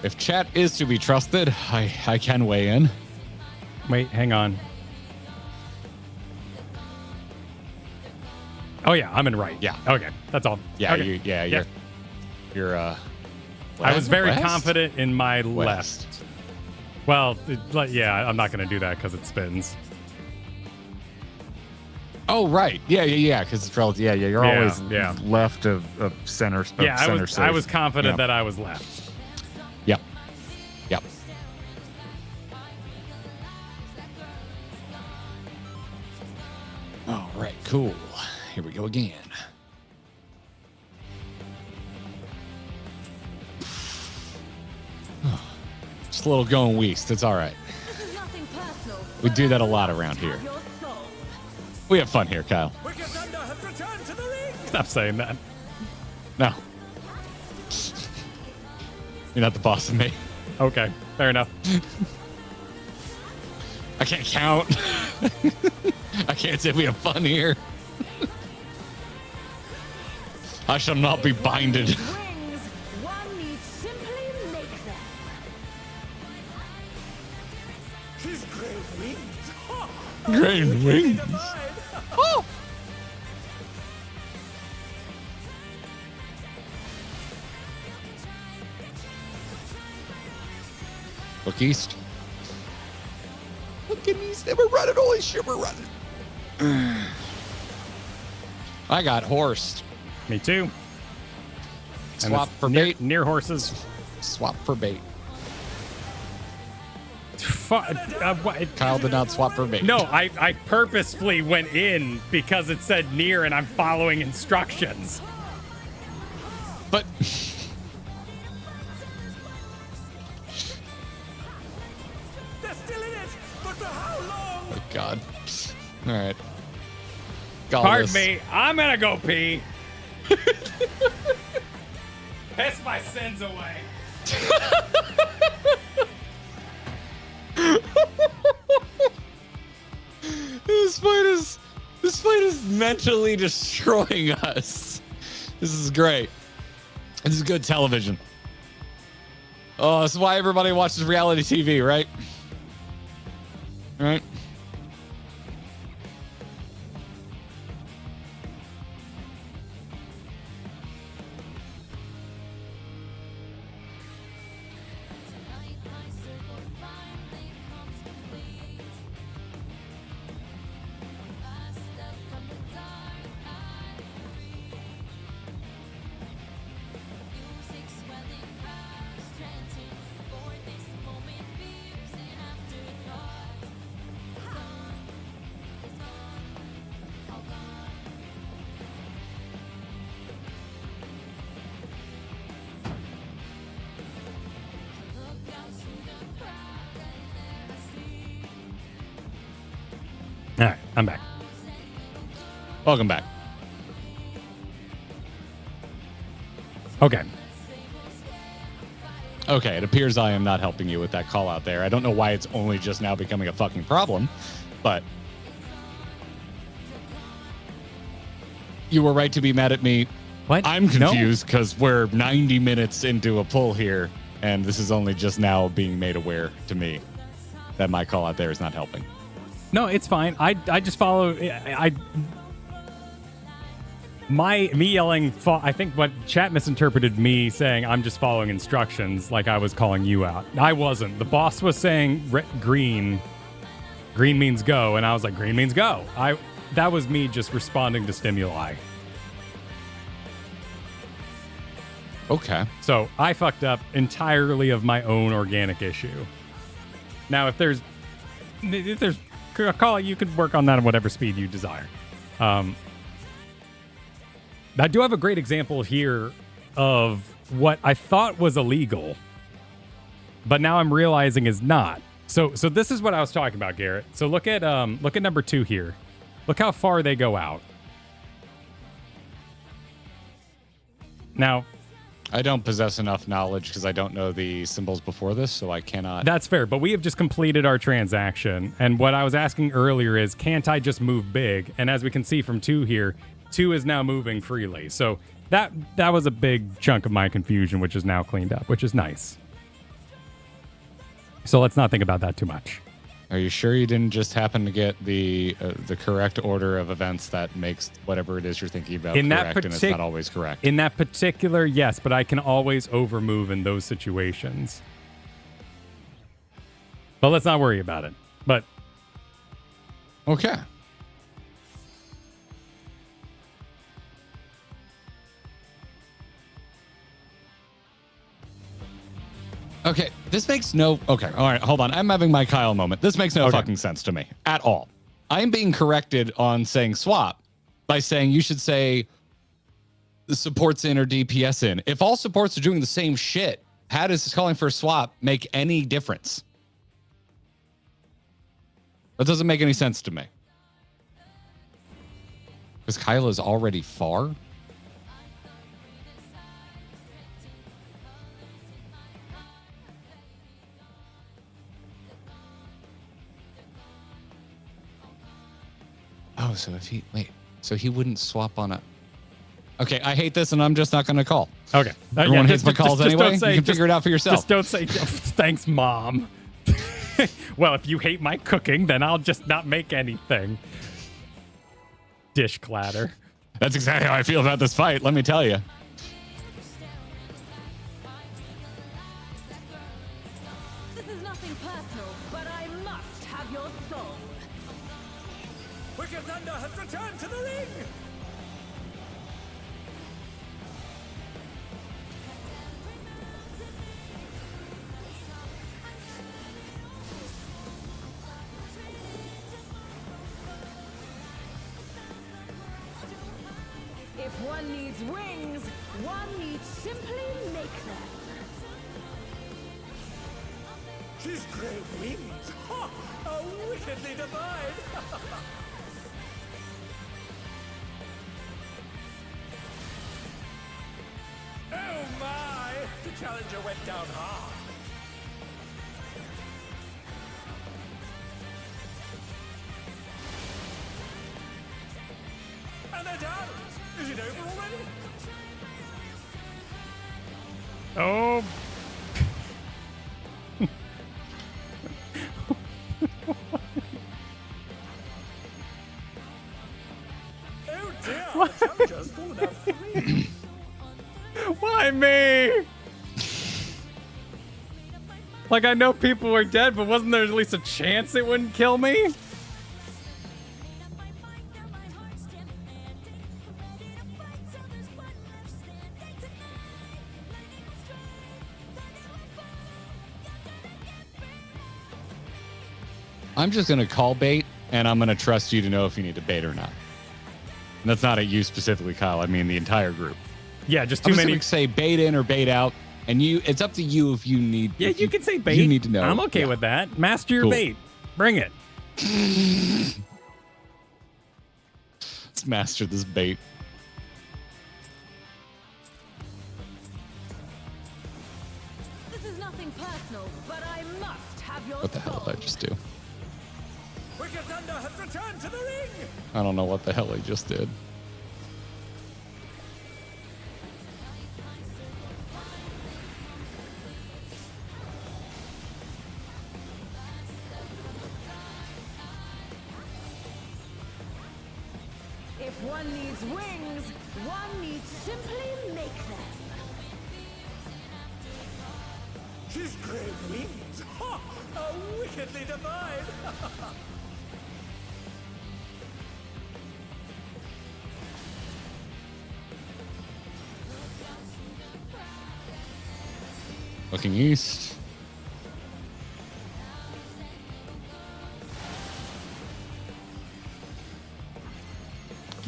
If chat is to be trusted. I can weigh in. Wait, hang on. Oh yeah, I'm in right. Yeah. Okay, that's all. Yeah, okay. you're I was very west? confident in my West. left. Well, yeah, I'm not going to do that because it spins. Oh, right. Yeah, because it's relative. Yeah, you're Yeah, always yeah. left of center. Yeah, center I was safe. confident Yeah. that I was left. Yep. All right, cool. Here we go again. Just a little going west. It's all right. This is nothing personal. We do that a lot around here. Have your soul. We have fun here, Kyle. Wicked Thunder has returned to the ring. Stop saying that. No. You're not the boss of me. Okay, fair enough. I can't count. I can't say we have fun here. I shall not be binded. Wings. One needs simply make them. His great wings. Ha! Great wings. Divine. Oh. Look east. Look east. They were running. Holy shit, we're running. I got horsed. Me too. And Swap it's for near, bait. near horses. Swap for bait. What? Kyle did not swap for bait. No, I purposefully went in because it said near and I'm following instructions. But They're still in it, but for how long? oh God. All right. Pardon me, I'm gonna go pee. Piss my sins away. This fight is mentally destroying us. This is great. This is good television. Oh, this is why everybody watches reality TV, right? Right? All right, I'm back. Welcome back. Okay. Okay, it appears I am not helping you with that call out there. I don't know why it's only just now becoming a fucking problem, but you were right to be mad at me. What? I'm No. confused because we're 90 minutes into a pull here, and this is only just now being made aware to me that my call out there is not helping. No, it's fine. I just follow. Me yelling. I think what chat misinterpreted me saying I'm just following instructions, like I was calling you out. I wasn't. The boss was saying green. Green means go, and I was like, green means go. That was me just responding to stimuli. Okay. So I fucked up entirely of my own organic issue. Now, if there's call it, you could work on that at whatever speed you desire. I do have a great example here of what I thought was illegal, but now I'm realizing is not. So this is what I was talking about, Garrett. So look at number 2 here. Look how far they go out. Now, I don't possess enough knowledge because I don't know the symbols before this, so I cannot. that's fair, but we have just completed our transaction. And what I was asking earlier is, can't I just move big? And as we can see from 2 here, 2 is now moving freely. So that was a big chunk of my confusion, which is now cleaned up, which is nice. So let's not think about that too much. Are you sure you didn't just happen to get the correct order of events that makes whatever it is you're thinking about correct, and it's not always correct? In that particular, yes, but I can always overmove in those situations. But let's not worry about it. But okay. Okay, this makes no... Okay, all right, hold on. I'm having my Kyle moment. This makes no fucking sense to me at all. I'm being corrected on saying swap by saying you should say the supports in or DPS in. If all supports are doing the same shit, how does calling for a swap make any difference? That doesn't make any sense to me. Because Kyle is already far? Oh, so if he... Wait. So he wouldn't swap on a... Okay, I hate this, and I'm just not going to call. Okay. Everyone hates my calls anyway. You can figure it out for yourself. Just don't say, thanks, Mom. Well, if you hate my cooking, then I'll just not make anything. Dish clatter. That's exactly how I feel about this fight, let me tell you. This is nothing personal, but I must have your soul. Wicked Thunder has returned to the ring! If one needs wings, one needs simply make them. She's great wings! Ha! How wickedly divine! Oh my! The challenger went down hard. And they're down! Is it over already? Oh. Oh dear! The challenger's fallen out of the ring. Why me? Like, I know people were dead, but wasn't there at least a chance it wouldn't kill me? I'm just going to call bait, and I'm going to trust you to know if you need to bait or not. And that's not at you specifically, Kyle. I mean the entire group. Yeah, just too I'm many. Just say bait in or bait out, and it's up to you if you need. Yeah, you can say bait. You need to know. I'm okay with that. Master your bait. Bring it. Let's master this bait. This is nothing personal, but I must have your What the hell did I just do? Wicked Thunder has returned to the ring! I don't know what the hell I just did. If one needs wings, one needs simply make them. She's great wings! Ha! How wickedly divine! Looking east.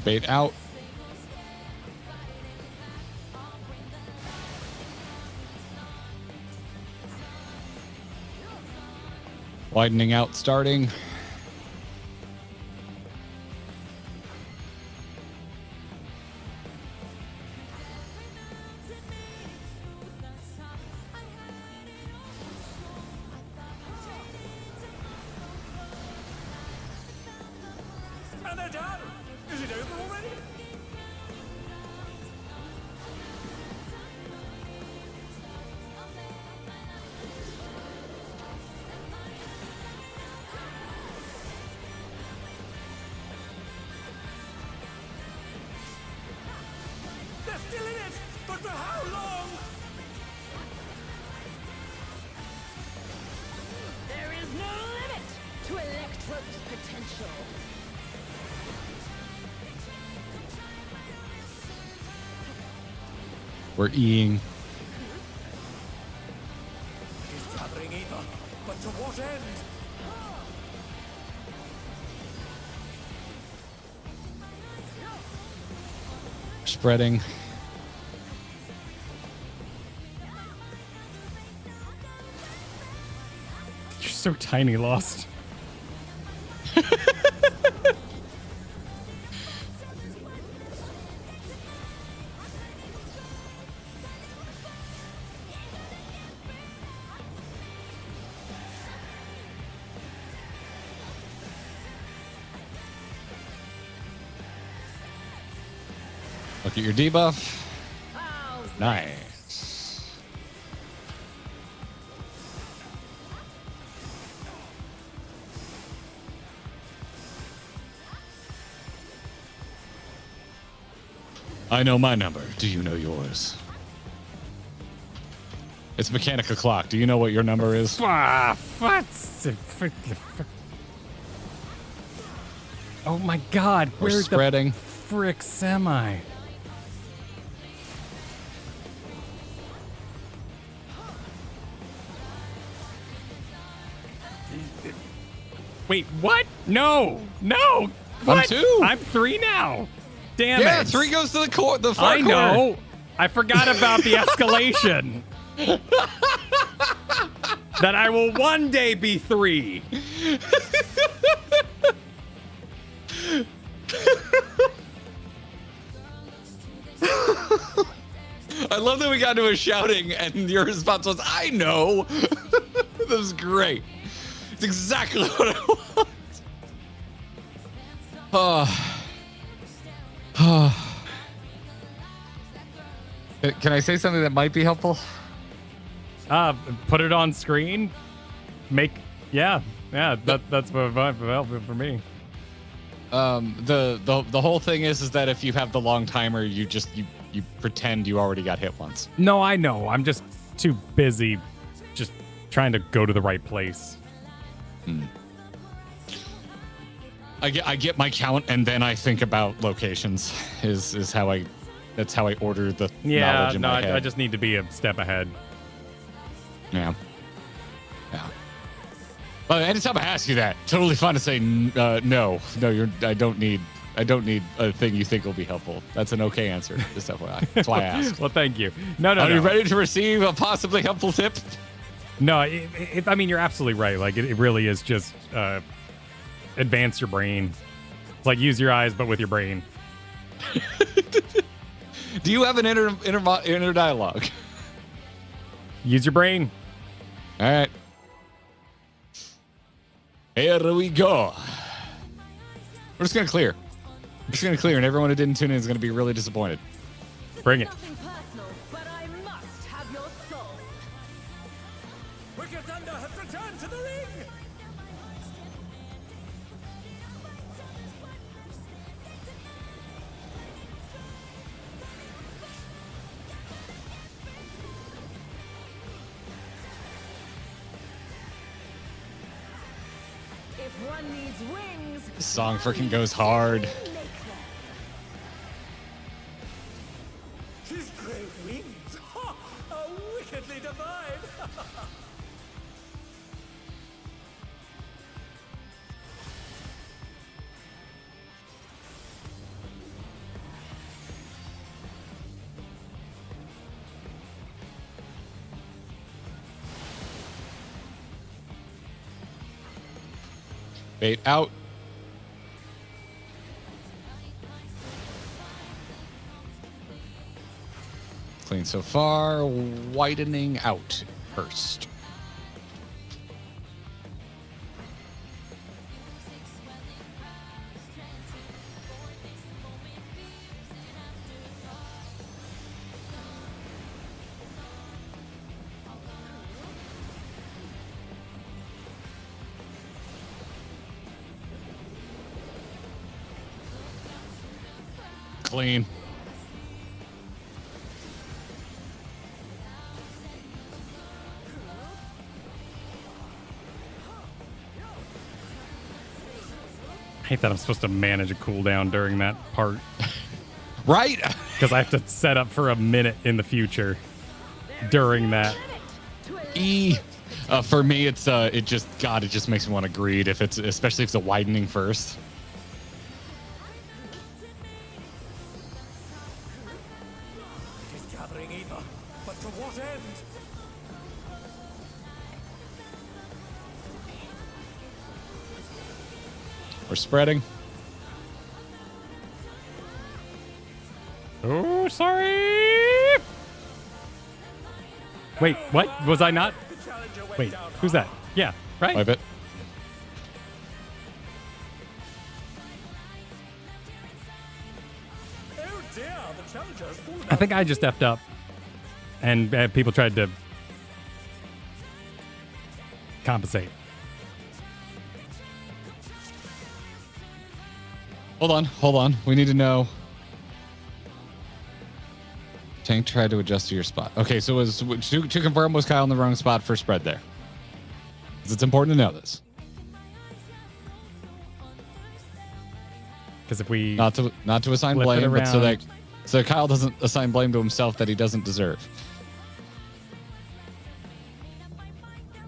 Bait out. Widening out starting. And they're down! Is it over already? For how long? There is no limit to Electro's potential. We're Eing. He's gathering ether, but to what end? Spreading. You're so tiny, Lost. Look at your debuff. Nice. I know my number. Do you know yours? It's Mechanica Clock. Do you know what your number is? Ah, what? Oh my God! We're Where's spreading. the frick semi? Wait, what? No, no. What? I'm 2. I'm 3 now. Damn Yeah, it. 3 goes to the core. The far I corner. know. I forgot about the escalation. That I will one day be 3. I love that we got to a shouting and your response was, I know. That was great. It's exactly what I want. Can I say something that might be helpful? Put it on screen. Yeah. That's what helpful for me. The whole thing is that if you have the long timer, you pretend you already got hit once. No, I know. I'm just too busy just trying to go to the right place. I get my count and then I think about locations. That's how I order the knowledge in my head. I just need to be a step ahead. Yeah. But anytime I ask you that, totally fine to say no. I don't need a thing you think will be helpful. That's an okay answer. Just FYI. That's why I asked. Well, thank you. No. Are you ready to receive a possibly helpful tip? No, I mean, you're absolutely right. Like, it really is just advance your brain. It's like use your eyes, but with your brain. Do you have an inner dialogue? Use your brain. All right. Here we go. We're just going to clear. And everyone who didn't tune in is going to be really disappointed. Bring it. Nothing personal, but I must have your soul. Wicked Thunder has returned to the ring! If one needs wings, This song freaking goes hard. make them. His great wings! Ha! Are wickedly divine! Bait out. Clean so far. Widening out first. Clean. hate that I'm supposed to manage a cooldown during that part Right? because I have to set up for a minute in the future during that. For me, it's it just makes me want to greed if it's especially if it's a widening first. It is gathering ether, but to what end? We're spreading. Oh, sorry. Wait, what? Was I not? The challenger went Wait, down who's hard. that? Yeah, right? Wipe it. Oh dear, the challenger has fallen I think I just effed up. And people tried to compensate. Hold on. We need to know. Tank tried to adjust to your spot. Okay, so to confirm, was Kyle in the wrong spot for spread there? 'Cause it's important to know this. Because if we Not to assign flip it blame, but around. so Kyle doesn't assign blame to himself that he doesn't deserve.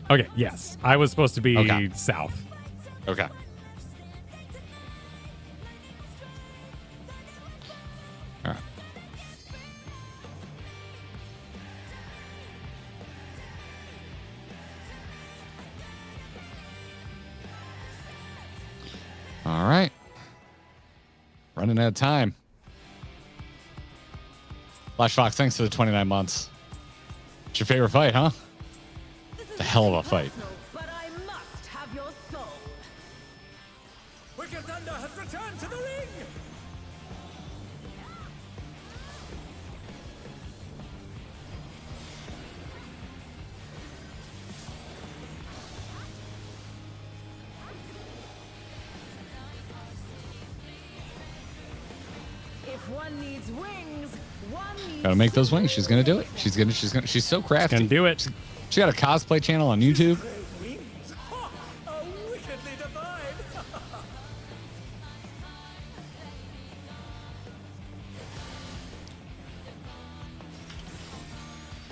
Okay, yes. I was supposed to be Okay. south. Okay. All right. All right. Running out of time. Flash Fox, thanks for the 29 months. It's your favorite fight, huh? It's a hell of a fight. But I must have your soul. Wicked Thunder has returned to the ring! If one needs wings, one needs Gotta make those wings. She's gonna do it. She's so crafty. Can do it. She got a cosplay channel on YouTube. Great wings! Ha! A wickedly divine!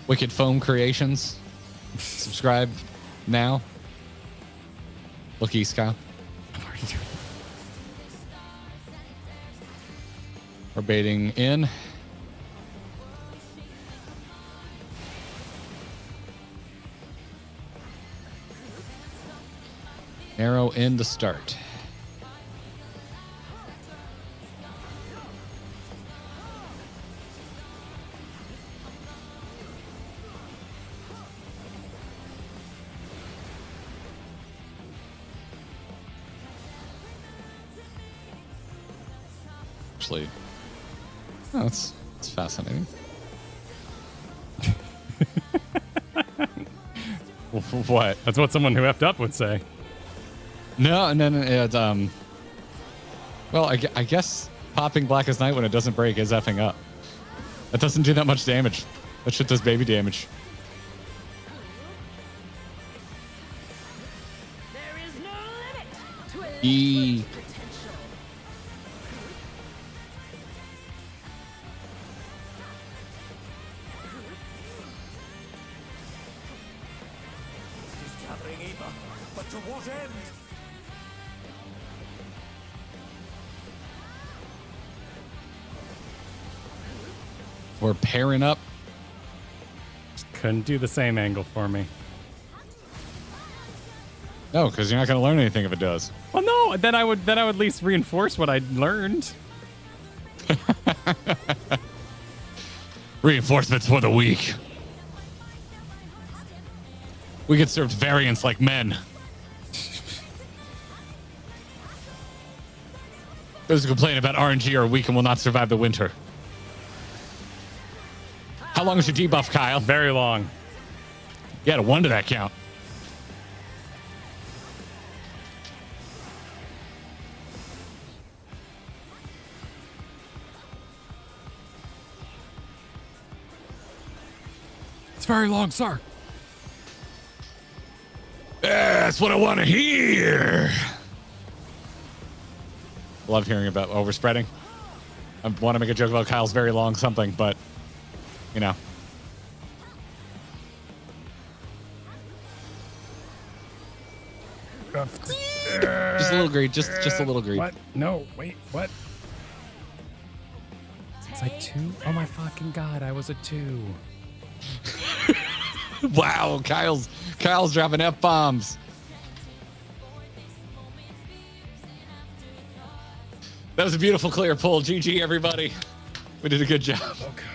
Wicked Foam Creations. Subscribe now. Look east, Kyle. I'm already doing it. We're baiting in. Arrow in to start. Actually, oh, that's fascinating. What? That's what someone who effed up would say. No. It's, well, I guess popping Black as Night when it doesn't break is effing up. That doesn't do that much damage. That shit does baby damage. There is no limit to a E. potential. It is gathering ether, but to what end? We're pairing up. Couldn't do the same angle for me. No, because you're not going to learn anything if it does. Well, no. Then I would at least reinforce what I'd learned. Reinforcements for the weak. We get served variants like men. Those who complain about RNG are weak and will not survive the winter. How long is your debuff, Kyle? Very long. You had a 1 to that count. It's very long, sir. That's what I want to hear. Love hearing about overspreading. I want to make a joke about Kyle's very long something, but, you know. Just a little greed. Just a little greed. What? No, wait, what? It's like 2? Oh my fucking god, I was a 2. Wow, Kyle's dropping F-bombs. That was a beautiful clear pull. GG, everybody. We did a good job. Okay.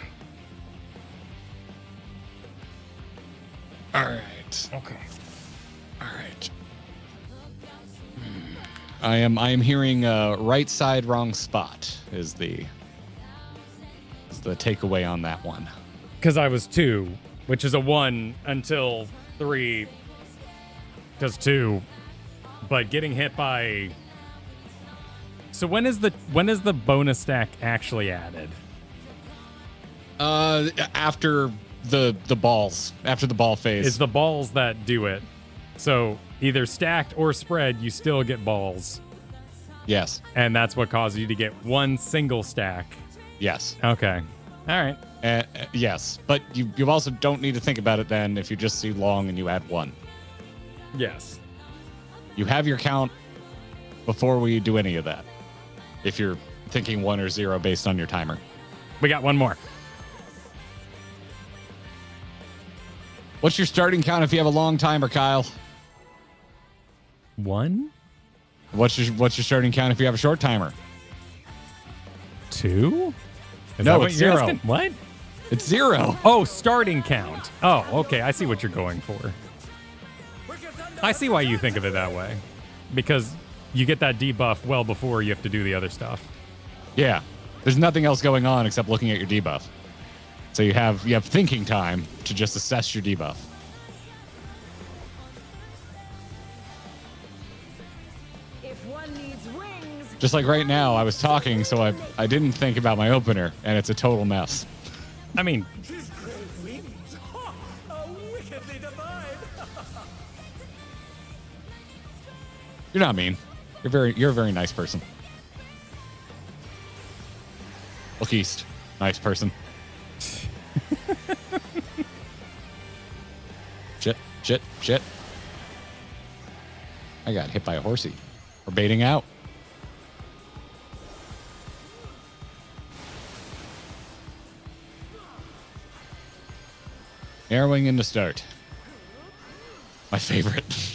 All right. Okay. All right. I am hearing right side, wrong spot is the takeaway on that one. Because I was 2, which is a 1 until 3. Because 2. But getting hit by... So when is the bonus stack actually added? After the balls. After the ball phase. It's the balls that do it. So either stacked or spread, you still get balls. Yes. And that's what causes you to get one single stack. Yes. Okay. All right. Yes. But you also don't need to think about it then if you just see long and you add 1. Yes. You have your count before we do any of that. If you're thinking 1 or 0 based on your timer. We got one more. What's your starting count if you have a long timer, Kyle? 1? What's your starting count if you have a short timer? 2? No, it's 0. What? It's 0. Oh, starting count. Oh, okay. I see what you're going for. I see why you think of it that way. Because you get that debuff well before you have to do the other stuff. Yeah. There's nothing else going on except looking at your debuff. So you have thinking time to just assess your debuff. If one needs wings, Just like right now, I was talking, so I didn't think about my opener, and it's a total mess. I mean, She's great wings. Ha! A wickedly divine. You're not mean. You're a very nice person. Look east. Nice person. Shit. I got hit by a horsey. We're baiting out. Narrowing in to start. My favorite.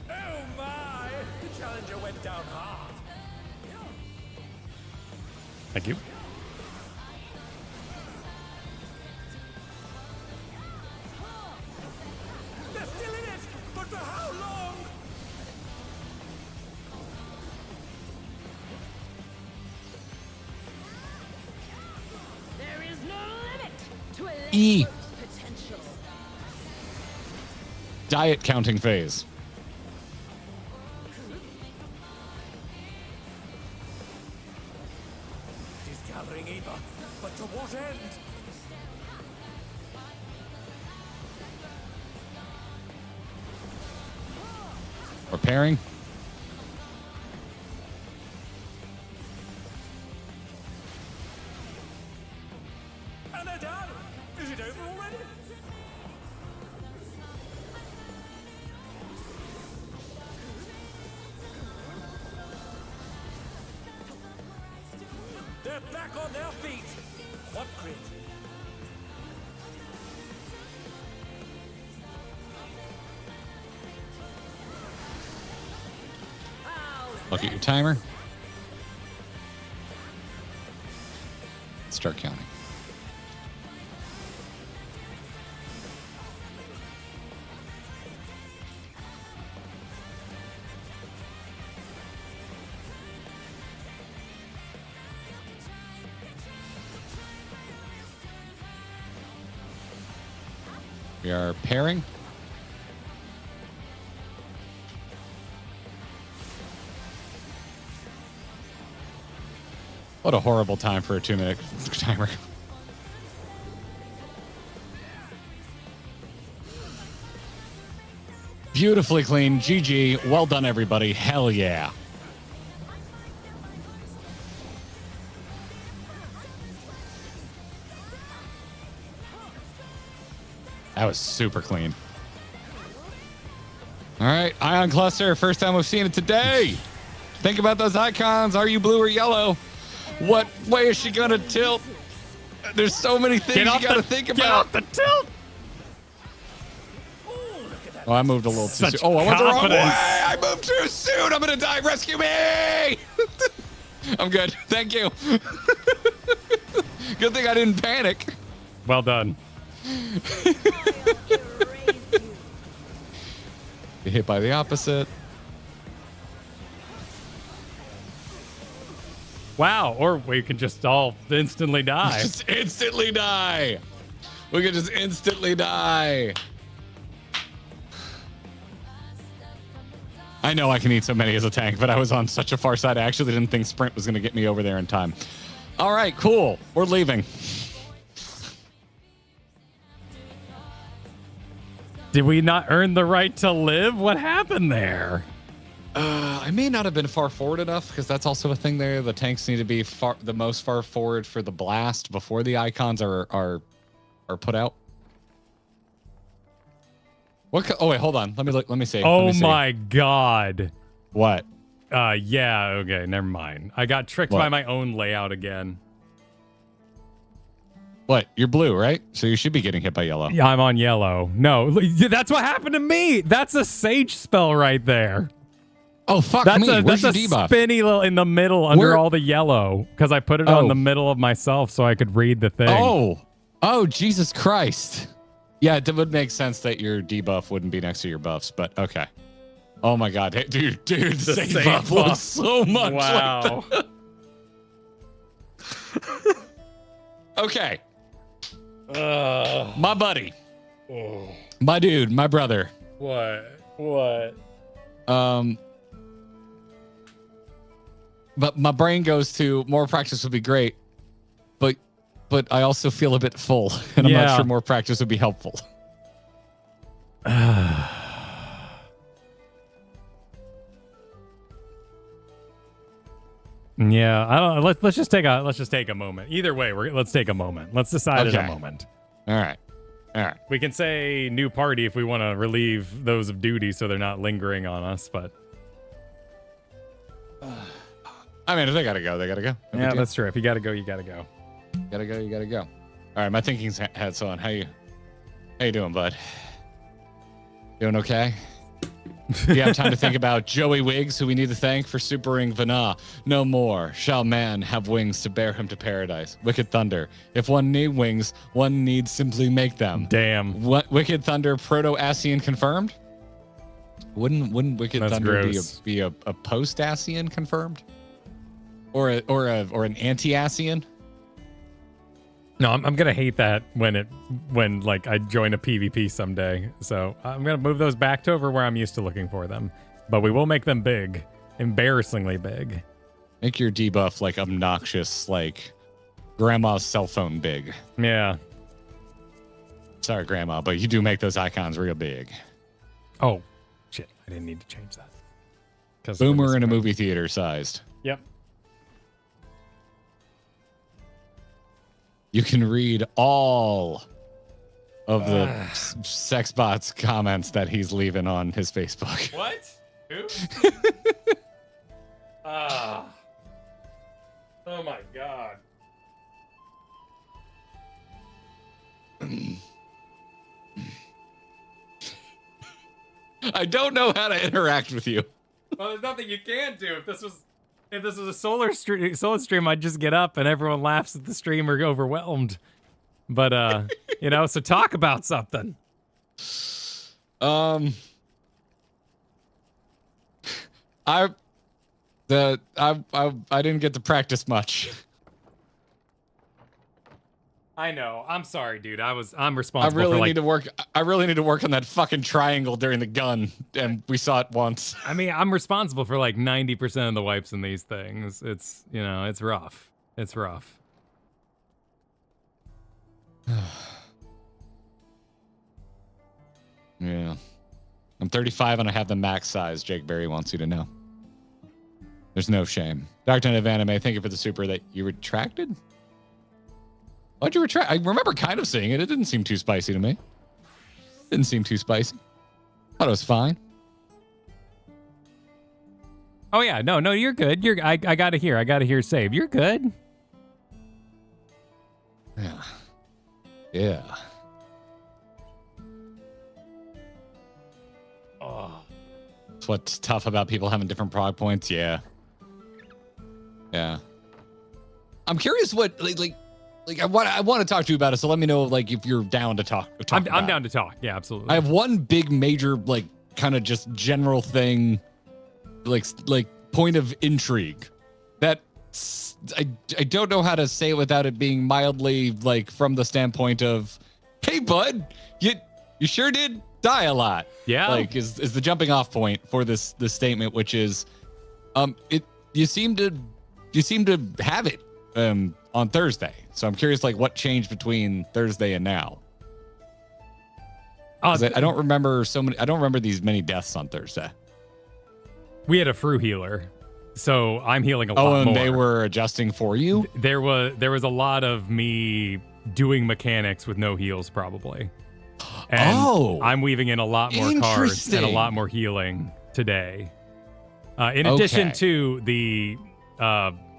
Oh my! The challenger went down hard. thank you. They're still in it, but for how long? there is no limit to a E. potential. Diet counting phase. She's gathering Eva, but to what end? We're pairing. And they're done. Is it over already? They're back on their feet. What grit? Look at your timer. Start counting. We are pairing. What a horrible time for a 2-minute timer. Beautifully clean. GG. Well done, everybody. Hell yeah. That was super clean. All right, Ion Cluster. First time we've seen it today. Think about those icons. Are you blue or yellow? What way is she going to tilt? There's so many things you got to think about. Get off the tilt. Oh, I moved a little too soon. Oh, I went the wrong way. I moved too soon. I'm going to die. Rescue me. I'm good. Thank you. Good thing I didn't panic. Well done. Get hit by the opposite. Wow, or we can just all instantly die. Just instantly die. We could just instantly die. I know I can eat so many as a tank, but I was on such a far side. I actually didn't think sprint was going to get me over there in time. All right, cool. We're leaving. Did we not earn the right to live? What happened there? I may not have been far forward enough because that's also a thing there. The tanks need to be the most far forward for the blast before the icons are put out. What? Oh wait, hold on. Let me look. Let me see. Oh my god. What? Yeah. Okay. Never mind. I got tricked by my own layout again. What? You're blue, right? So you should be getting hit by yellow. Yeah, I'm on yellow. No, that's what happened to me. That's a sage spell right there. Oh fuck that's me! Where's your debuff? Spinny little in the middle under all the yellow because I put it on the middle of myself so I could read the thing. Oh, Jesus Christ! Yeah, it would make sense that your debuff wouldn't be next to your buffs, but okay. Oh my god, hey, dude, the save buff looks so much like that. Okay. My buddy. My dude, my brother. What? But my brain goes to more practice would be great, but I also feel a bit full, and I'm not sure more practice would be helpful. Yeah, I don't. Let's just take a moment. Either way, let's take a moment. Let's decide in a moment. All right. We can say new party if we want to relieve those of duty so they're not lingering on us, but I mean, if they gotta go, they gotta go. Yeah, that's true. If you gotta go, you gotta go. You gotta go. All right, my thinking's hats on. How you doing, bud? Doing okay? Do you have time to think about Joey Wiggs, who we need to thank for supering Vana? No more shall man have wings to bear him to paradise. Wicked Thunder. If one need wings, one need simply make them. Damn. What Wicked Thunder Proto-Ascian confirmed? Wouldn't Wicked Thunder be a post-Ascian confirmed? Or an anti-Ascian? No, I'm gonna hate that when like I join a PvP someday. So I'm gonna move those back to over where I'm used to looking for them. But we will make them big, embarrassingly big. Make your debuff like obnoxious, like grandma's cell phone big. Yeah. Sorry, grandma, but you do make those icons real big. Oh, shit! I didn't need to change that. Boomer in a movie theater sized. Yep. You can read all of the Sexbot's comments that he's leaving on his Facebook. What? Who? Oh my god. I don't know how to interact with you. Well, there's nothing you can do. If this was a solar stream, I'd just get up and everyone laughs at the stream or overwhelmed. But so talk about something. I didn't get to practice much. I know. I'm sorry, dude. I'm responsible. I really need to work on that fucking triangle during the gun, and we saw it once. I mean, I'm responsible for like 90% of the wipes in these things. It's it's rough. It's rough. Yeah. I'm 35 and I have the max size. Jake Berry wants you to know. There's no shame. Dr. of Anime, thank you for the super that you retracted. Why'd you retract? I remember kind of seeing it. It didn't seem too spicy to me. Didn't seem too spicy. Thought it was fine. Oh yeah, no, you're good. I gotta hear save. You're good. Yeah. Yeah. Oh. That's what's tough about people having different prog points. Yeah. Yeah. I'm curious what like I want to talk to you about it. So let me know like if you're down to talk. I'm down to talk. Yeah, absolutely. I have one big major like kind of just general thing, like point of intrigue that I don't know how to say it without it being mildly like from the standpoint of, hey bud, you sure did die a lot. Yeah. Like is the jumping off point for this statement, which is you seem to have it on Thursday. So I'm curious like what changed between Thursday and now. I don't remember these many deaths on Thursday. We had a Fru healer, so I'm healing a lot more. Oh, and more. they were adjusting for you? There was a lot of me doing mechanics with no heals, probably. And I'm weaving in a lot more cards and a lot more healing today. In addition to the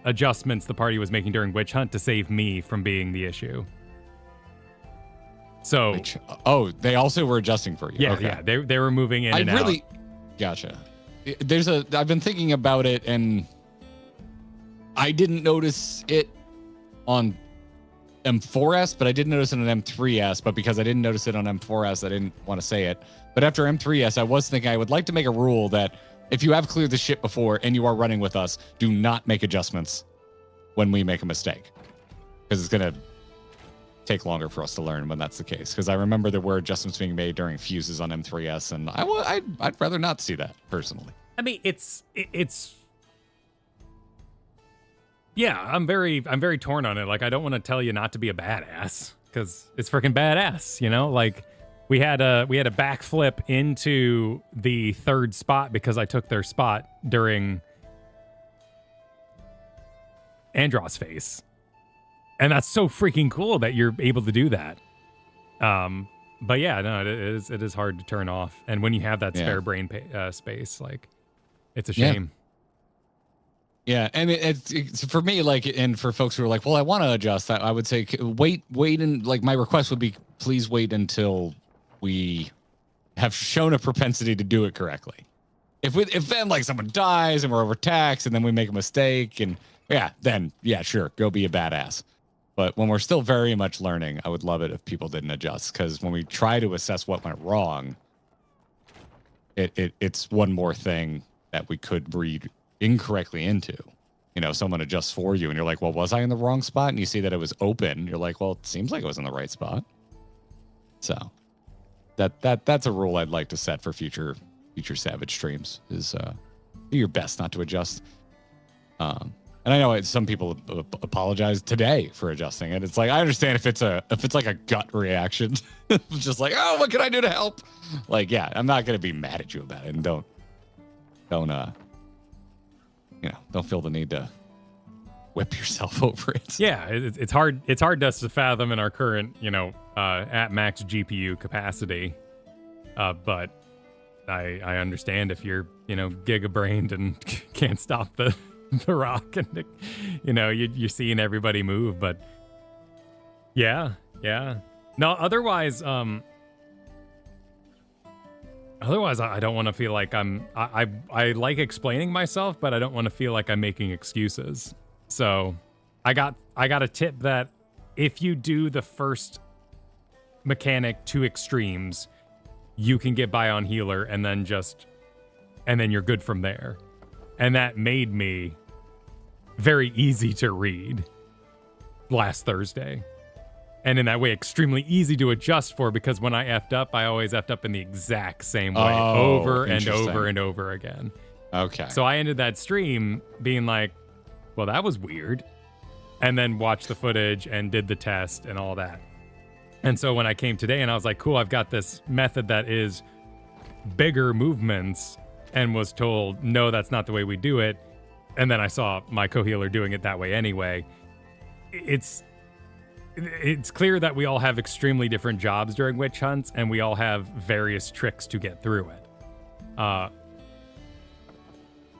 adjustments the party was making during Witch Hunt to save me from being the issue. So, they also were adjusting for you. Yeah, yeah, they were moving in and out. Gotcha. I've been thinking about it, and I didn't notice it on M4S, but I did notice it on M3S. But because I didn't notice it on M4S, I didn't want to say it. But after M3S, I was thinking I would like to make a rule that if you have cleared the shit before and you are running with us, do not make adjustments when we make a mistake, because it's gonna take longer for us to learn when that's the case. Because I remember there were adjustments being made during fuses on M3S, and I'd rather not see that personally. I mean, it's yeah, I'm very torn on it. Like, I don't want to tell you not to be a badass, because it's freaking badass, you know? Like, we had a backflip into the third spot because I took their spot during Andros phase. And that's so freaking cool that you're able to do that. But yeah, no, it is hard to turn off. And when you have that spare brain space, like, it's a shame. Yeah, and it's for me, like, and for folks who are like, well, I want to adjust, I would say wait, and like my request would be, please wait until we have shown a propensity to do it correctly. If then like someone dies and we're overtaxed and then we make a mistake and then sure, go be a badass. But when we're still very much learning, I would love it if people didn't adjust, because when we try to assess what went wrong, it's one more thing that we could read incorrectly into. You know, someone adjusts for you and you're like, well, was I in the wrong spot? And you see that it was open. You're like, well, it seems like it was in the right spot. So that's a rule I'd like to set for future Savage streams, is do your best not to adjust. And I know some people apologize today for adjusting it. It's like, I understand if it's like a gut reaction, just like, oh, what can I do to help? Like, yeah, I'm not going to be mad at you about it, and don't feel the need to whip yourself over it. Yeah, it's hard to us to fathom in our current, at max GPU capacity. But I understand if you're, giga-brained and can't stop the rock, and you're seeing everybody move. But yeah. No, otherwise I don't want to feel like I like explaining myself, but I don't want to feel like I'm making excuses. So I got a tip that if you do the first mechanic to extremes, you can get by on healer and then you're good from there. And that made me very easy to read last Thursday. And in that way, extremely easy to adjust for, because when I effed up, I always effed up in the exact same way, over and over and over again. Okay. So I ended that stream being like, well, that was weird. and then watched the footage and did the test and all that. And so when I came today and I was like, cool, I've got this method that is bigger movements, and was told, no, that's not the way we do it. And then I saw my co-healer doing it that way anyway. It's clear that we all have extremely different jobs during witch hunts, and we all have various tricks to get through it.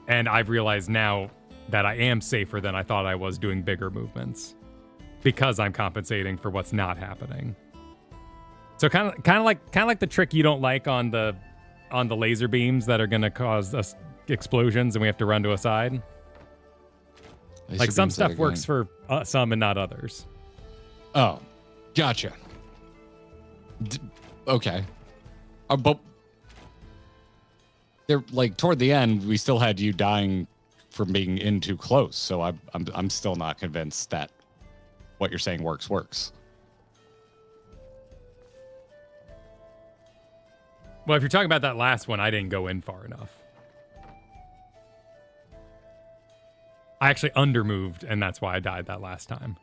And I've realized now that I am safer than I thought I was doing bigger movements, because I'm compensating for what's not happening. So kind of like the trick you don't like on the laser beams that are going to cause us explosions and we have to run to a side. Like some stuff works for some and not others. Oh, gotcha. Okay. But they're like toward the end, we still had you dying from being in too close. So I'm still not convinced that what you're saying works. Well, if you're talking about that last one, I didn't go in far enough. I actually undermoved, and that's why I died that last time.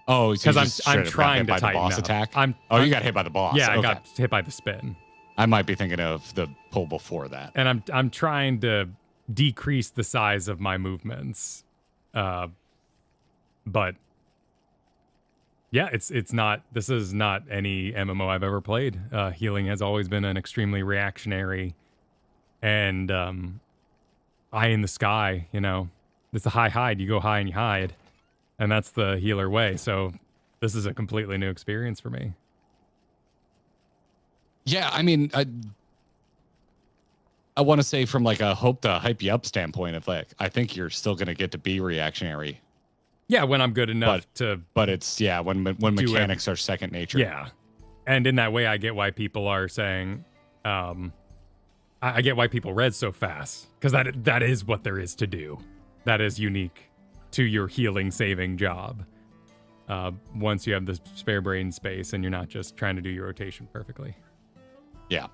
Oh, because I'm trying to tighten boss up. Attack. You got hit by the boss. Yeah, okay. I got hit by the spin. I might be thinking of the pull before that. And I'm trying to decrease the size of my movements, but yeah, it's not. This is not any MMO I've ever played. Healing has always been an extremely reactionary and eye in the sky. You know, it's a high hide. You go high and you hide, and that's the healer way. So this is a completely new experience for me. Yeah, I mean, I want to say from like a hope to hype you up standpoint of like, I think you're still going to get to be reactionary. Yeah, when I'm good enough to. But it's, yeah, when mechanics are second nature. Yeah. And in that way, I get why people are saying, I get why people read so fast, because that is what there is to do. That is unique to your healing saving job. Once you have the spare brain space and you're not just trying to do your rotation perfectly. Yeah.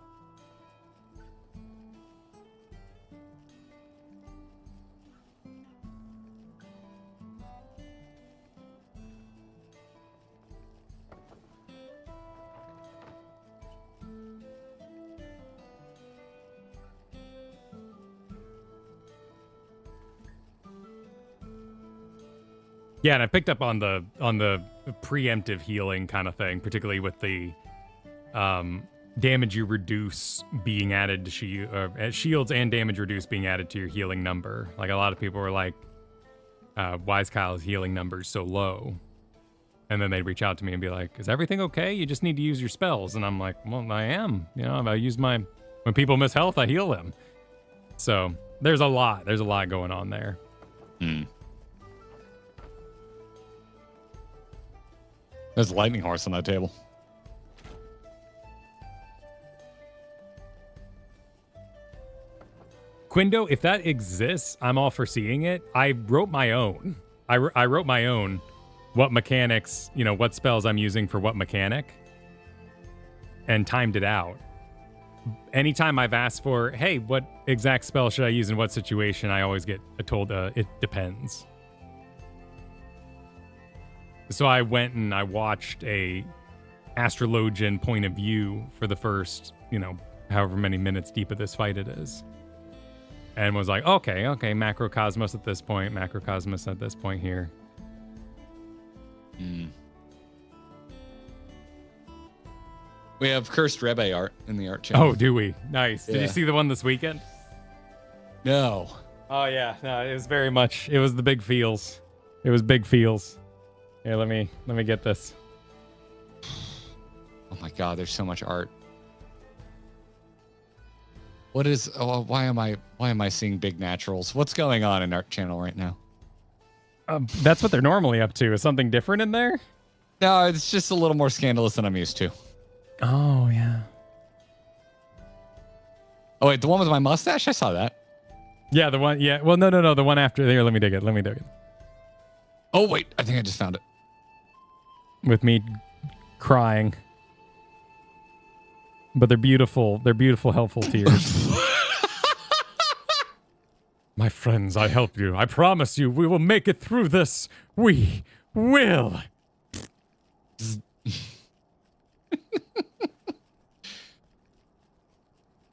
Yeah, and I picked up on the preemptive healing kind of thing, particularly with the damage you reduce being added to shields and damage reduce being added to your healing number. Like a lot of people were like, why is Kyle's healing number so low? And then they'd reach out to me and be like, is everything okay? You just need to use your spells. And I'm like, well, I am. You know, I use when people miss health, I heal them. So there's a lot going on there. There's a lightning horse on that table. Quindo, if that exists, I'm all for seeing it. I wrote my own. I wrote my own. What mechanics, what spells I'm using for what mechanic, and timed it out. Anytime I've asked for, hey, what exact spell should I use in what situation, I always get told it depends. So I went and I watched a astrologian point of view for the first, however many minutes deep of this fight it is. And was like, okay, macrocosmos at this point, macrocosmos at this point here. We have Cursed Rebbe art in the art channel. Oh, do we? Nice. Yeah. Did you see the one this weekend? No. Oh, yeah. No, it was it was the big feels. It was big feels. Here, let me get this. Oh my God, there's so much art. What is? Oh, why am I seeing big naturals? What's going on in Art Channel right now? That's what they're normally up to. Is something different in there? No, it's just a little more scandalous than I'm used to. Oh yeah. Oh wait, the one with my mustache? I saw that. Yeah, the one. Yeah. Well, no. The one after there. Let me dig it. Oh wait, I think I just found it. With me crying. But they're beautiful. They're beautiful, helpful tears. My friends, I help you. I promise you, we will make it through this. We Will.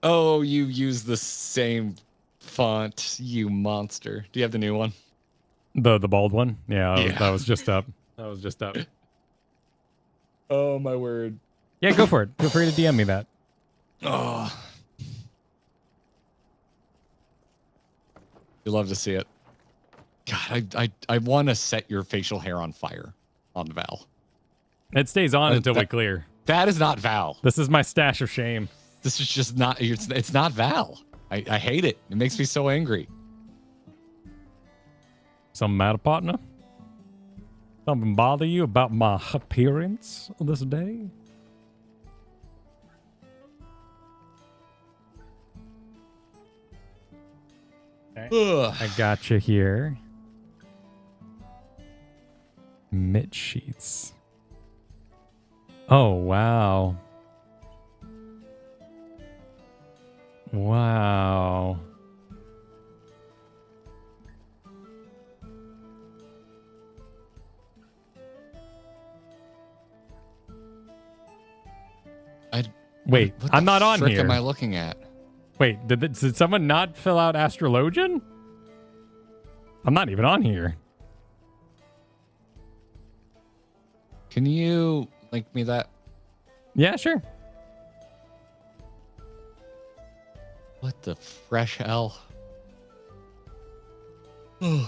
Oh, you use the same font, you monster. Do you have the new one? The bald one? Yeah, Yeah. that was just up. That was just up. Oh, my word. Yeah, go for it. Feel free to DM me that. Oh. You love to see it. God, I want to set your facial hair on fire on Val. It stays on until we clear. That is not Val. This is my stash of shame. This is just not, it's not Val. I hate it. It makes me so angry. Something matter, partner? Something bother you about my appearance this day? Okay. I got you here. Mit sheets. Oh, wow. Wow. Wait, what I'm the not on frick here. am I looking at? Wait, did someone not fill out Astrologian? I'm not even on here. Can you link me that? Yeah, sure. What the fresh hell? You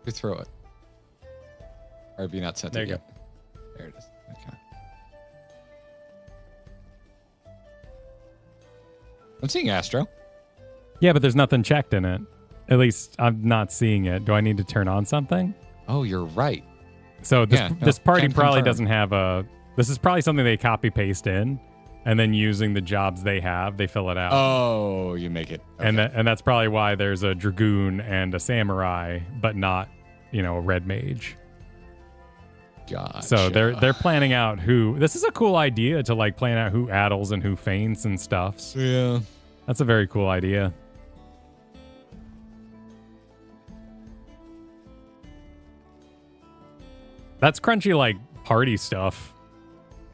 throw it. Or have you not sent There it you yet? There it is. Okay. I'm seeing Astro. Yeah, but there's nothing checked in it. At least I'm not seeing it. Do I need to turn on something? Oh, you're right. So this this party can probably confirm. doesn't have a... This is probably something they copy paste in, and then using the jobs they have, they fill it out. Oh, you make it. Okay. And that's probably why there's a dragoon and a samurai, but not, a red mage. Gotcha. So they're planning out who... This is a cool idea to like plan out who addles and who faints and stuff. Yeah. That's a very cool idea. That's crunchy like party stuff.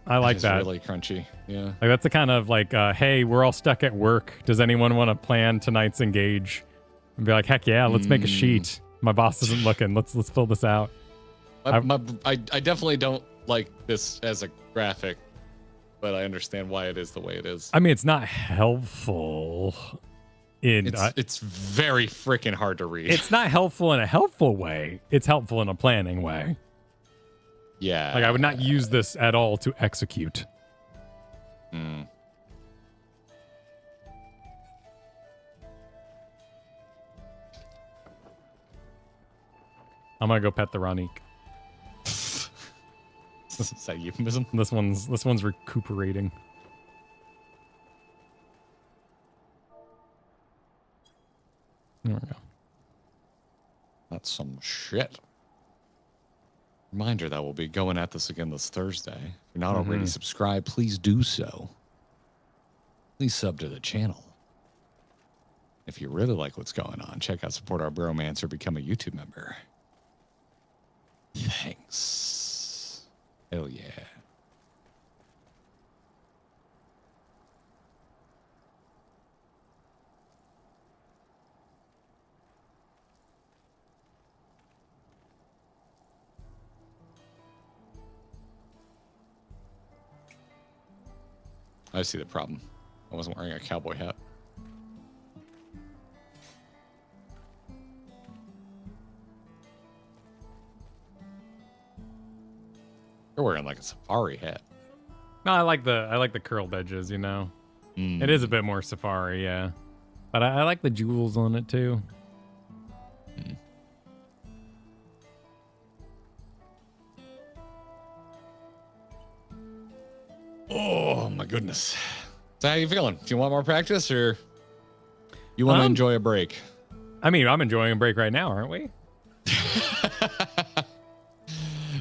I like that. Really crunchy. Yeah. Like that's the kind of like, hey, we're all stuck at work. Does anyone want to plan tonight's engage? And be like, heck yeah, let's make a sheet. My boss isn't looking. Let's fill this out. I definitely don't like this as a graphic, but I understand why it is the way it is. I mean, it's not helpful. It's very freaking hard to read. It's not helpful in a helpful way. It's helpful in a planning way. Yeah. Like I would not use this at all to execute. Mm. I'm gonna go pet the Ronique. Is that euphemism? This one's recuperating. There we go. That's some shit. Reminder that we'll be going at this again this Thursday. If you're not already subscribed, please do so. Please sub to the channel. If you really like what's going on, check out Support Our Bromance or become a YouTube member. Thanks. Hell yeah. I see the problem. I wasn't wearing a cowboy hat. You're wearing like a safari hat. No, I like the curled edges, It is a bit more safari, yeah. But I like the jewels on it too. Oh my goodness. So how you feeling? Do you want more practice or you want to enjoy a break? I mean, I'm enjoying a break right now, aren't we?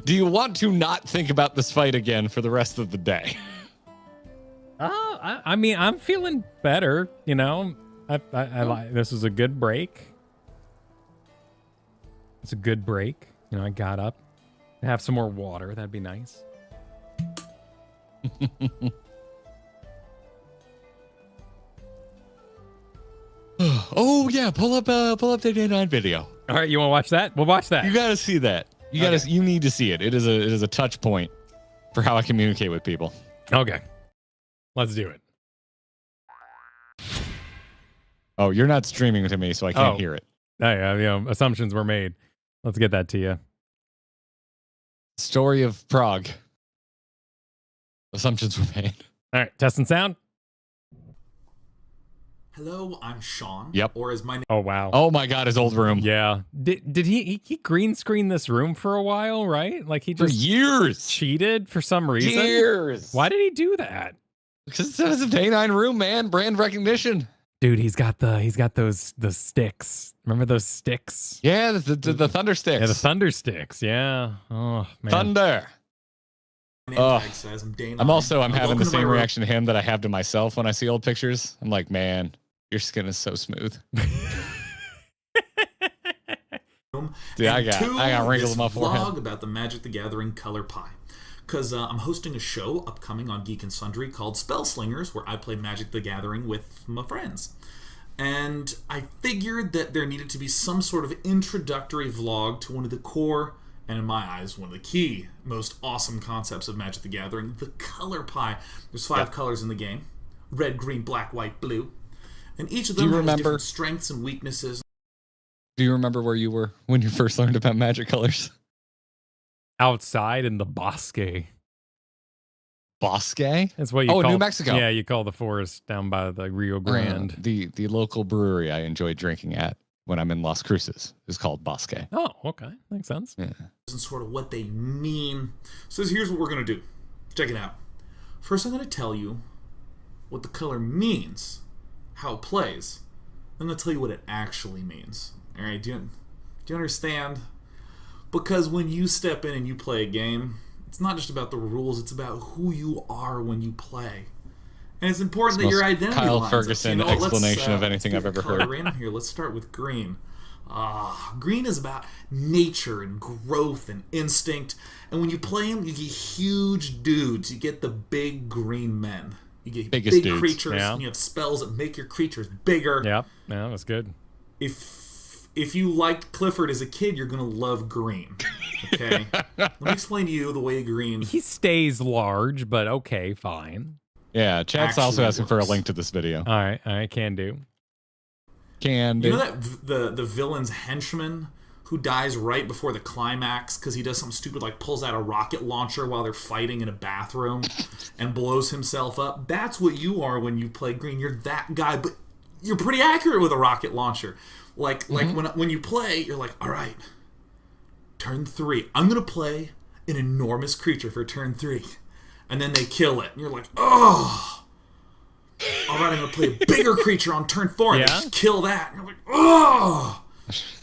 Do you want to not think about this fight again for the rest of the day? I mean, I'm feeling better, I like this was a good break. It's a good break. You know, I got up. Have some more water. That'd be nice. Oh yeah, pull up the day 9 video. All right, you want to watch that? We'll watch that. You got to see that. You need to see it. It is a touch point for how I communicate with people. Okay. Let's do it. Oh, you're not streaming to me, so I can't hear it. Oh, yeah, you know, assumptions were made. Let's get that to you. Story of Prog. Assumptions were made. All right, testing sound. Hello, I'm Sean. Yep. Or as my name. Oh, wow. Oh my God, his old room. Yeah. Did he green screen this room for a while, right? Like he For just years. cheated for some reason? Years. Why did he do that? Because it's a day 9 room, man. Brand recognition. Dude, he's got the sticks. Remember those sticks? Yeah, the thunder sticks. Yeah, the thunder sticks. Yeah. Oh man. Thunder. Name tag says I'm Dana. I'm having welcome the to my same room. reaction to him that I have to myself when I see old pictures. I'm like, man, your skin is so smooth. Dude, I got wrinkles in my forehead. Vlog about the Magic the Gathering color pie. Because I'm hosting a show upcoming on Geek and Sundry called Spell Slingers, where I play Magic the Gathering with my friends. And I figured that there needed to be some sort of introductory vlog to one of the core, and in my eyes, one of the key, most awesome concepts of Magic the Gathering, the color pie. There's 5 colors in the game. Red, green, black, white, blue. And each of them has different strengths and weaknesses. Do you remember where you were when you first learned about magic colors? Outside in the bosque. Bosque? That's what you call New Mexico. Yeah, you call the forest down by the Rio Grande. The local brewery I enjoy drinking at when I'm in Las Cruces is called Bosque. Oh, okay. Makes sense. Yeah. And sort of what they mean. So here's what we're going to do. Check it out. First, I'm going to tell you what the color means, how it plays. I'm going to tell you what it actually means. All right, do you understand? Because when you step in and you play a game, it's not just about the rules, it's about who you are when you play. And it's important that your identity Kyle lines up. Ferguson explanation of anything I've ever heard. Random here. Let's start with green. Green is about nature and growth and instinct. And when you play them, you get huge dudes. You get the big green men. You get Biggest big dudes. creatures. Yeah. And you have spells that make your creatures bigger. Yeah, that's good. If you liked Clifford as a kid, you're going to love green. Okay? Let me explain to you the way green... He stays large, but okay, fine. Yeah, chat's Actually also asking for a works. link to this video. All right, can do. Can do. You know that the villain's henchman who dies right before the climax because he does something stupid like pulls out a rocket launcher while they're fighting in a bathroom and blows himself up? That's what you are when you play green. You're that guy, but you're pretty accurate with a rocket launcher. Like when you play, you're like, all right, turn 3. I'm going to play an enormous creature for turn 3. And then they kill it. And you're like, oh. All right, I'm going to play a bigger creature on turn 4 and they just kill that. And you're like, oh.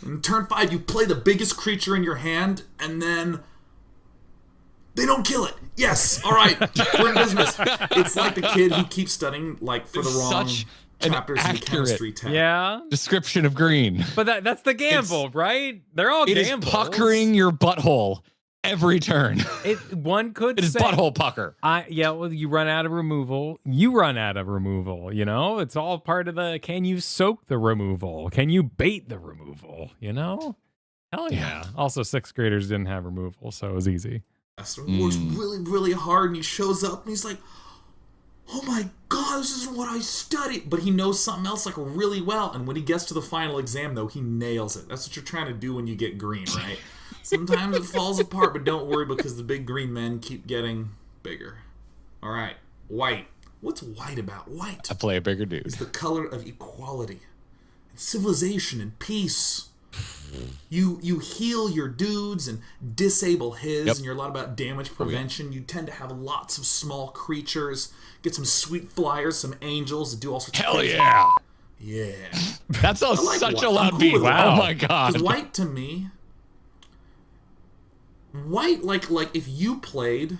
And turn 5, you play the biggest creature in your hand and then they don't kill it. Yes, all right, we're in business. It's like the kid who keeps studying like for the wrong chapters in the chemistry test. Yeah. Description of green. But that's the gamble, right? They're all It gambles. is puckering your butthole every turn. One could It is say, butthole pucker. well, you run out of removal. You run out of removal. You know, it's all part of the. Can you soak the removal? Can you bait the removal? You know, hell yeah. Also, 6th graders didn't have removal, so it was easy. It works really, really hard, and he shows up and he's like, oh my god, this is what I studied. But he knows something else like really well. And when he gets to the final exam, though, he nails it. That's what you're trying to do when you get green, right? Sometimes it falls apart, but don't worry because the big green men keep getting bigger. All right, white. What's white about? White I play a bigger dude. is the color of equality, and civilization, and peace. You heal your dudes and disable his, and you're a lot about damage prevention. You tend to have lots of small creatures. Get some sweet flyers, some angels, and do all sorts of Hell crazy. yeah. Yeah. That's like such white. a I'm loud cool beat. with Wow. white. Oh my god. 'Cause white to me, white like if you played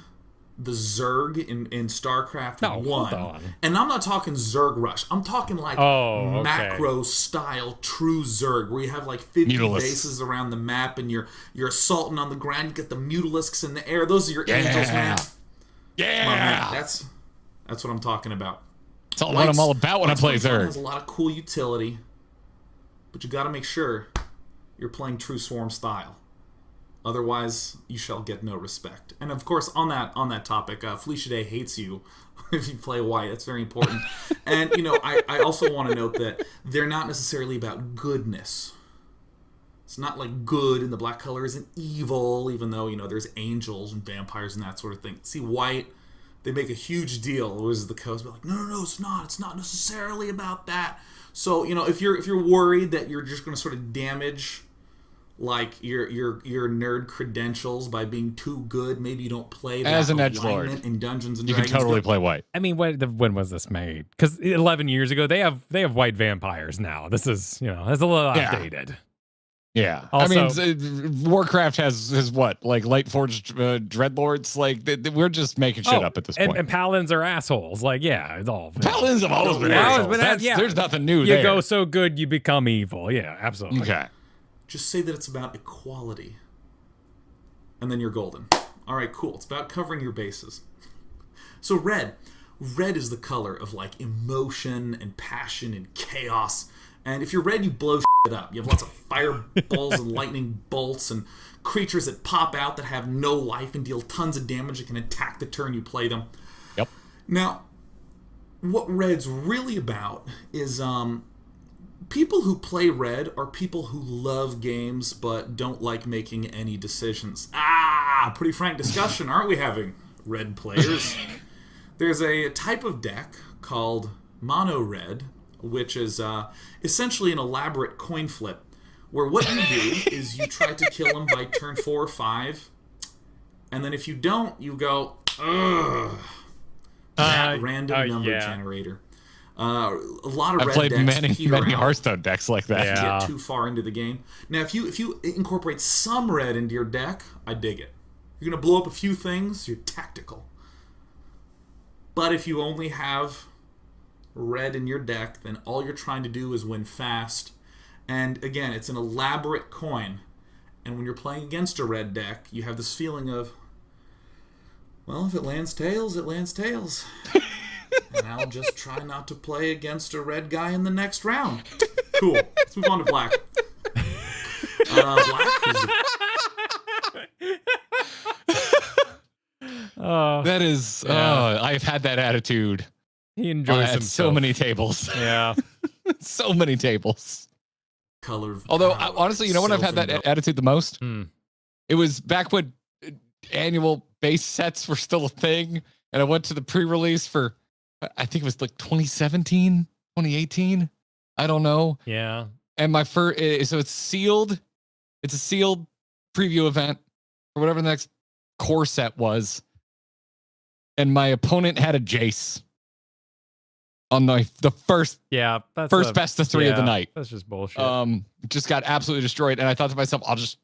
the Zerg in StarCraft No, 1. hold on. And I'm not talking Zerg Rush. I'm talking like Oh, okay. macro style true Zerg, where you have like 50 Mutalisks. bases around the map and you're assaulting on the ground. You get the Mutalisks in the air. Those are your angels, man. Yeah. Come on, man. That's what I'm talking about. It's all what I'm all about when I play Lights Zerg. has a lot of cool utility, but you got to make sure you're playing true Swarm style. Otherwise, you shall get no respect. And of course, on that topic, Felicia Day hates you if you play white. That's very important. And I also want to note that they're not necessarily about goodness. It's not like good and the black color isn't evil, even though there's angels and vampires and that sort of thing. See, white, they make a huge deal. Wizards of the Coast, but like, no, it's not. It's not necessarily about that. So if you're worried that you're just going to sort of damage like your nerd credentials by being too good, maybe you don't play that as an edgelord in Dungeons and you Dragons. can totally play white. I mean, when was this made? Because 11 years ago, they have white vampires now. This is that's a little outdated. Yeah. Also, I mean, Warcraft has what? Like Lightforged Dreadlords? Like, we're just making shit up at this point. And Paladins are assholes. Like, yeah, it's all. Paladins have always been Yeah, assholes. There's nothing new You there. go so good, you become evil. Yeah, absolutely. Okay. Just say that it's about equality. And then you're golden. All right, cool. It's about covering your bases. So red is the color of like emotion and passion and chaos. And if you're red, you blow shit up. You have lots of fireballs and lightning bolts and creatures that pop out that have no life and deal tons of damage and can attack the turn you play them. Yep. Now, what red's really about is people who play red are people who love games but don't like making any decisions. Pretty frank discussion, aren't we having, red players? There's a type of deck called mono red, which is essentially an elaborate coin flip, where what you do is you try to kill them by turn 4 or 5, and then if you don't, you go, ugh, that random number generator. A lot of I've red played decks many Hearthstone decks like that. Yeah. get too far into the game. Now, if you incorporate some red into your deck, I dig it. You're going to blow up a few things, you're tactical. But if you only have red in your deck, then all you're trying to do is win fast. And again, it's an elaborate coin. And when you're playing against a red deck, you have this feeling of, well, if it lands tails, it lands tails. And I'll just try not to play against a red guy in the next round. Cool. Let's move on to black. Black is That is, I've had that attitude. He enjoys At himself. so many tables. Yeah. So many tables. color of Although, power. honestly, you know when I've had that attitude the most? It was back when annual base sets were still a thing. And I went to the pre-release for, I think it was like 2017, 2018. I don't know. Yeah. And my first, so it's sealed. It's a sealed preview event or whatever the next core set was. And my opponent had a Jace on the first first best of 3 of the night. That's just bullshit. Just got absolutely destroyed. And I thought to myself, I'll just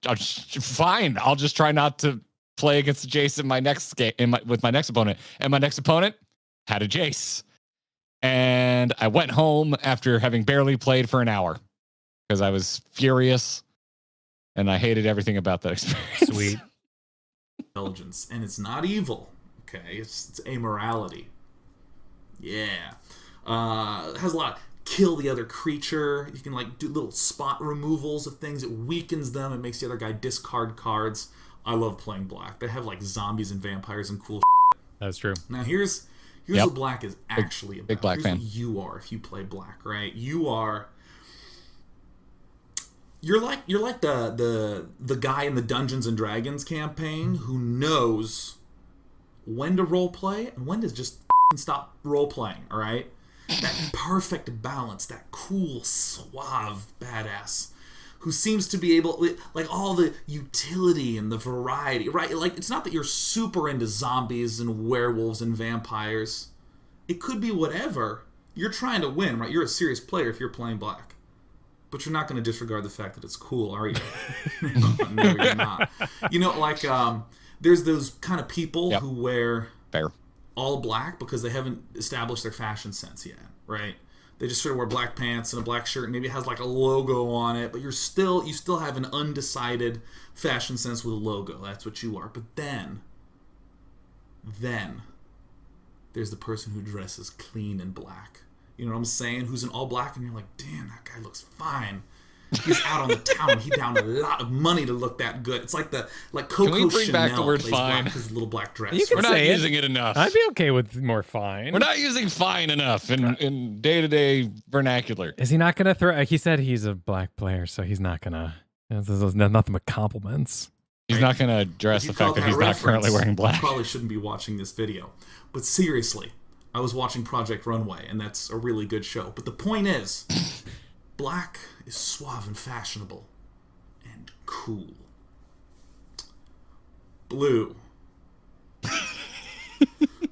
fine. I'll just try not to play against Jace in my next game with my next opponent. And my next opponent had a Jace. And I went home after having barely played for an hour because I was furious and I hated everything about that experience. Sweet. Intelligence. And it's not evil. Okay. It's amorality. Yeah. It has a lot of kill the other creature. You can like do little spot removals of things. It weakens them. It makes the other guy discard cards. I love playing black. They have like zombies and vampires and cool shit. That's true. Now here's what black is actually about. Big black here's fan. What you are if you play black, right? You're like the guy in the Dungeons and Dragons campaign who knows when to role play and when to just stop role playing, all right? That perfect balance, that cool, suave badass who seems to be able, like, all the utility and the variety, right? Like, it's not that you're super into zombies and werewolves and vampires. It could be whatever. You're trying to win, right? You're a serious player if you're playing black. But you're not going to disregard the fact that it's cool, are you? No, you're not. You know, like, there's those kind of people who wear Fair. All black because they haven't established their fashion sense yet, right? They just sort of wear black pants and a black shirt, and maybe it has like a logo on it, but you still have an undecided fashion sense with a logo. That's what you are. But then there's the person who dresses clean in black. You know what I'm saying? Who's in all black, and you're like, damn, that guy looks fine. He's out on the town. He down a lot of money to look that good. It's like Coco Can we bring Chanel back the word plays fine? black with his little black dress. You can We're not say using it enough. I'd be okay with more fine. We're not using fine enough in day-to-day vernacular. Is he not going to throw? He said he's a black player, so he's not going to. There's nothing but compliments. He's not going to address the fact that he's not currently wearing black. You probably shouldn't be watching this video. But seriously, I was watching Project Runway, and that's a really good show. But the point is, black is suave and fashionable and cool. Blue.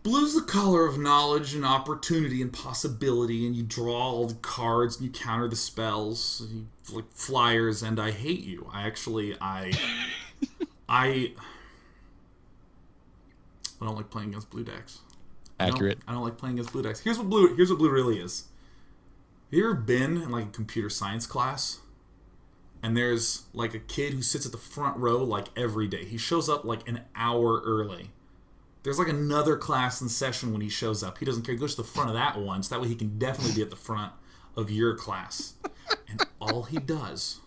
Blue's the color of knowledge and opportunity and possibility, and you draw all the cards and you counter the spells, you flick flyers, and I hate you. I don't like playing against blue decks. Accurate. I don't like playing against blue decks. Here's what blue really is. Have you ever been in like a computer science class? And there's like a kid who sits at the front row like every day. He shows up like an hour early. There's like another class in session when he shows up. He doesn't care. He goes to the front of that one, so that way he can definitely be at the front of your class. And all he does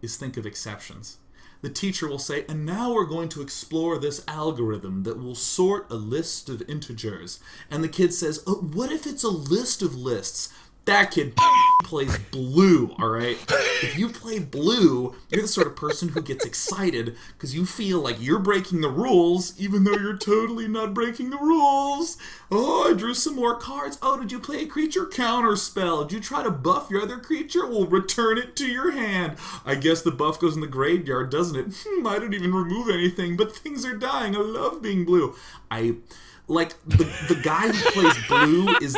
is think of exceptions. The teacher will say, and now we're going to explore this algorithm that will sort a list of integers. And the kid says, oh, what if it's a list of lists? That kid plays blue, all right? If you play blue, you're the sort of person who gets excited because you feel like you're breaking the rules, even though you're totally not breaking the rules. Oh, I drew some more cards. Oh, did you play a creature counter spell? Did you try to buff your other creature? Well, return it to your hand. I guess the buff goes in the graveyard, doesn't it? I didn't even remove anything, but things are dying. I love being blue. The guy who plays blue is...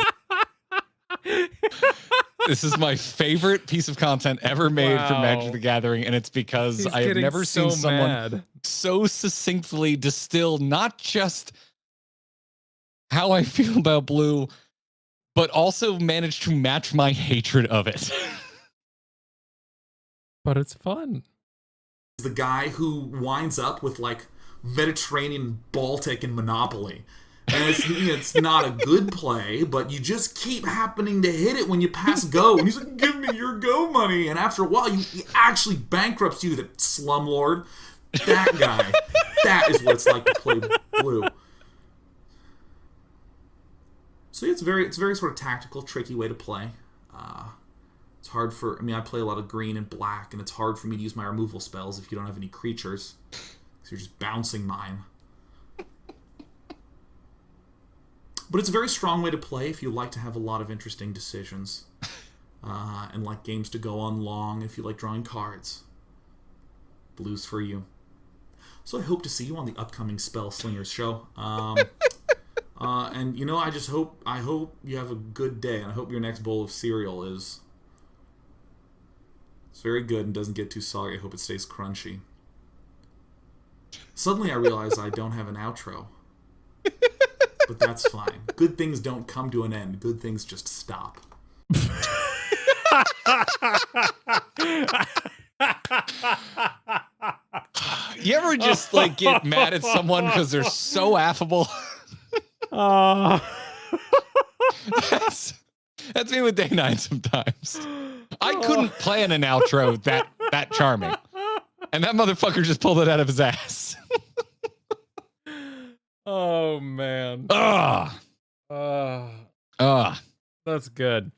This is my favorite piece of content ever made for Magic the Gathering, and it's because I have never seen someone so succinctly distill not just how I feel about blue, but also manage to match my hatred of it. But it's fun. The guy who winds up with like Mediterranean, Baltic, and Monopoly. And it's not a good play, but you just keep happening to hit it when you pass go. And he's like, give me your go money. And after a while, he actually bankrupts you, the slumlord. That guy. That is what it's like to play blue. So it's very sort of tactical, tricky way to play. It's hard for... I play a lot of green and black, and it's hard for me to use my removal spells if you don't have any creatures. So you're just bouncing mine. But it's a very strong way to play if you like to have a lot of interesting decisions. And like games to go on long if you like drawing cards. Blue's for you. So I hope to see you on the upcoming Spell Slingers show. And I hope you have a good day, and I hope your next bowl of cereal is very good and doesn't get too soggy. I hope it stays crunchy. Suddenly I realize I don't have an outro. But that's fine. Good things don't come to an end. Good things just stop. You ever just like get mad at someone because they're so affable? That's me with Day 9 sometimes. I couldn't plan an outro that charming. And that motherfucker just pulled it out of his ass. Oh man. That's good.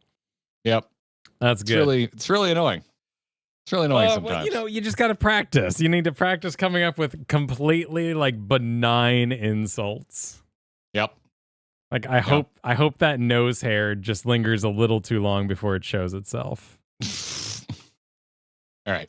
Yep. That's good. It's really annoying. It's really annoying sometimes. Well, you just got to practice. You need to practice coming up with completely like benign insults. Yep. Like I hope that nose hair just lingers a little too long before it shows itself. All right.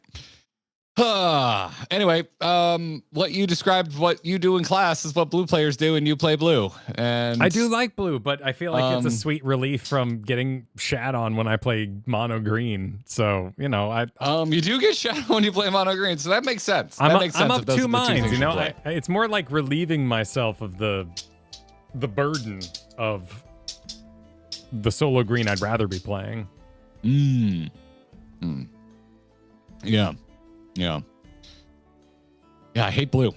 Anyway, what you described, what you do in class is what blue players do, and you play blue. And I do like blue, but I feel like it's a sweet relief from getting shat on when I play mono green. So, you know, you do get shat on when you play mono green, so that makes sense. I'm if of those are two the minds, things you know. play. It's more like relieving myself of the burden of the solo green I'd rather be playing. Yeah. Yeah. Yeah, I hate blue.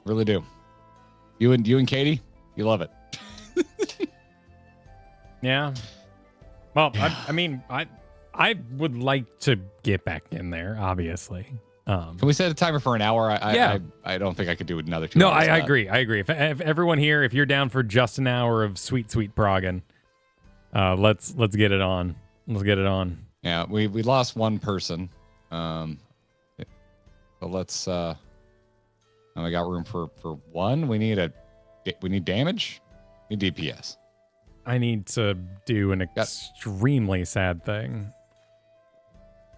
Really do. You and Katie, you love it. Yeah. Well, Yeah. I mean, I would like to get back in there, obviously. Can we set a timer for an hour? Yeah. I don't think I could do another 2 No, hours. I agree. I agree. If everyone here, if you're down for just an hour of sweet progging, let's get it on. Let's get it on. Yeah, we lost one person. So let's we got room for one. We need damage. We need DPS. I need to do an extremely sad thing.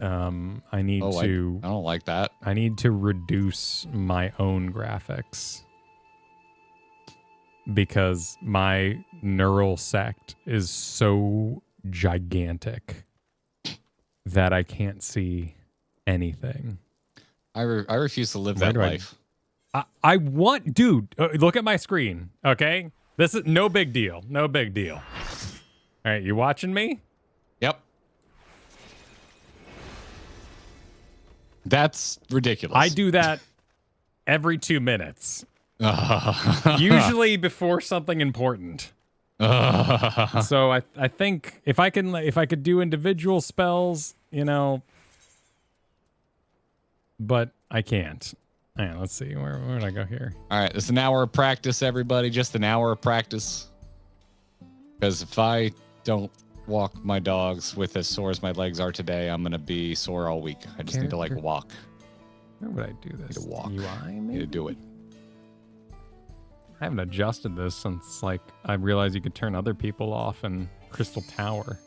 I need to. I don't like that. I need to reduce my own graphics because my neural sect is so gigantic that I can't see anything. I refuse to live that life. I want, dude, look at my screen, okay? This is no big deal. No big deal. All right, you watching me? Yep. That's ridiculous. I do that every 2 minutes. Usually before something important. So I think if I could do individual spells, you know, but I can't. Hang on, let's see. Where did I go here? All right, it's an hour of practice, everybody. Just an hour of practice. Because if I don't walk my dogs with as sore as my legs are today, I'm going to be sore all week. I just need to, like, walk. Where would I do this? Need to walk. UI, maybe? Need to do it. I haven't adjusted this since, like, I realized you could turn other people off in Crystal Tower.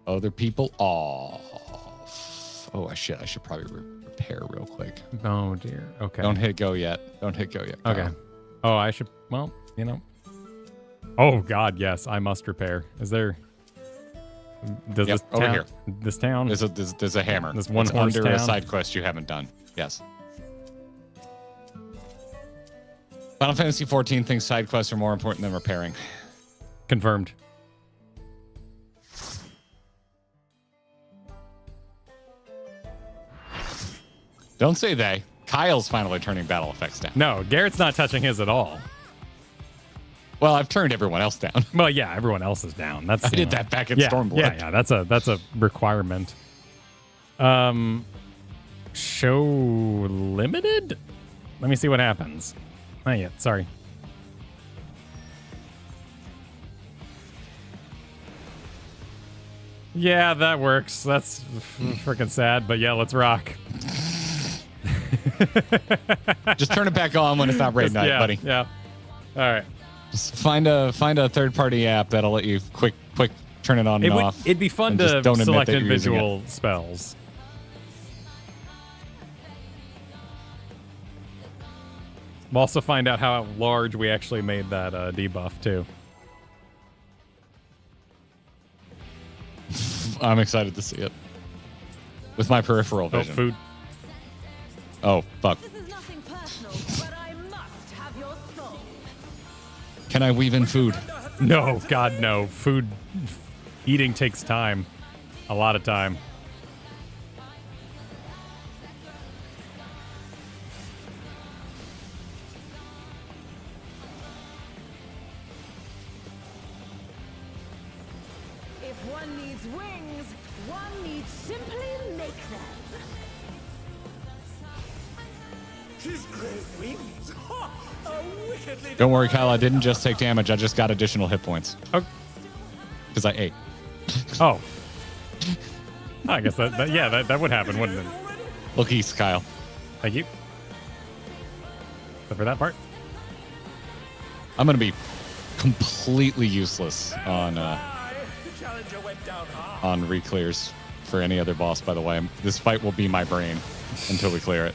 Other people off. Oh, I should probably repair real quick. Oh, dear. Okay. Don't hit go yet. Okay. Kyle. Oh, I should, well, you know. Oh, God, yes, I must repair. Is there... Does this over town, here. This town... There's a hammer. This one it's horse under a town? side quest you haven't done. Yes. Final Fantasy 14 thinks side quests are more important than repairing. Confirmed. Don't say they. Kyle's finally turning battle effects down. No, Garrett's not touching his at all. Well, I've turned everyone else down. Well, yeah, everyone else is down. That's I did that back in Stormblood. Yeah, that's a requirement. Show limited? Let me see what happens. Not yet, sorry. Yeah, that works. That's freaking sad, but yeah, let's rock. Just turn it back on when it's not raid night, buddy. Yeah. All right. Just find a third-party app that'll let you quick turn it on and off. It'd be fun to select individual spells. We'll also find out how large we actually made that debuff too. I'm excited to see it with my peripheral vision. Oh, food. Oh, fuck. This is nothing personal, but I must have your soul. Can I weave in food? No, God, no. Food eating takes time. A lot of time. If one needs wings, one needs simply make them. His great wings. Ha! A wickedly Don't worry, Kyle. I didn't just take damage. I just got additional hit points. Oh. Because I ate. Oh. I guess that would happen, wouldn't it? Look east, Kyle. Thank you. Except for that part. I'm going to be completely useless on... challenge challenger went down hard. on reclears for any other boss, by the way. This fight will be my brain until we clear it.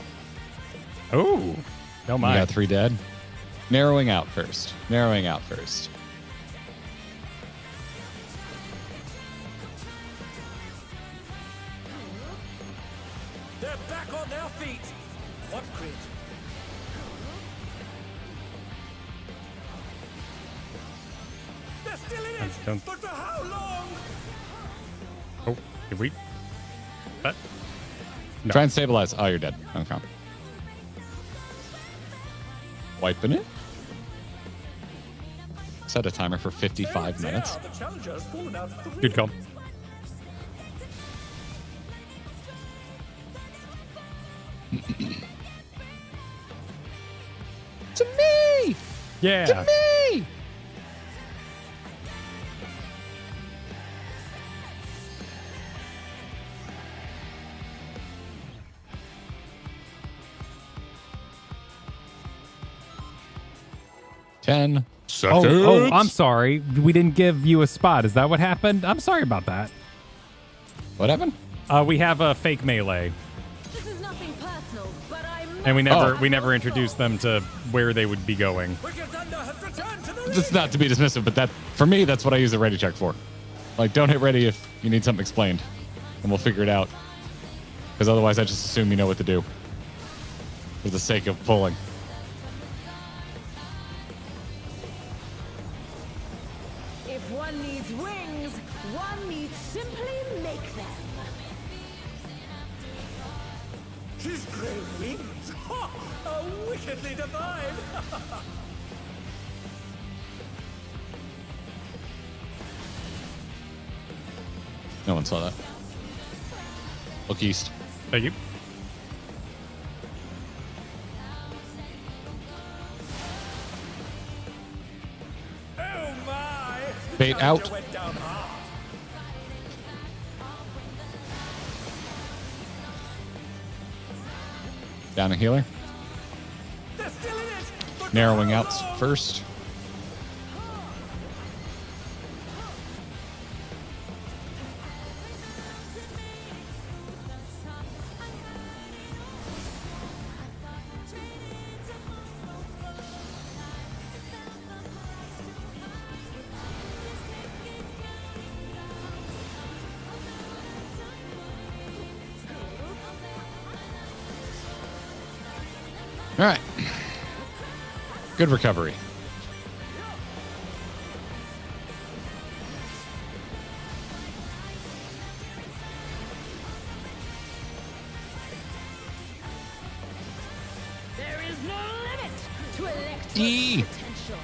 Oh, don't We mind. got 3 dead. Narrowing out first. Narrowing out first. They're back on their feet. What crit? They're still in it. Don't- But for how long? Oh, did we? That? No. Try and stabilize. Oh, you're dead. Okay. Wiping it. Set a timer for 55 minutes. The challenger has fallen out of the ring. Good call. To me! Yeah. To me! Ten seconds. Oh, I'm sorry. We didn't give you a spot. Is that what happened? I'm sorry about that. What happened? We have a fake melee, This is nothing personal, but I and Oh. we never introduced them to where they would be going. Wicked Thunder has returned to the ring. It's not to be dismissive, but that for me, that's what I use the ready check for. Like, don't hit ready if you need something explained, and we'll figure it out. Because otherwise, I just assume you know what to do for the sake of pulling. If one needs wings, one needs simply make them. His grey wings. Ha! Are wickedly divine. No one saw that. Look east. Thank you. Oh my! The Bait challenger out. went down hard. Down a healer. They're still in it. But for Narrowing how out long? first. All right. Good recovery. There is no limit to Electro's E. potential.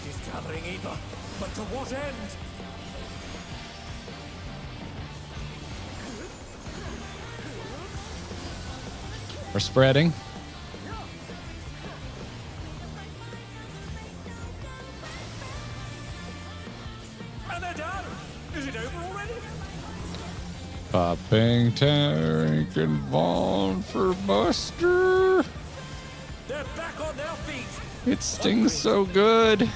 It is gathering either. But to what end? We're spreading. And they're done. Is it over already? Popping tank involved for Buster. They're back on their feet. It stings so good.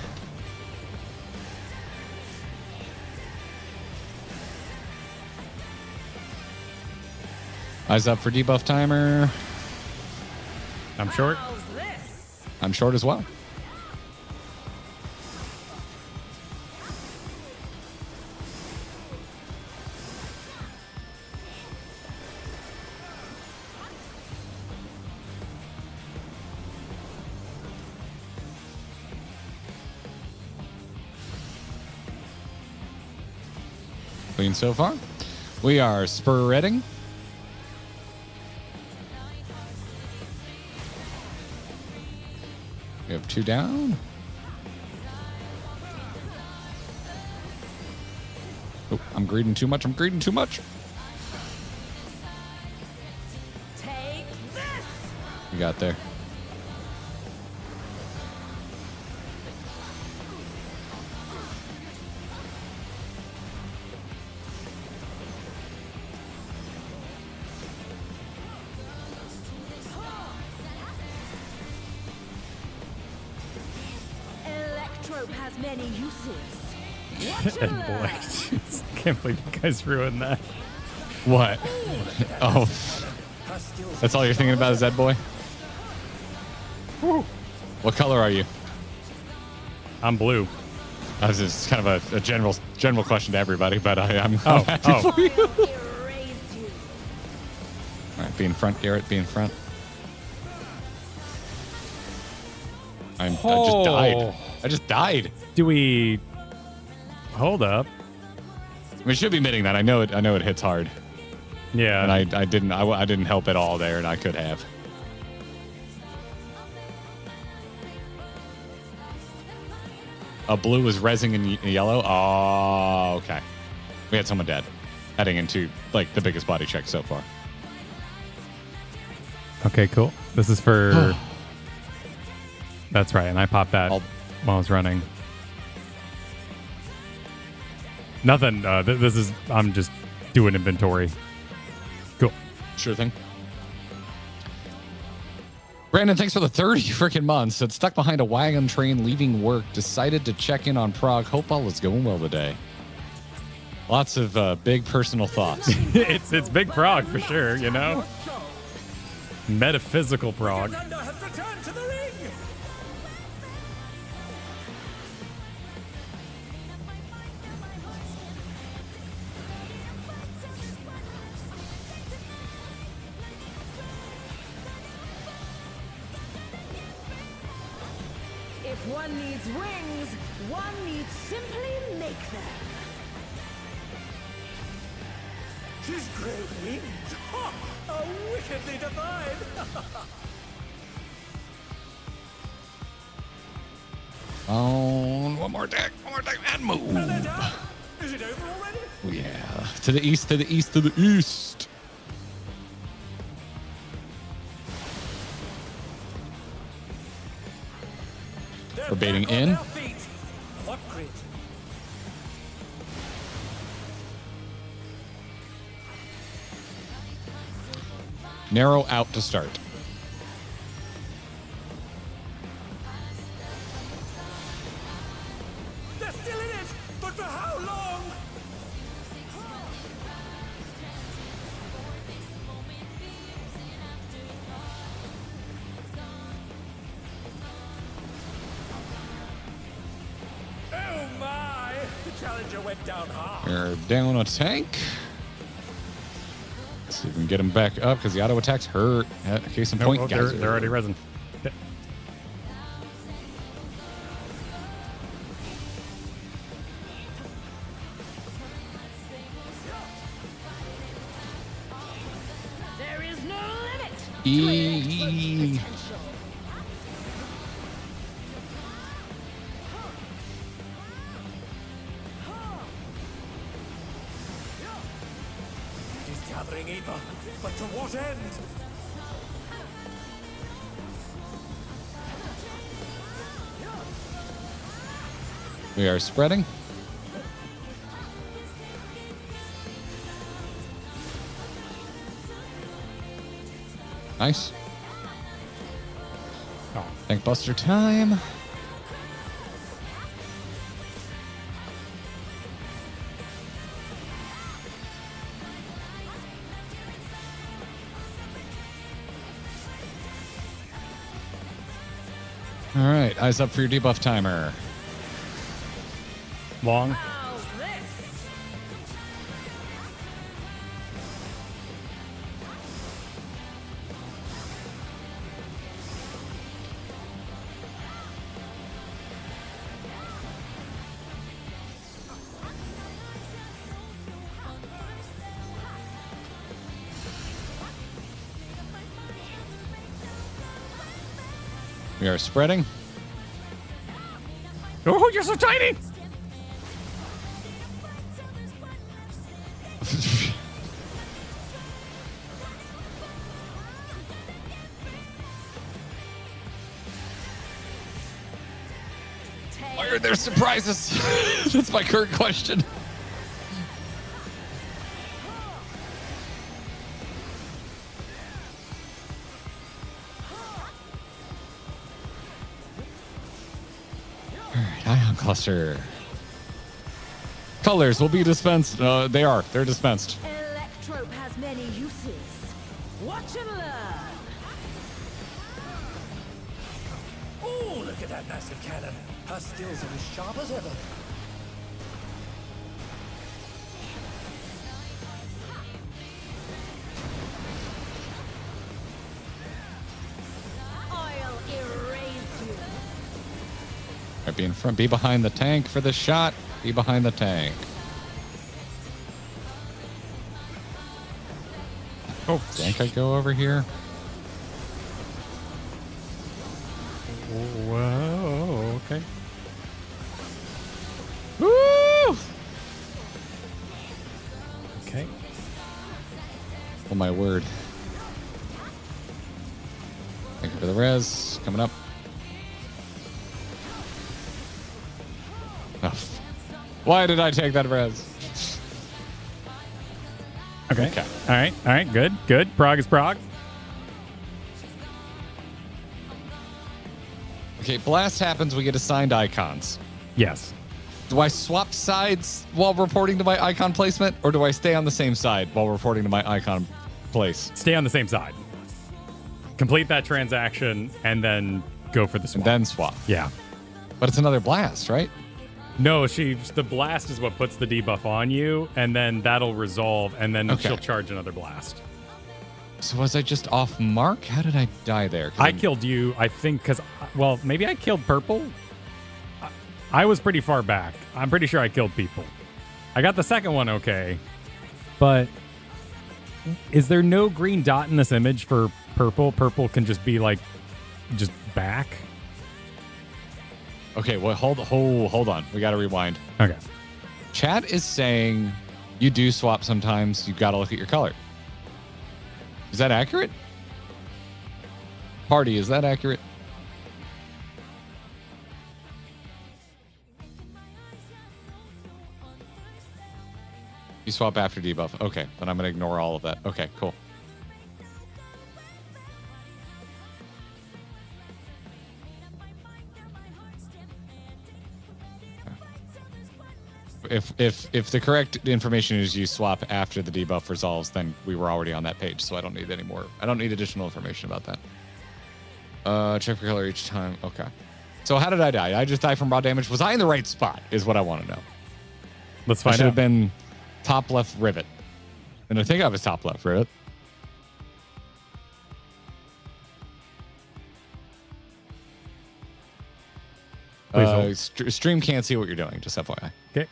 Eyes up for debuff timer. I'm short. How's this? I'm short as well. Clean so far. We are spreading. We have 2 down. Oh, I'm greeding too much. I'm greeding too much. Take this! We got there. rope has many uses. What you And boy, learn? can't believe you guys ruined that. What? Oh, that's all you're thinking about is that boy? What color are you? I'm blue. That was just kind of a general question to everybody, but I'm happy oh. for you. I'll erase you. All right, be in front, Garrett. Be in front. I just died. I just died. Do we... Hold up. We should be admitting that. I know it hits hard, Yeah. and I didn't help at all there, and I could have. Blue was rezzing in yellow. Oh, okay. We had someone dead, heading into like the biggest body check so far. Okay, cool. This is for... That's right, and I popped that while I was running. Nothing. This is... I'm just doing inventory. Cool. Sure thing. Brandon, thanks for the 30 freaking months. Said stuck behind a wagon train leaving work. Decided to check in on Prog. Hope all is going well today. Lots of big personal thoughts. it's big Prog for sure, you know? Metaphysical Prog. Thunder has returned to the ring. If one needs wings, one needs simply make them. His great wings. Ha! Are wickedly divine. One more deck, and move. Canada, is it over already? Yeah, to the east, to the east, to the east. They're We're baiting back on in. their feet. What crit? Narrow out to start. They're still in it, but for how long? Oh my! The challenger went down hard. They're down a tank. Let's see if we can get him back up because the auto attacks hurt. Case in point, guys. They're already resin. There is no limit E. potential. He's gathering ether, but to what end? We are spreading. Nice. Oh. Tank buster time. All right, eyes up for your debuff timer. Long. How's this? We are spreading. Oh, you're so tiny! Why are there surprises? That's my current question. All right, cluster. Colors will be dispensed. They are. They're dispensed. Electrope has many uses. Watch and learn. Oh, look at that massive cannon. Her skills are as sharp as ever. I'll erase you. Right, be in front. Be behind the tank for the shot. Be behind the tank. Oh, Think I go over here? whoa. Okay. Woo! Okay. Oh my word. Thank you for the res. Coming up. Oh, why did I take that res? Okay. Okay. All right. All right. Good. Good. Prog is Prog. Okay, blast happens, we get assigned icons. Yes. Do I swap sides while reporting to my icon placement, or do I stay on the same side while reporting to my icon place? Stay on the same side. Complete that transaction and then go for the swap. And then swap. Yeah. But it's another blast, right? No, the blast is what puts the debuff on you, and then that'll resolve, and then Okay. she'll charge another blast. So was I just off mark? How did I die there? I killed you, I think, because, well, maybe I killed purple? I was pretty far back. I'm pretty sure I killed people. I got the second one okay, but is there no green dot in this image for purple? Purple can just be, like, just back? Okay, well, hold on. We got to rewind. Okay. Chat is saying you do swap sometimes. You got to look at your color. Is that accurate? Party, is that accurate? You swap after debuff. Okay, then I'm going to ignore all of that. Okay, cool. If the correct information is you swap after the debuff resolves, then we were already on that page, so I don't need any more. I don't need additional information about that. Check for color each time. Okay. So how did I die? I just die from raw damage. Was I in the right spot? Is what I want to know. Let's I find should out. have been top left rivet, and I think I was top left rivet. Please hold. Stream can't see what you're doing. Just FYI. Okay.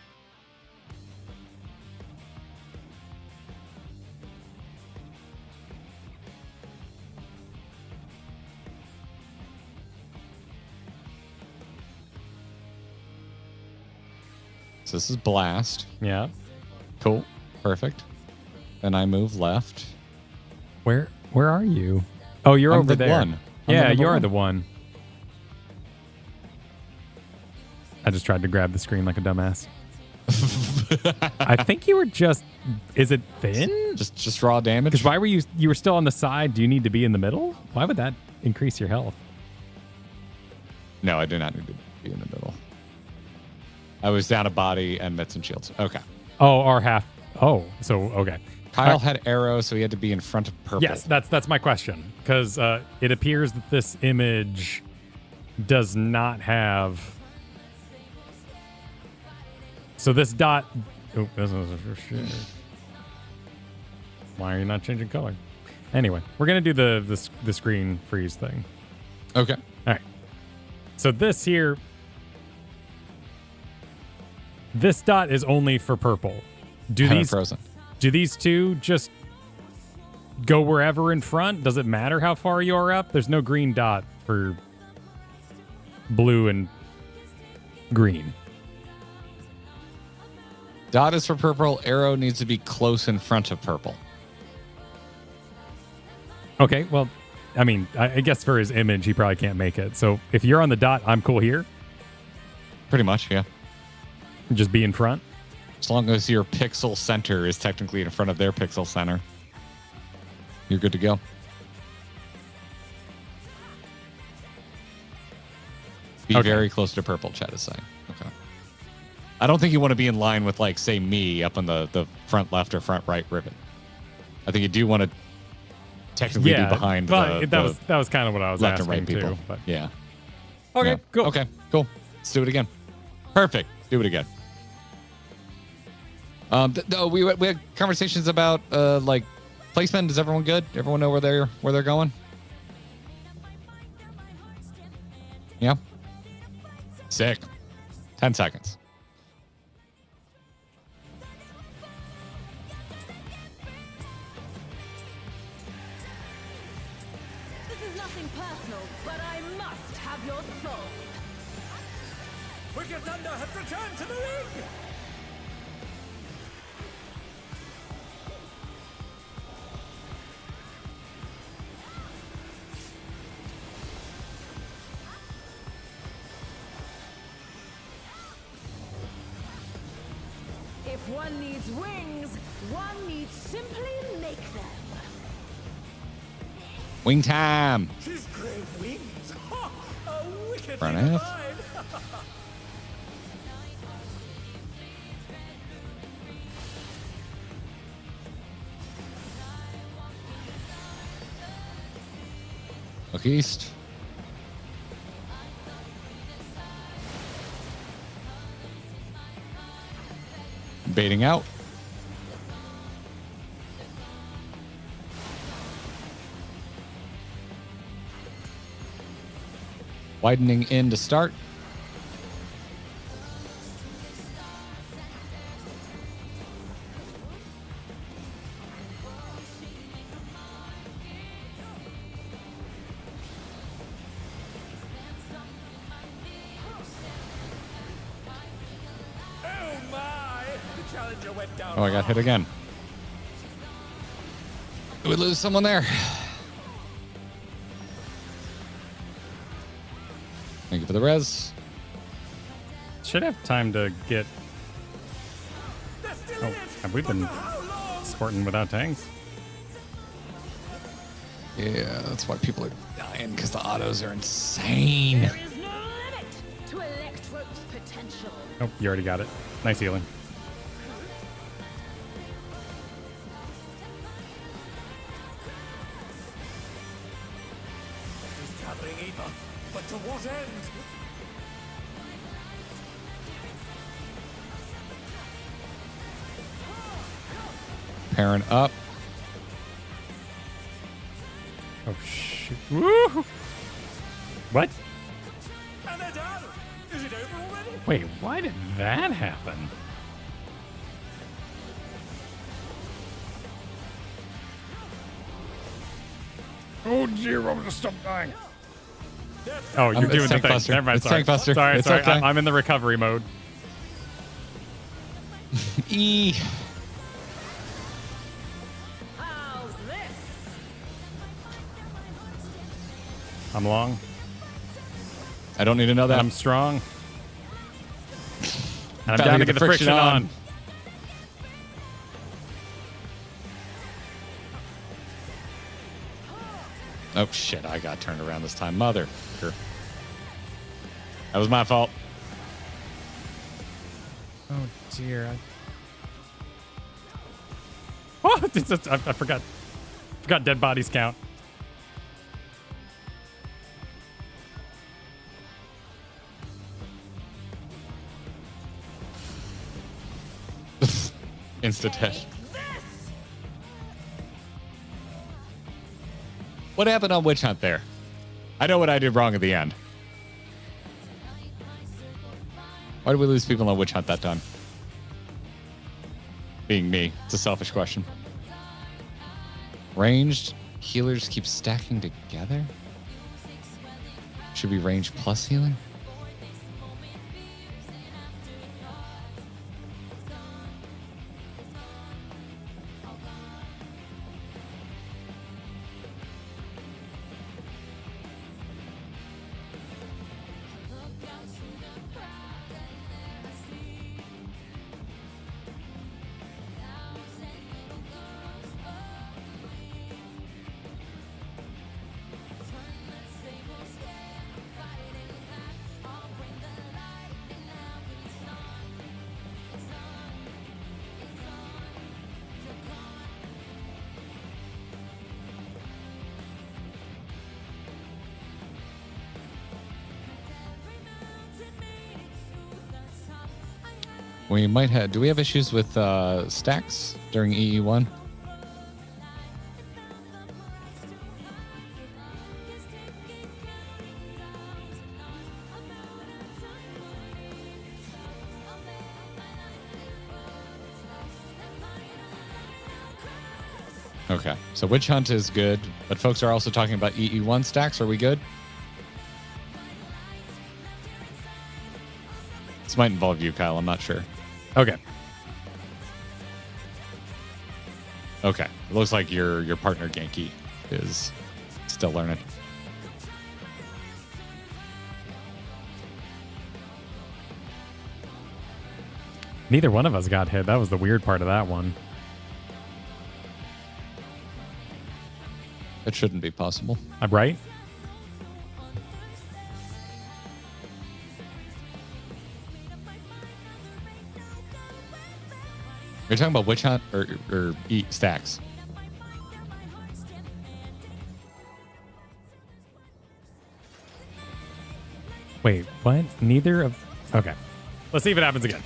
So this is blast. Yeah. Cool. Perfect. Then I move left. Where are you? Oh, you're I'm over the there. one. I'm Yeah, the number you're one. the one. I just tried to grab the screen like a dumbass. I think you were just. Is it thin? Just raw damage. Because why were you were still on the side? Do you need to be in the middle? Why would that increase your health? No, I do not need to be in the middle. I was down a body and mitts and shields. Okay. Oh, or half. Oh, so okay. Kyle had arrows, so he had to be in front of purple. Yes, that's my question. Because it appears that this image does not have. So this dot. Oh, this is shit. Why are you not changing color? Anyway, we're gonna do the screen freeze thing. Okay. All right. So this here. This dot is only for purple. Do Haven't these frozen? Do these two just go wherever in front? Does it matter how far you are up? There's no green dot for blue and green. Dot is for purple. Arrow needs to be close in front of purple. Okay, well, I mean, I guess for his image, he probably can't make it. So if you're on the dot, I'm cool here. Pretty much, yeah. Just be in front. As long as your pixel center is technically in front of their pixel center, you're good to go. Be very close to purple, Chad is saying. Okay. I don't think you want to be in line with, like, say, me up on the front left or front right ribbon. I think you do want to technically be behind that was kind of what I was left asking and right people. too. But. Yeah. Okay, Yeah. cool. Okay, cool. Let's do it again. Perfect. Do it again. We had conversations about like placement. Is everyone good? Everyone know where they're going? Yeah. Sick. 10 seconds. This is nothing personal, but I must have your soul. Wicked Thunder has returned to the ring! If one needs wings, one needs simply make them. Wing time. She's great wings! Ha! A wicked Front thing half. alive. Look east. Baiting out. Widening in to start. Oh my! The challenger went down. Oh, I got hit again. Did we lose someone there? Thank you for the res. Should have time to get. They're still Oh, in it, have we but been for how long? sporting without tanks? Yeah, that's why people are dying, because the autos are insane. There is no limit to Electro's potential. Oh, you already got it. Nice healing. He's gathering Eva, but to what end? Pairing up. Oh shit! Woo! What? And they're down! Is it over already? Wait, why did that happen? Oh dear, I'm gonna stop dying. Oh, you're It's doing the tank thing. buster. Never mind. It's Sorry. tank buster. Sorry, It's sorry. okay. I'm in the recovery mode. E. How's this? I'm long. I don't need to know that. I'm strong. And I'm Gotta down to get the friction on. Oh shit, I got turned around this time. Mother. That was my fault. Oh dear. Oh, I forgot. Forgot dead bodies count. Insta death. What happened on Witch Hunt there? I know what I did wrong at the end. Why did we lose people on Witch Hunt that time? Being me. It's a selfish question. Ranged healers keep stacking together? Should be range plus healing? We might have. Do we have issues with stacks during EE1? Okay, so Witch Hunt is good, but folks are also talking about EE1 stacks. Are we good? This might involve you, Kyle. I'm not sure. Okay. Okay. It looks like your partner Genki is still learning. Neither one of us got hit. That was the weird part of that one. It shouldn't be possible. I'm right? You're talking about Witch Hunt or eat stacks? Wait, what? Neither of... Okay. Let's see if it happens again.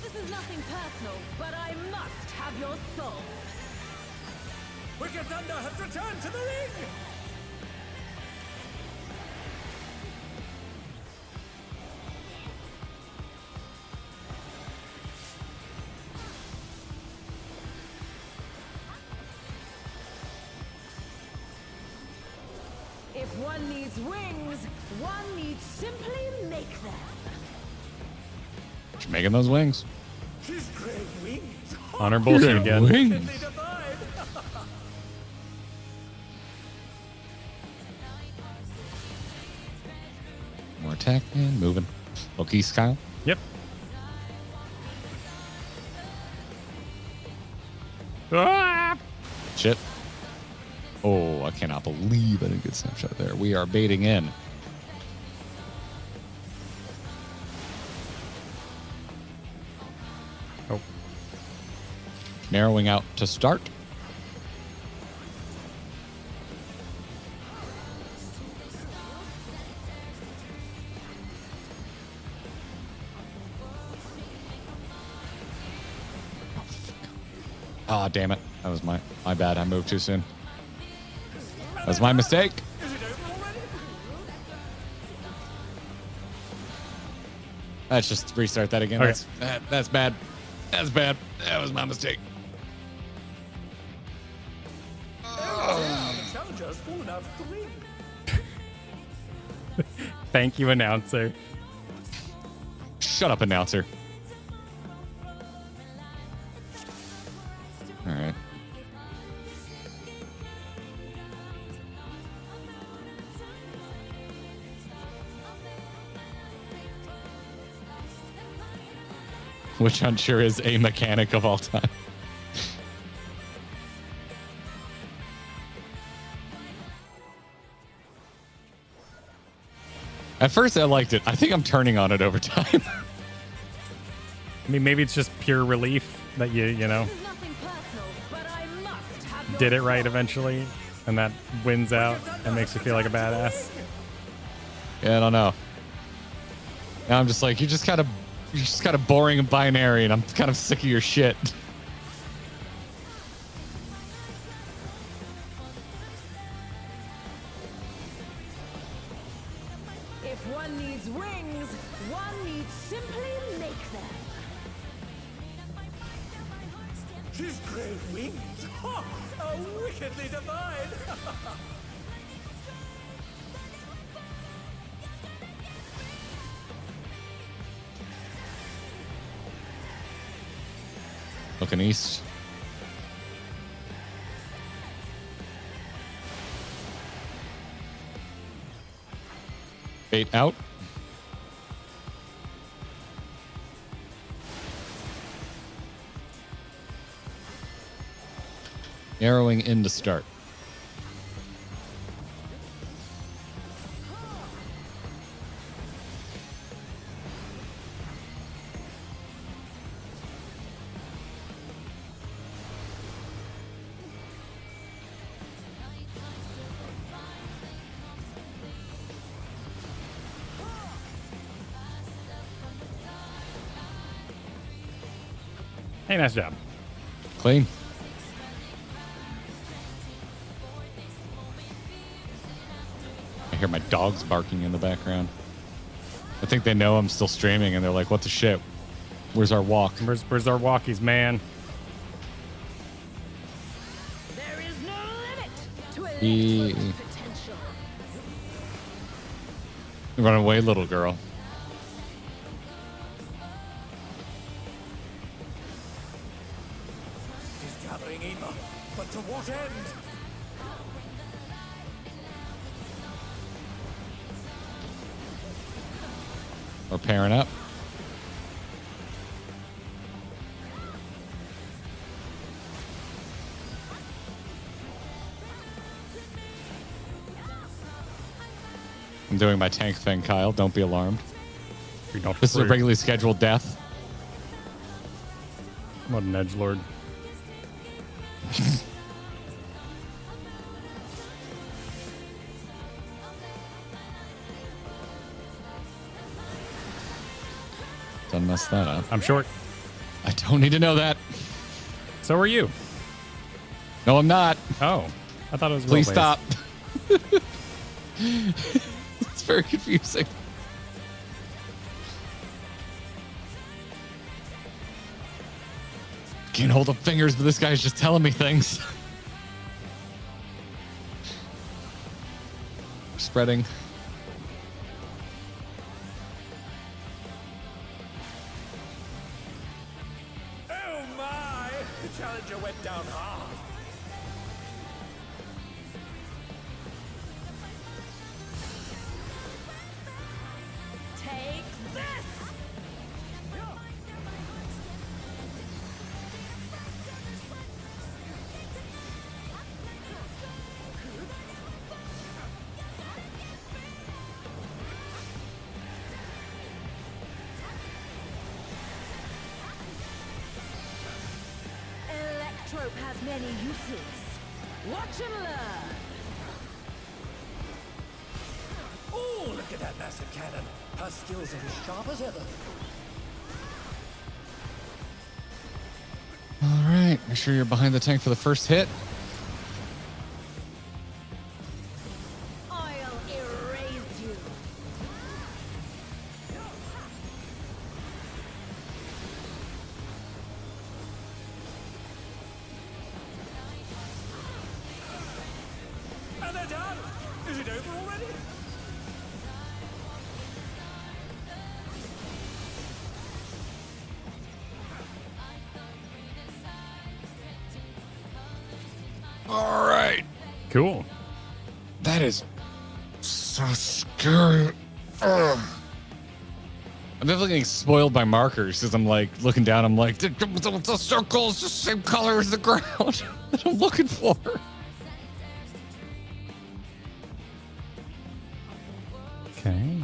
This is nothing personal, but I must have your soul. Wicked Thunder has returned to the ring! If one needs wings, one needs simply make them. She's making those wings. She's great wings! Honor bullshit again. Wings. They divide! More attack and moving. Okay, Kyle. Yep. Ah! Shit. Oh, I cannot believe I didn't get snapshot there. We are baiting in. Oh. Narrowing out to start. Oh, damn it. That was my bad. I moved too soon. That was my mistake. Is it over already? Let's just restart that again. Okay. That's bad. That's bad. That was my mistake. The challenger's fallen out of the ring. Thank you, announcer. Shut up, announcer. All right. Which I'm sure is a mechanic of all time. At first, I liked it. I think I'm turning on it over time. I mean, maybe it's just pure relief that you know, This is nothing personal, but I must have your did it right soul. eventually, and that wins out and makes you feel like a badass. Yeah, I don't know. Now I'm just like, you're just kind of boring and binary, and I'm kind of sick of your shit. If one needs wings, one needs simply make them. She's great wings! Ha! How wickedly divine! Looking east. Bait out. Narrowing in to start. Hey, nice job. Clean. I hear my dogs barking in the background. I think they know I'm still streaming, and they're like, what the shit? Where's our walk? Where's our walkies, man? There is no limit to E- Electro's potential. Run away, little girl. He's gathering Eva, but to what end? We're pairing up. I'm doing my tank thing, Kyle. Don't be alarmed. We don't This is a regularly scheduled death. What an edgelord. Don't mess that up. I'm short. I don't need to know that. So are you. No, I'm not. Oh, I thought it was. Please well-based. stop. It's very confusing. Can't hold up fingers, but this guy's just telling me things. Spreading. Oh my! The challenger went down hard. Take this! Electrope has many uses. Watch and learn. Oh, look at that massive cannon. Her skills are as sharp as ever. All right. Make sure you're behind the tank for the first hit. I'll erase you. And they're done! Is it over already? All right. Cool. That is so scary. Ugh. I'm definitely getting spoiled by markers because I'm like looking down. I'm like, the circle is the same color as the ground that I'm looking for. Okay.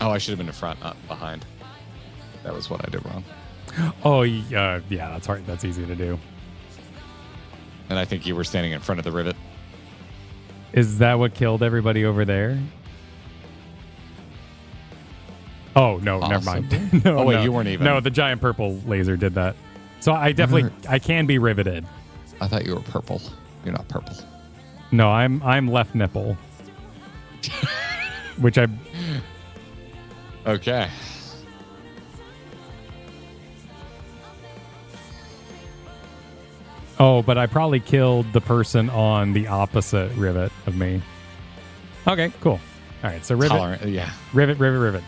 Oh, I should have been in front, not behind. That was what I did wrong. Oh, yeah, that's hard. That's easy to do. And I think you were standing in front of the rivet. Is that what killed everybody over there? Oh, no, never mind. No, Oh, wait, no. you weren't even. No, the giant purple laser did that. So I definitely, I can be riveted. I thought you were purple. You're not purple. No, I'm left nipple. Which I... Okay. Oh, but I probably killed the person on the opposite rivet of me. Okay, cool. All right, so rivet. Tolerant, yeah. Rivet, rivet, rivet.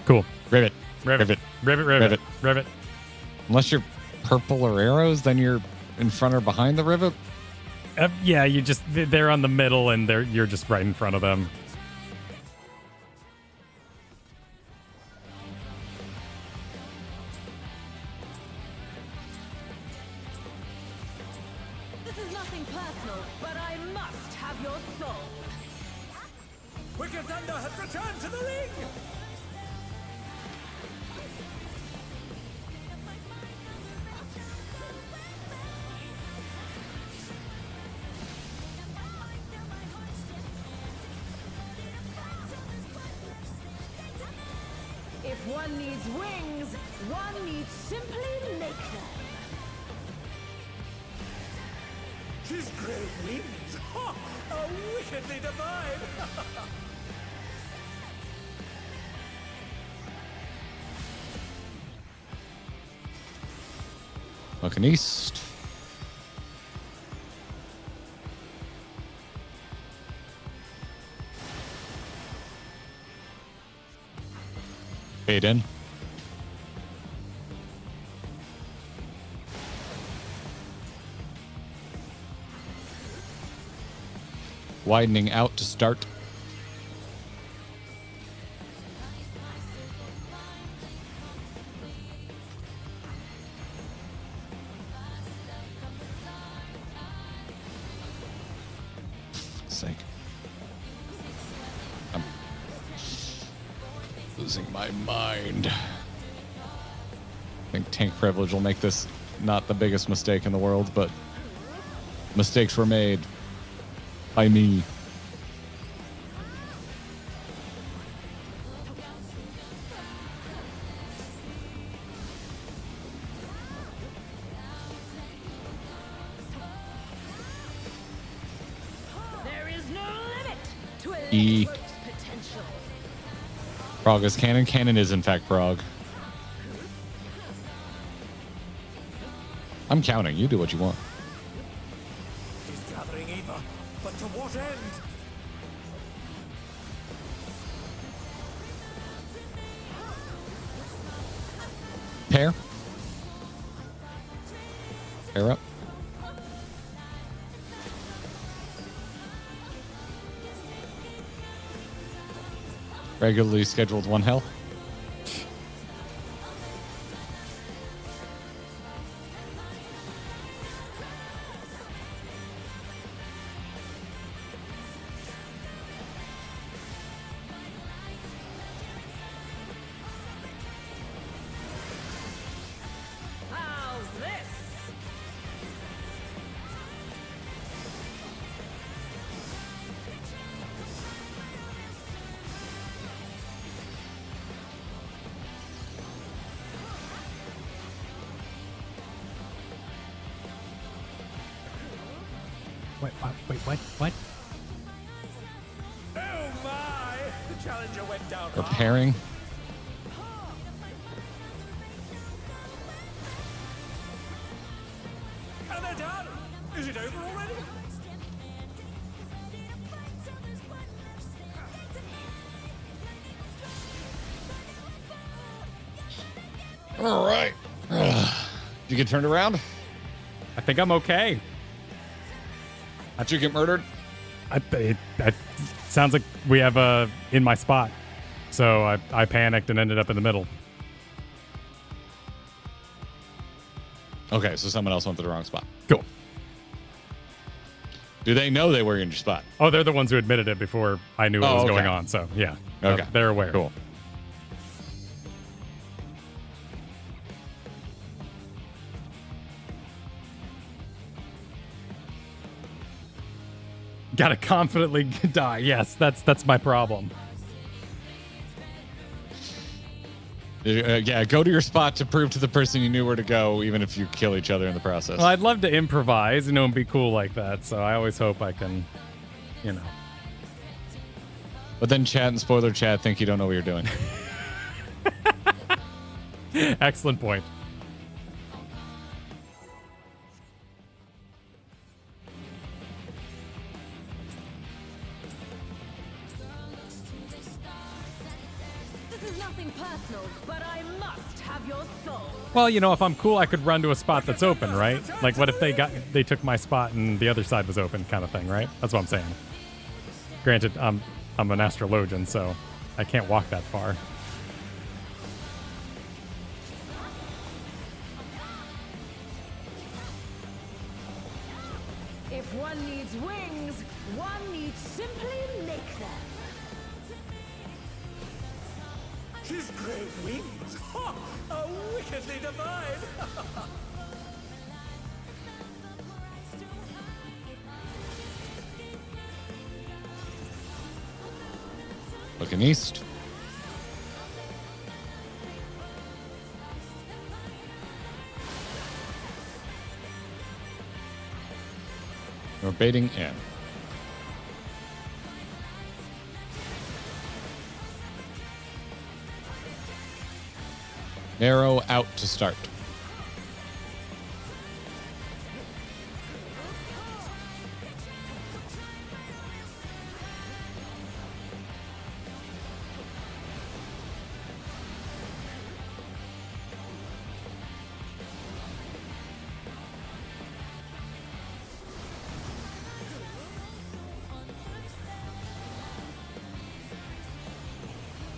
Cool. Rivet. Rivet. Rivet. Rivet, rivet, Rivet. rivet. Unless you're purple or arrows, then you're in front or behind the rivet. Yeah, they're on the middle and you're just right in front of them. This is nothing personal, but I must have your soul. Wicked Thunder has returned to the ring! If one needs wings, one needs simply make them. His great wings! Ha! Are wickedly divine! Looking east. Fade in. Widening out to start. Sake. I'm losing my mind. I think tank privilege will make this not the biggest mistake in the world, but mistakes were made by me. There is no limit to a E. network's potential. Prog is canon. Canon is in fact Prog. I'm counting. You do what you want. He's gathering either, but to what end? Pair. Pair up. Regularly scheduled 1 health. How's this? What? Oh my! The challenger went down hard. Preparing. And they're done! Is it over already? All right. You get turned around? I think I'm okay. Did you get murdered? It sounds like we have in my spot. So I panicked and ended up in the middle. Okay, so someone else went to the wrong spot. Cool. Do they know they were in your spot? Oh, they're the ones who admitted it before I knew what was okay. going on. So yeah. Okay. They're aware. Cool. Gotta confidently die. Yes, that's my problem. Yeah, go to your spot to prove to the person you knew where to go, even if you kill each other in the process. Well, I'd love to improvise, and be cool like that. So I always hope I can, But then chat and spoiler chat think you don't know what you're doing. Excellent point. This is nothing personal, but I must have your soul. Well, if I'm cool, I could run to a spot that's open, right? Like, what if they took my spot and the other side was open, kind of thing, right? That's what I'm saying. Granted, I'm an astrologian, so I can't walk that far. If one needs wings, one needs simply make them. His great wings! Ha! Are wickedly divine! Looking east. We're baiting in. Narrow out to start.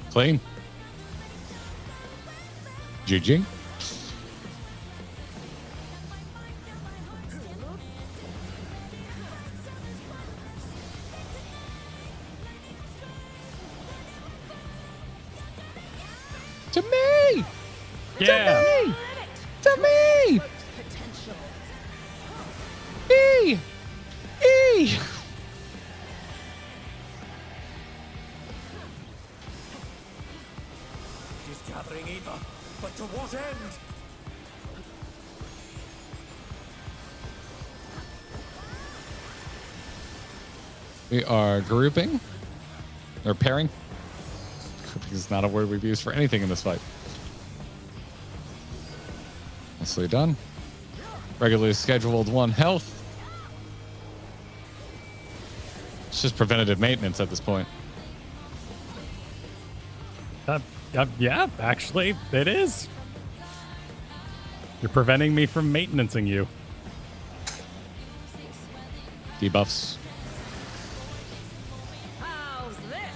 Clean. GG. To me! Yeah. To me! To me! E! E! She's gathering Eva, but to what end? We are grouping. Or pairing. Grouping is not a word we've used for anything in this fight. Nicely done. Regularly scheduled 1 health. It's just preventative maintenance at this point. Yeah, actually, it is. You're preventing me from maintenancing you. Debuffs. How's this?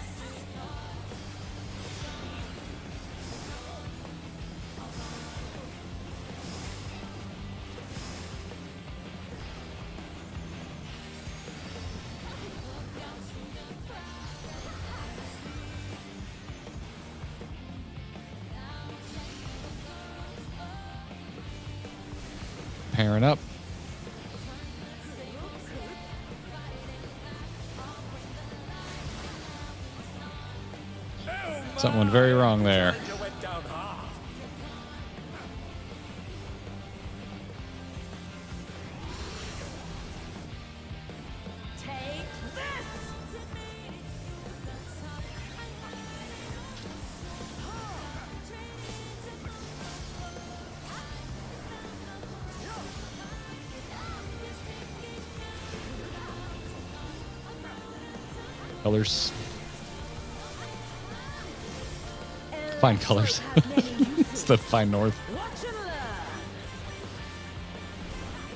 Pairing up. Something went very wrong there. You went down hard. Take this! Colors. Fine colors. It's the fine north. Watch and learn.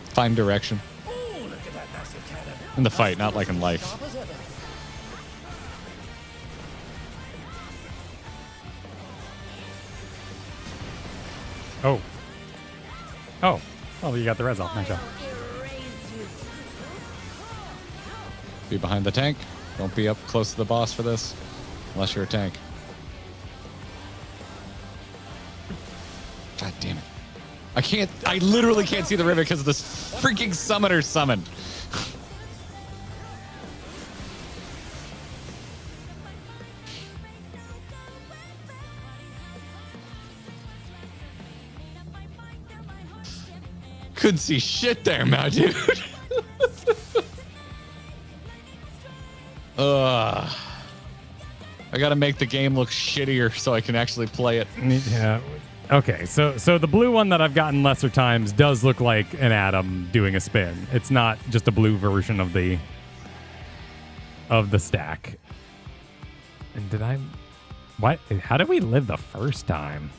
Fine direction. Ooh, look at that massive cannon. In the fight, not like in life. Sharp as ever. Oh. Oh. Oh, you got the res off. Nice job. Erase you. Be behind the tank. Don't be up close to the boss for this. Unless you're a tank. God damn it. I literally can't see the river because of this freaking summoner summon. Couldn't see shit there, my dude. I gotta make the game look shittier so I can actually play it. Yeah. Okay, so the blue one that I've gotten lesser times does look like an atom doing a spin. It's not just a blue version of the stack. And did I? What? How did we live the first time?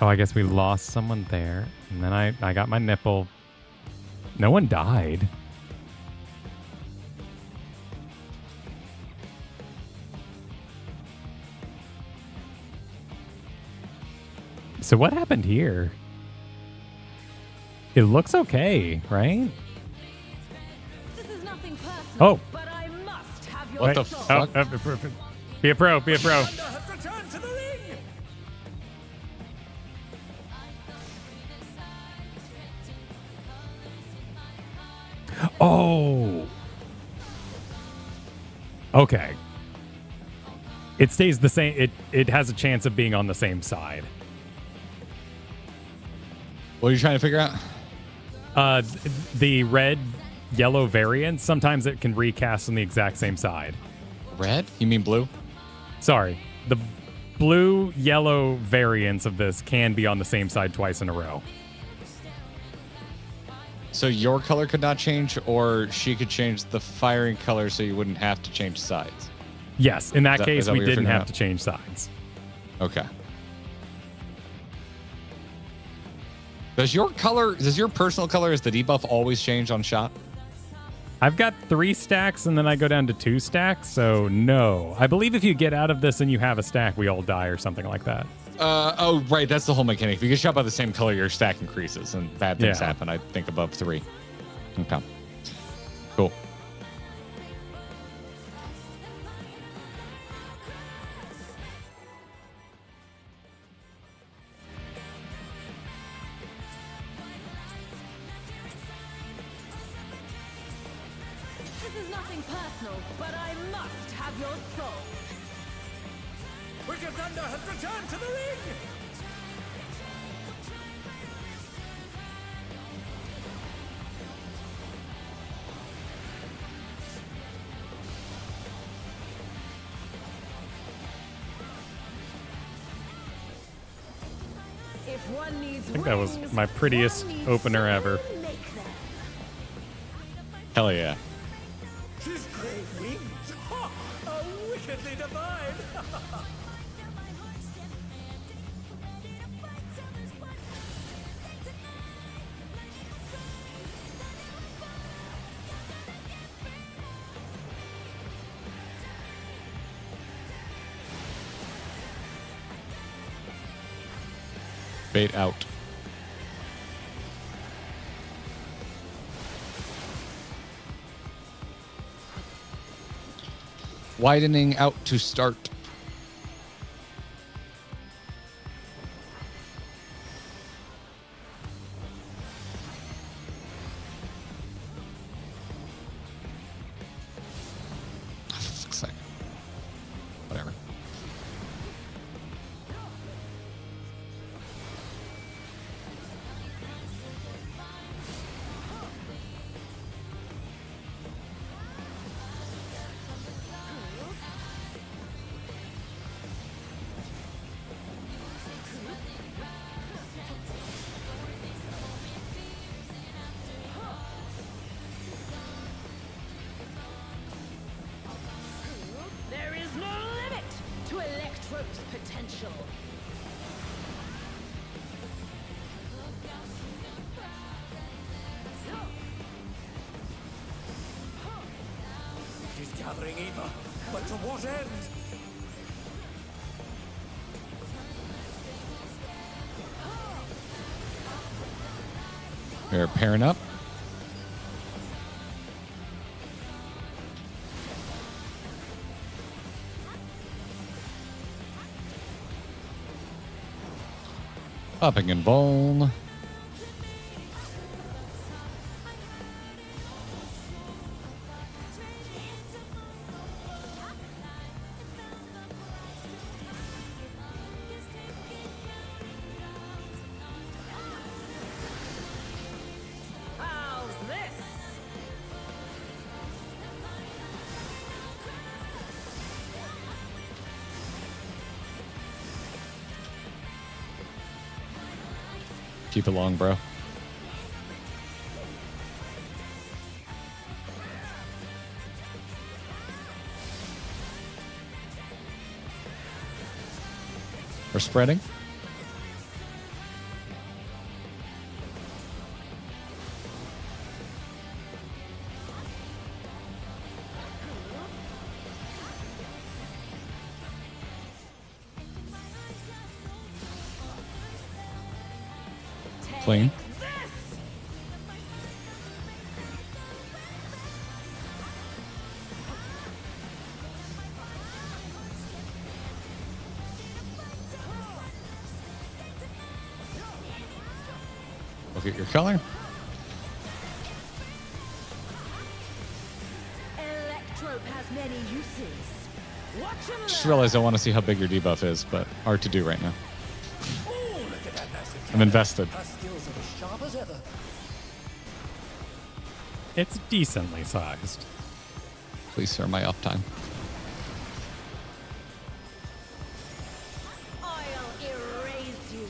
Oh, I guess we lost someone there, and then I got my nipple. No one died. So what happened here? It looks okay, right? This is nothing personal, Oh. but I must have your What the soul. fuck? Be a pro, be a pro. Thunder has returned to the ring. Oh. Okay. It stays the same. It has a chance of being on the same side. What are you trying to figure out? The red, yellow variants, sometimes it can recast on the exact same side. Red? You mean blue? Sorry. The blue, yellow variants of this can be on the same side twice in a row. So your color could not change, or she could change the firing color so you wouldn't have to change sides? Yes. In that case, is that we what you're didn't figuring have out? to change sides. Okay. Does your personal color as the debuff always change on shot? I've got 3 stacks, and then I go down to 2 stacks, so no. I believe if you get out of this and you have a stack, we all die or something like that. Oh, right. That's the whole mechanic. If you get shot by the same color, your stack increases, and bad things Yeah. happen, I think, above 3. Okay. Cool. This is nothing personal, but I must have your soul. Wicked Thunder has returned to the ring! If one needs I think that was wings, my prettiest one needs opener ever. someone to make them. Hell yeah. His great wings! Ha! Are wickedly divine! Bait out. Widening out to start. For fuck's sake. Whatever. There is no limit to Electro's potential. It is gathering evil, but to what end? We're pairing up. Popping and ball. How's this? Keep it long, bro. We're spreading. Clean. Look at your color. Electrope has many uses. Watch him Just learn. realized I want to see how big your debuff is, but hard to do right now. Oh, look at that massive I'm invested. Her skills are as sharp as ever. It's decently sized. Please, sir, my uptime. I'll erase you.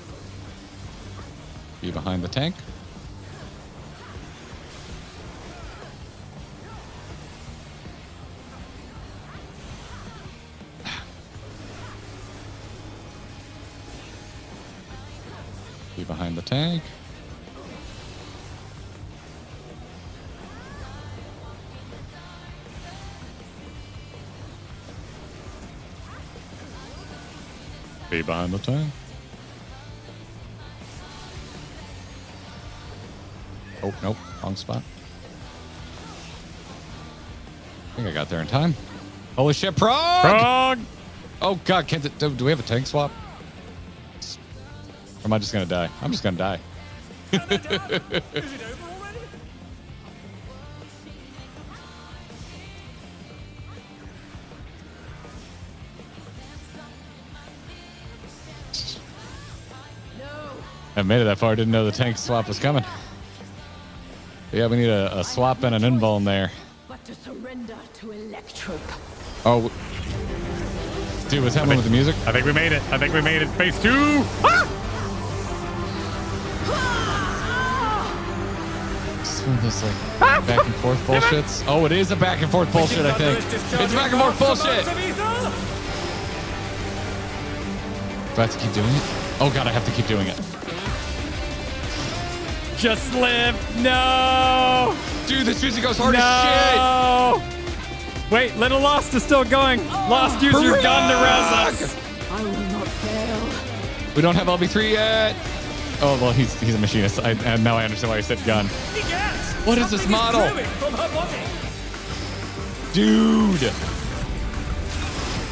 Be behind the tank. Be behind the tank. Be behind the tank. Oh, nope. Wrong spot. I think I got there in time. Holy shit, Prog! Prog! Oh, God. Do we have a tank swap? Or am I just going to die? I'm just going to die. Is it over already? I made it that far. Didn't know the tank swap was coming. But yeah, we need a swap and an invuln there. But to surrender to Electro. Oh. Dude, what's happening with the music? I think we made it. I think we made it. Phase 2. Ah! It's one of those like back and forth bullshits. Oh, it is a back and forth bullshit, I think. It's back and forth bullshit. Do I have to keep doing it? Oh God, I have to keep doing it. Just live. No. Dude, this music goes hard as No. Wait, Little Lost is still going. Lost used your gun to res us. I will not fail. shit. We don't have LB3 yet. Oh, well, he's a machinist. And now I understand why he said gun. What is this model? Dude.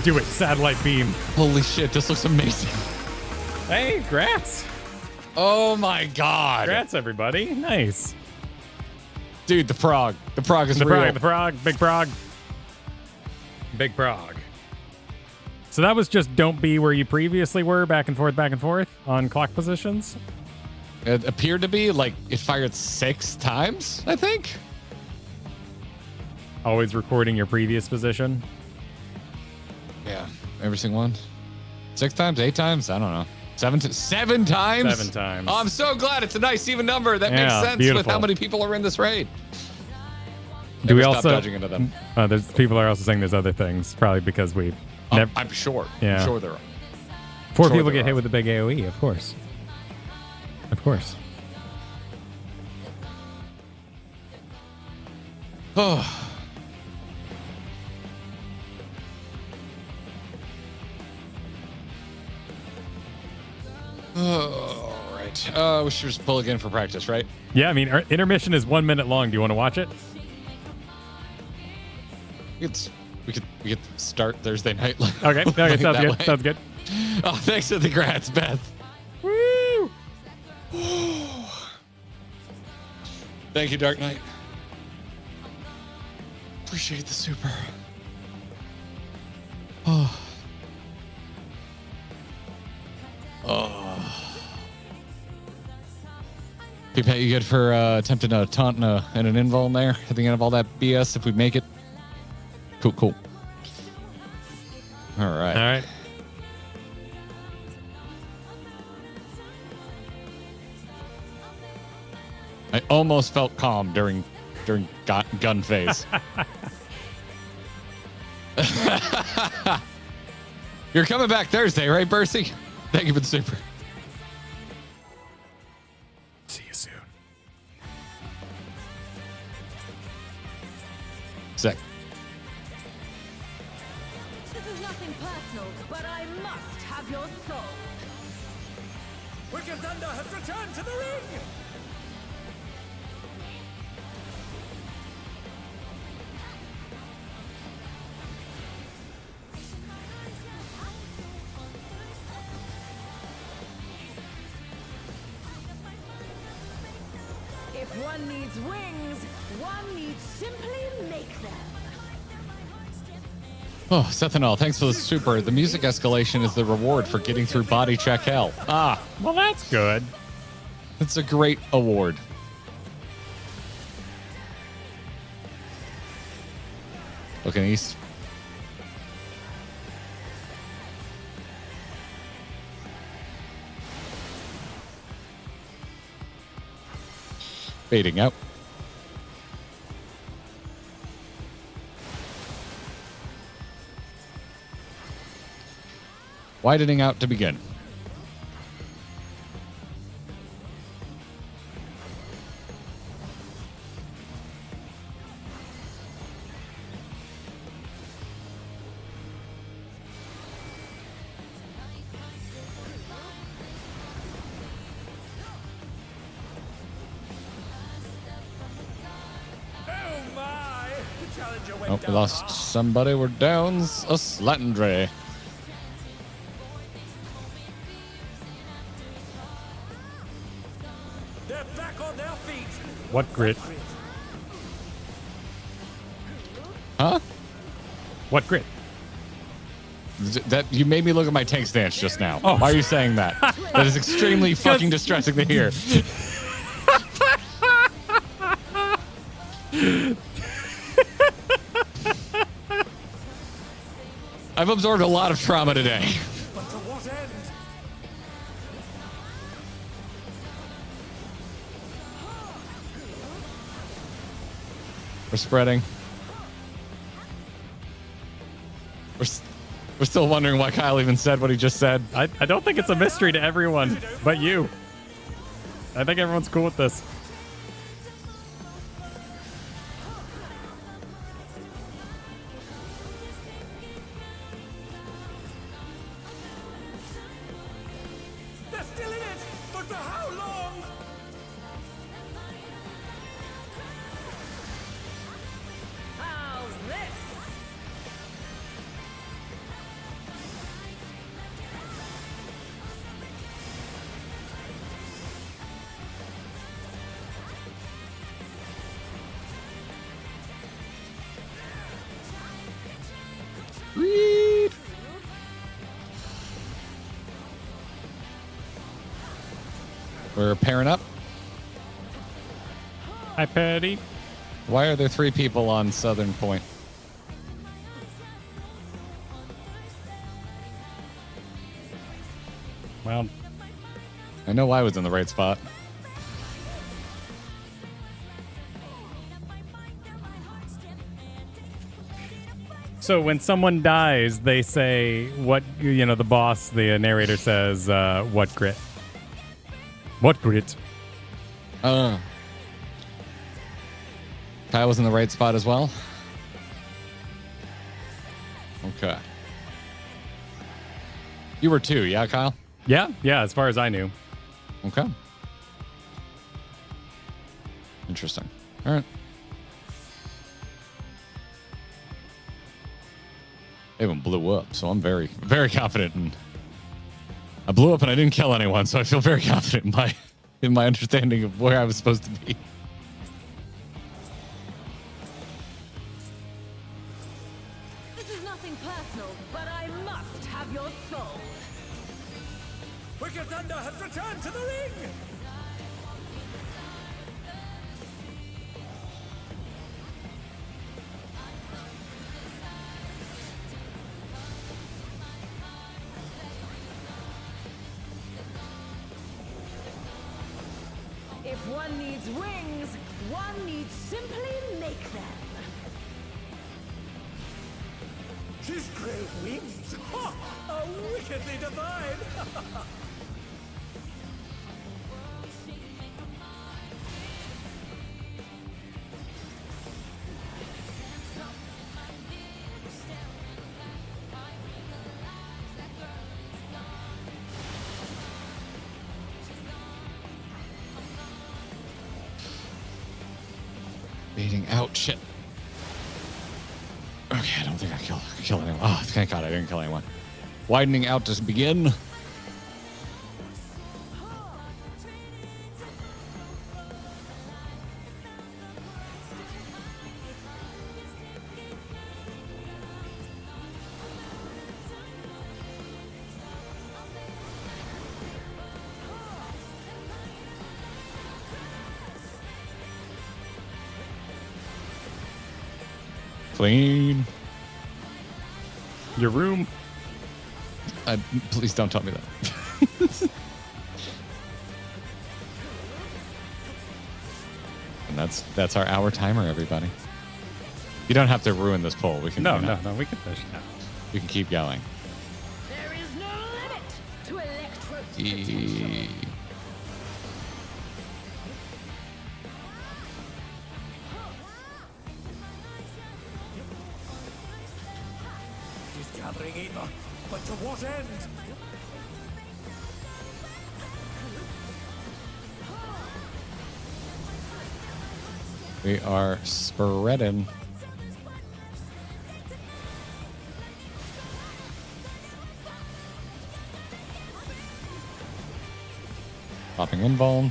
Do it, satellite beam. Holy shit, this looks amazing. Hey, grats. Oh my God. Grats, everybody. Nice. Dude, the Prog. The Prog is The real. Prog, the Prog, big Prog. Big Prog. So that was just don't be where you previously were, back and forth on clock positions. It appeared to be like it fired 6 times, I think. Always recording your previous position. Yeah, every single one. 6 times, 8 times, I don't know. 7 times. 7 times. Oh, I'm so glad it's a nice even number. That makes sense with how many people are in this raid. Do we Never stop also? dodging into them. There's people are also saying there's other things, probably because we. I'm sure. Yeah. I'm sure there are. 4 people get hit with the big AOE, of course. Of course. Oh. All right. We should just pull again for practice, right? Yeah, I mean, our intermission is 1 minute long. Do you want to watch it? We could start Thursday night. Okay, sounds good. Way. Sounds good. Oh, thanks for the grats, Beth. Woo! Thank you, Dark Knight. Appreciate the super. Oh. P-Pat, you good for attempting a taunt and an invuln there at the end of all that BS if we make it? Cool. All right. All right. I almost felt calm during gun phase. You're coming back Thursday, right, Bercy? Thank you for the super. See you soon. Sick. This is nothing personal, but I must have your soul. Wicked Thunder has returned to the ring! If one needs wings, one needs simply make them. Oh, Sethanol, thanks for the super. The music escalation is the reward for getting through body check hell. Ah, Well, that's good. it's a great award. Looking east. Fading out. Widening out to begin. Oh my! The challenger went Oh, we down lost hard. somebody. We're downs a Slatandre. They're back on their feet. What grit? Huh? What grit? That you made me look at my tank stance just now. Oh. Why are you saying that? That is extremely fucking distressing to hear. I've absorbed a lot of trauma today. But to what end? We're spreading. We're still wondering why Kyle even said what he just said. I don't think it's a mystery to everyone but you. I think everyone's cool with this. They're still in it, but for how long? How's this? We're pairing up. Hi, Patty. Why are there 3 people on Southern Point? Well, I know I was in the right spot. so when someone dies, they say, what, the boss, the narrator says, what grit? What grit? Kyle was in the right spot as well. Okay. You were too, yeah, Kyle? Yeah, as far as I knew. Okay. Interesting. All right. They even blew up, so I'm very, very confident. I blew up and I didn't kill anyone, so I feel very confident in my understanding of where I was supposed to be. This is nothing personal, but I must have your soul. Wicked Thunder has returned to the ring! If one needs wings, one needs simply make them. She's great wings! Ha! How wickedly divine! Baiting out. Shit. Okay, I don't think I kill anyone. Oh, thank God I didn't kill anyone. Widening out to begin. Clean. Your room. Please don't tell me that. And that's our hour timer, everybody. You don't have to ruin this poll. We can No, we can finish now. We can keep going. There is no limit to electro. He's gathering ether, but to what end? We are spreading. Popping invuln.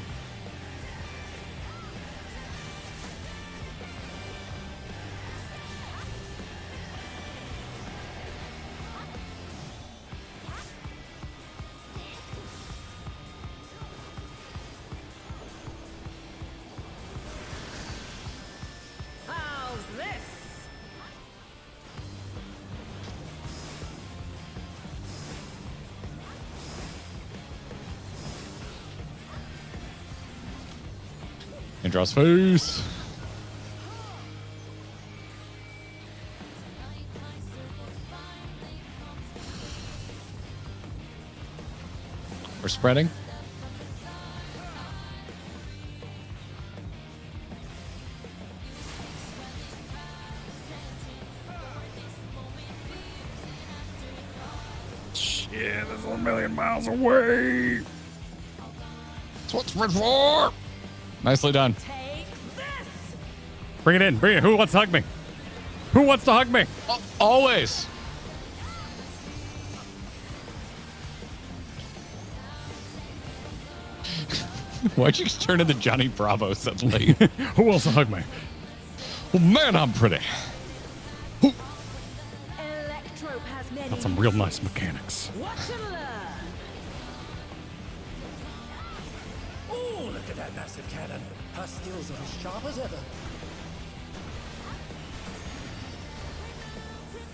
How's this? Andra's face. We're spreading. Shit, that's 1 million miles away. That's what spread for. Nicely done. Take this. Bring it in. Bring it. Who wants to hug me? Who wants to hug me? Always. Why'd you turn into Johnny Bravo suddenly? Who wants to hug me? Oh, man, I'm pretty. Electro has many. Got some real nice mechanics. Watch and learn. Oh, look at that massive cannon. Her skills are as sharp as ever.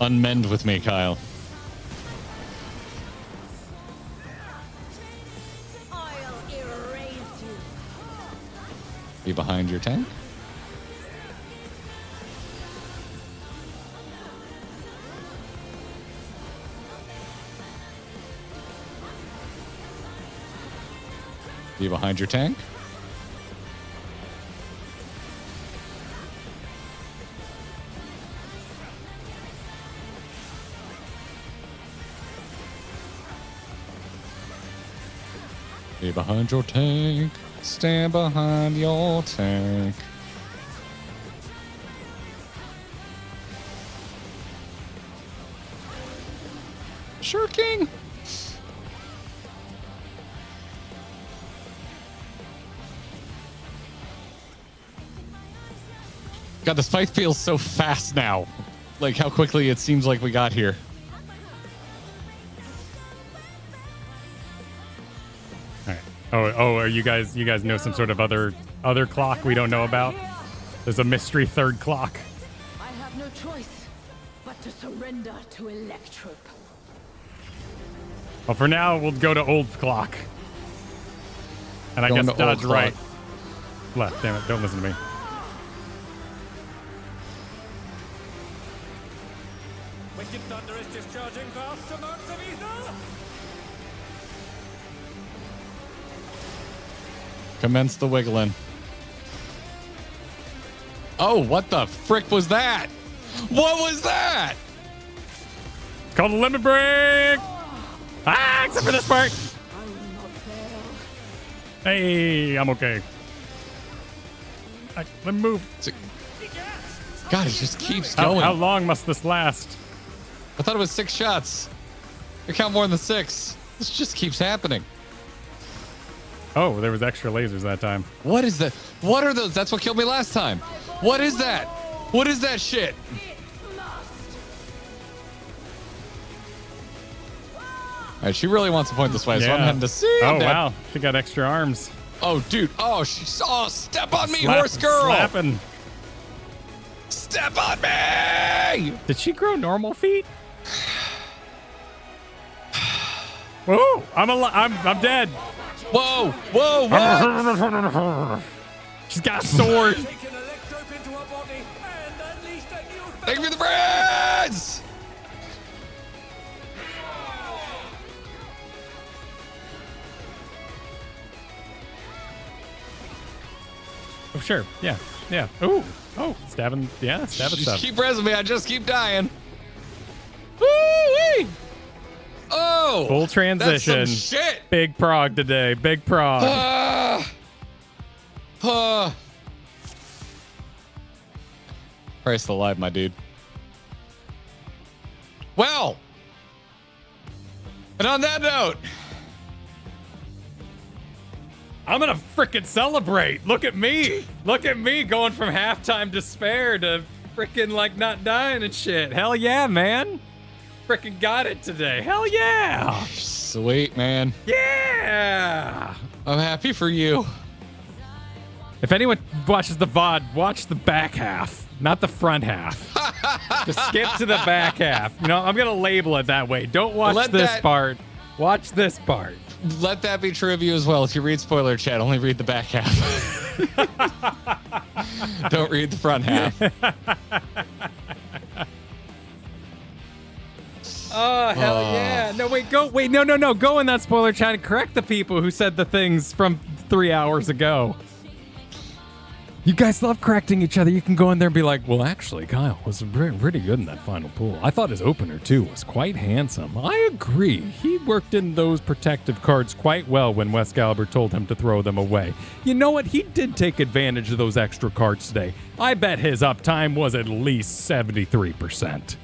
Unmend with me, Kyle. I'll erase you. Be behind your tank. Be behind your tank. Be behind your tank. Stand behind your tank. Sure, King. God, this fight feels so fast now. Like how quickly it seems like we got here. All right. Oh, are you guys know some sort of other clock we don't know about? There's a mystery third clock. I have no choice but to surrender to Electro. Well, for now, we'll go to old clock. And I Going guess to old dodge right. clock. Left, damn it, don't listen to me. Wicked Thunder is discharging vast amounts of ether. Commence the wiggling. Oh, what the frick was that? What was that? It's called a limit break! Ah, except for this part! I will not fail. Hey, I'm okay. Let me move. God, it just keeps How going. long must this last? I thought it was 6 shots. I count more than 6. This just keeps happening. Oh, there was extra lasers that time. What is that? What are those? That's what killed me last time. What is that? What is that shit? All right, she really wants to point this way, so I'm heading to see. Oh, wow. She got extra arms. Oh, dude. Oh, step on me, horse girl. Slapping. Step on me. Did she grow normal feet? Whoa! I'm dead. Whoa! Whoa! What? She's got a sword. Take an electrope into her body and unleash a new Thank you for the friends! Oh, sure. Yeah. Yeah. Ooh. Oh, stabbing. Yeah, stabbing Just stuff. keep pressing me. I just keep dying. Woo-wee! Oh! Full transition. That's some shit. Big Prog today. Big Prog. Christ alive, my dude. Well, and on that note, I'm gonna frickin' celebrate. Look at me. Look at me going from halftime despair to frickin' like not dying and shit. Hell yeah, man. Frickin' got it today. Hell yeah. sweet, man. Yeah. I'm happy for you. If anyone watches the VOD, watch the back half, not the front half. Just skip to the back half. You know, I'm gonna label it that way. Don't watch this part. Watch this part. Let that be true of you as well. If you read spoiler chat, only read the back half. Don't read the front half. Oh, hell yeah. No, wait, go. Wait, no. Go in that spoiler chat and correct the people who said the things from 3 hours ago. You guys love correcting each other. You can go in there and be like, well, actually, Kyle was pretty good in that final pool. I thought his opener, too, was quite handsome. I agree. He worked in those protective cards quite well when Westcalibur told him to throw them away. You know what? He did take advantage of those extra cards today. I bet his uptime was at least 73%.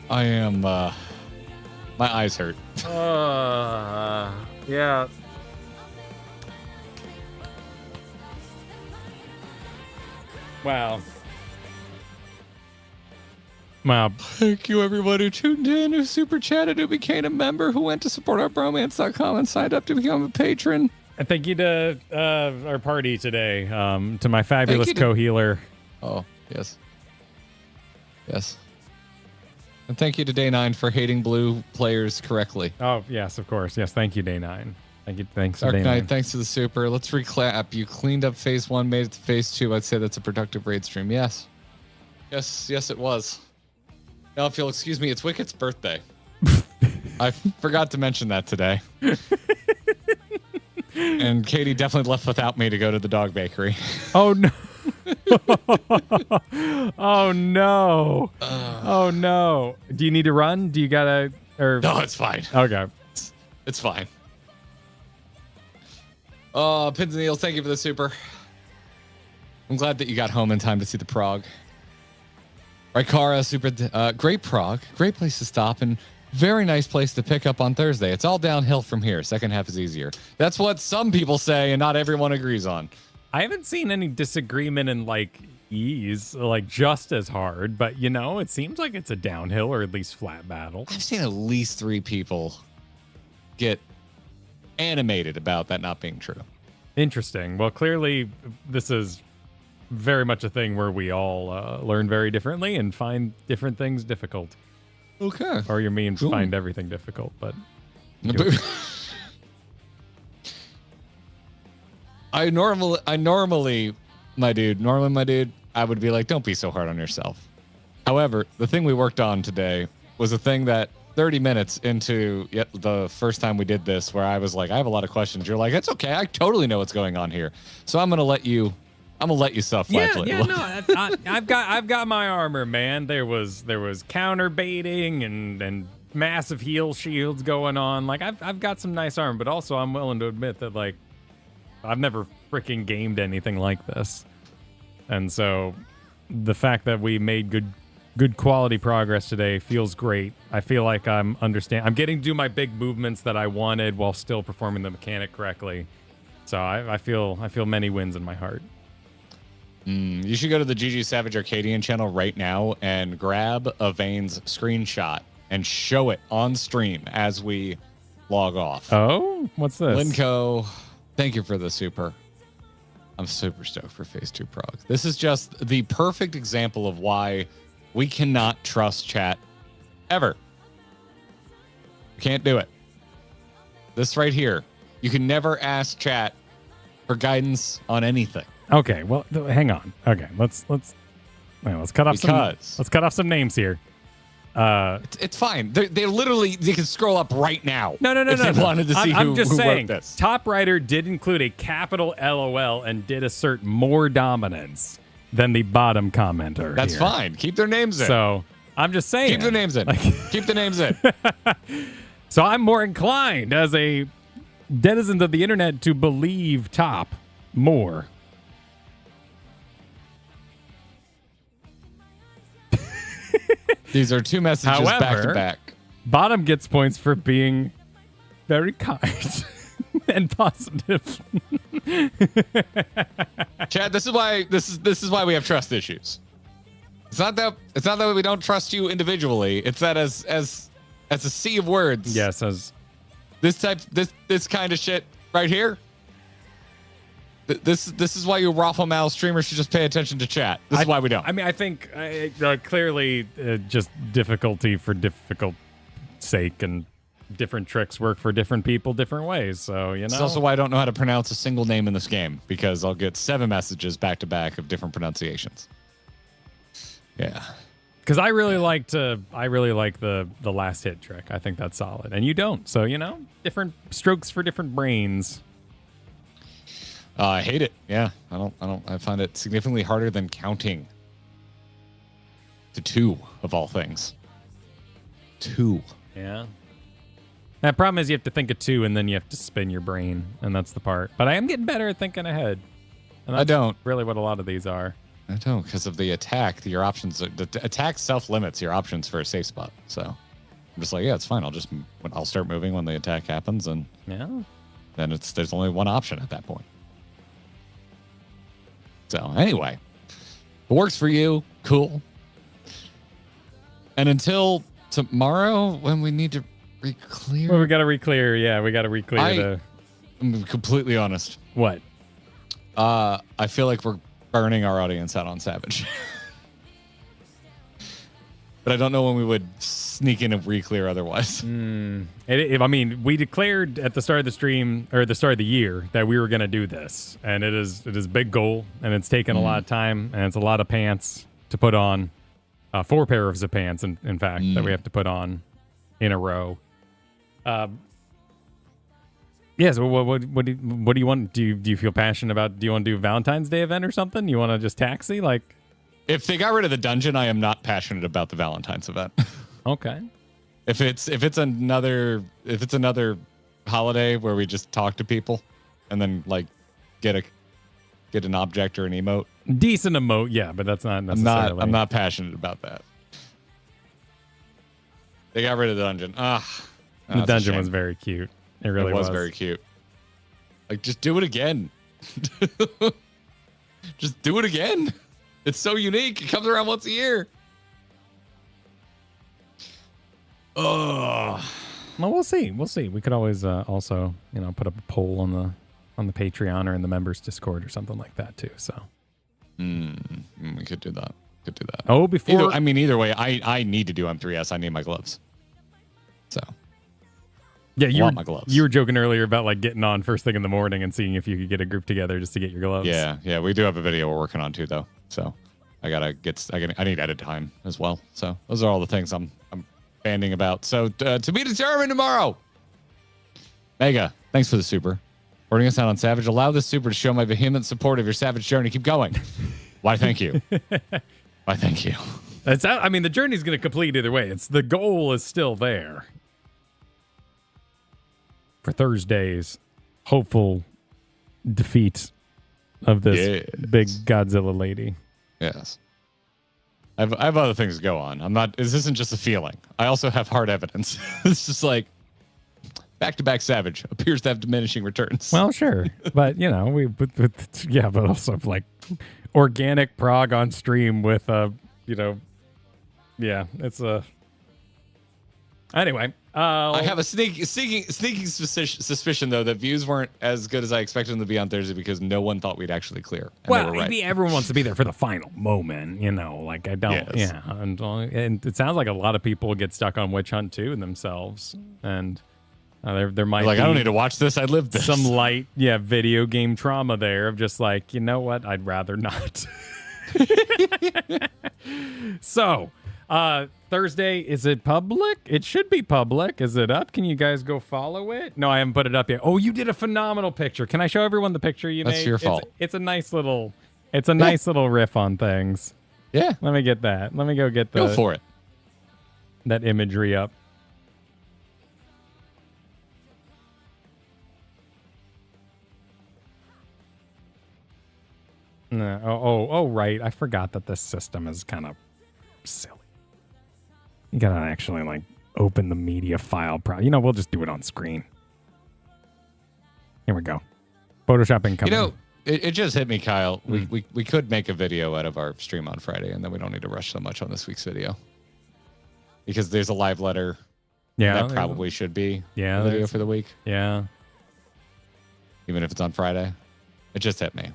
I am, my eyes hurt. Yeah. Wow. Thank you, everybody who tuned in, who super chatted, who became a member, who went to supportourbromance.com and signed up to become a patron. And thank you to our party today, to my fabulous co-healer. Oh, yes. Yes. And thank you to Day 9 for hating blue players correctly. Oh, yes, of course. Yes, thank you, Day 9. Thank you. Thanks, Dark Day Knight, 9. thanks to the super. Let's reclap. You cleaned up phase 1, made it to phase 2. I'd say that's a productive raid stream. Yes. Yes, it was. Now, if you'll excuse me, it's Wicket's birthday. I forgot to mention that today. And Katie definitely left without me to go to the dog bakery. Oh, no. Oh, no. Oh, no. Do you need to run? Do you gotta... Or... No, it's fine. Okay. It's fine. Pins and Needles, thank you for the super. I'm glad that you got home in time to see the Prog. Right, Kara, super. Great Prog. Great place to stop and very nice place to pick up on Thursday. It's all downhill from here. Second half is easier. That's what some people say and not everyone agrees on. I haven't seen any disagreement in, like, ease, like, just as hard. But, you know, it seems like it's a downhill or at least flat battle. I've seen at least 3 people get animated about that not being true. Interesting. Well, clearly this is very much a thing where we all learn very differently and find different things difficult. Okay. Or you mean Cool. find everything difficult, but... I normally, my dude, I would be like, don't be so hard on yourself. However, the thing we worked on today was a thing that 30 minutes into the first time we did this, where I was like, I have a lot of questions. You're like, it's okay. I totally know what's going on here. So I'm going to let you self-flagellate. I've got my armor, man. There was counter baiting and massive heal shields going on. Like I've got some nice armor, but also I'm willing to admit that like I've never freaking gamed anything like this. And so the fact that we made good quality progress today feels great. I feel like I'm getting to do my big movements that I wanted while still performing the mechanic correctly. So I feel many wins in my heart. You should go to the GG Savage Arcadion channel right now and grab a Vane's screenshot and show it on stream as we log off. Oh, what's this? Linko, thank you for the super. I'm super stoked for Phase 2 Prog. This is just the perfect example of why we cannot trust chat ever. We can't do it. This right here. You can never ask chat for guidance on anything. Okay, well, hang on. Okay, let's cut off some names here. It's fine. They literally they can scroll up right now. No. If they wanted to see I'm who just saying, wrote this. Top Writer did include a capital LOL and did assert more dominance than the bottom commenter. That's here. fine. Keep their names in. So I'm just saying. Keep their names in. Keep the names in. So I'm more inclined as a denizen of the internet to believe Top more. These are two messages However, back to back. Bottom gets points for being very kind and positive. Chad, this is why we have trust issues. It's not that we don't trust you individually. It's that as a sea of words. Yes, as this kind of shit right here. This is why you Raffle Mal streamers should just pay attention to chat. This is why we don't. I mean, I think clearly just difficulty for difficult sake, and different tricks work for different people different ways. So, you know. It's also why I don't know how to pronounce a single name in this game, because I'll get 7 messages back to back of different pronunciations. Yeah. Because I really like the last hit trick. I think that's solid, and you don't. So, you know, different strokes for different brains. I hate it. Yeah, I find it significantly harder than counting to 2 of all things. 2. Yeah. That problem is you have to think of 2 and then you have to spin your brain, and that's the part. But I am getting better at thinking ahead. And that's I don't. really what a lot of these are. I don't, because of the attack. Your options, the attack self-limits your options for a safe spot. So I'm just like, yeah, it's fine. I'll start moving when the attack happens, and Yeah. then there's only one option at that point. So anyway, it works for you. Cool. And until tomorrow, when we need to re-clear. Well, we got to re-clear. Yeah, we got to re-clear I'm completely honest. What? I feel like we're burning our audience out on Savage. But I don't know when we would sneak in and re-clear otherwise. I mean, we declared at the start of the stream, or the start of the year, that we were going to do this. And it is a big goal, and it's taken a lot of time, and it's a lot of pants to put on. 4 pairs of pants, in fact, that we have to put on in a row. Yes. What do you want? Do you feel passionate about? Do you want to do a Valentine's Day event or something? You want to just taxi? Like, if they got rid of the dungeon, I am not passionate about the Valentine's event. Okay. If it's another holiday where we just talk to people and then like get an object or an emote. Decent emote, yeah, but that's not necessarily. I'm not passionate about that. They got rid of the dungeon. The dungeon was very cute. It really was very cute. Like, just do it again. Just do it again. It's so unique. It comes around once a year. Oh. Well, we'll see. We could always also, put up a poll on the Patreon or in the members Discord or something like that too. So we could do that. Oh, before either way, I need to do M3S. I need my gloves. So yeah, I want my gloves. You were joking earlier about like getting on first thing in the morning and seeing if you could get a group together just to get your gloves. Yeah, we do have a video we're working on too, though. So I need edit time as well. So those are all the things I'm banding about. So to be determined tomorrow. Mega, thanks for the super. Ordering us out on Savage. Allow this super to show my vehement support of your Savage journey. Keep going. Why, thank you. Why, thank you. The journey's going to complete either way. The goal is still there. For Thursday's hopeful defeat of this big Godzilla lady. Yes. I have other things to go on. This isn't just a feeling. I also have hard evidence. It's just like back-to-back Savage appears to have diminishing returns. Well, sure. But, but also like organic Prog on stream with, it's a... Anyway, I have a sneaking suspicion though that views weren't as good as I expected them to be on Thursday because no one thought we'd actually clear. And Well, they were right. maybe everyone wants to be there for the final moment, like I don't, Yes. yeah. And it sounds like a lot of people get stuck on Witch Hunt 2 themselves. And there might Like, be I don't need to watch this. I lived this. some light, video game trauma there of just like, you know what? I'd rather not. So, Thursday, is it public? It should be public. Is it up? Can you guys go follow it? No, I haven't put it up yet. Oh, you did a phenomenal picture. Can I show everyone the picture you made? That's your fault. It's a nice little nice little riff on things. Yeah. Let me get that. Let me go get Go for it. that imagery up. No. Oh, right. I forgot that this system is kind of silly. You gotta actually open the media file. We'll just do it on screen. Here we go. Photoshop incoming. It just hit me, Kyle. We could make a video out of our stream on Friday, and then we don't need to rush so much on this week's video because there's a live letter. Yeah, that probably should be the video for the week. Yeah, even if it's on Friday. It just hit me.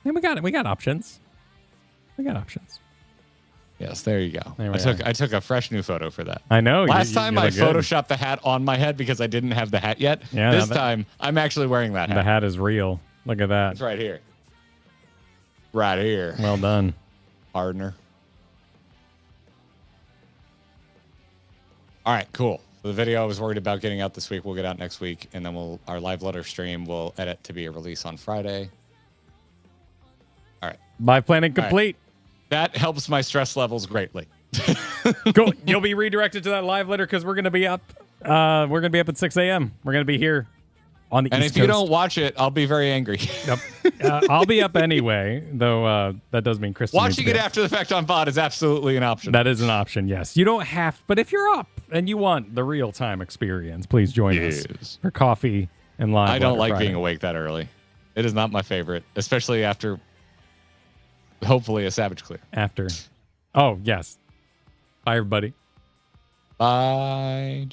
Yeah, we got it. We got options. Yes, there you go. There I took a fresh new photo for that. I know. Last time you I look good. photoshopped the hat on my head because I didn't have the hat yet. Yeah, this time I'm actually wearing that hat. The hat is real. Look at that. It's right here. Right here. Well done. Partner. All right, cool. So the video I was worried about getting out this week will get out next week, and then our live letter stream will edit to be a release on Friday. All right. Live planning complete. That helps my stress levels greatly. Cool. You'll be redirected to that live letter because we're gonna be up. We're gonna be up at 6 a.m. We're gonna be here on the and East if you Coast. don't watch it, I'll be very angry. Yep. I'll be up anyway, though. That does mean Kristen. Watching it after the fact on VOD is absolutely an option. That is an option. Yes, you don't have, but if you're up and you want the real time experience, please join us for coffee and live. I don't like Friday. being awake that early. It is not my favorite, especially after hopefully a Savage Clear. After. Oh yes. Bye everybody. Bye.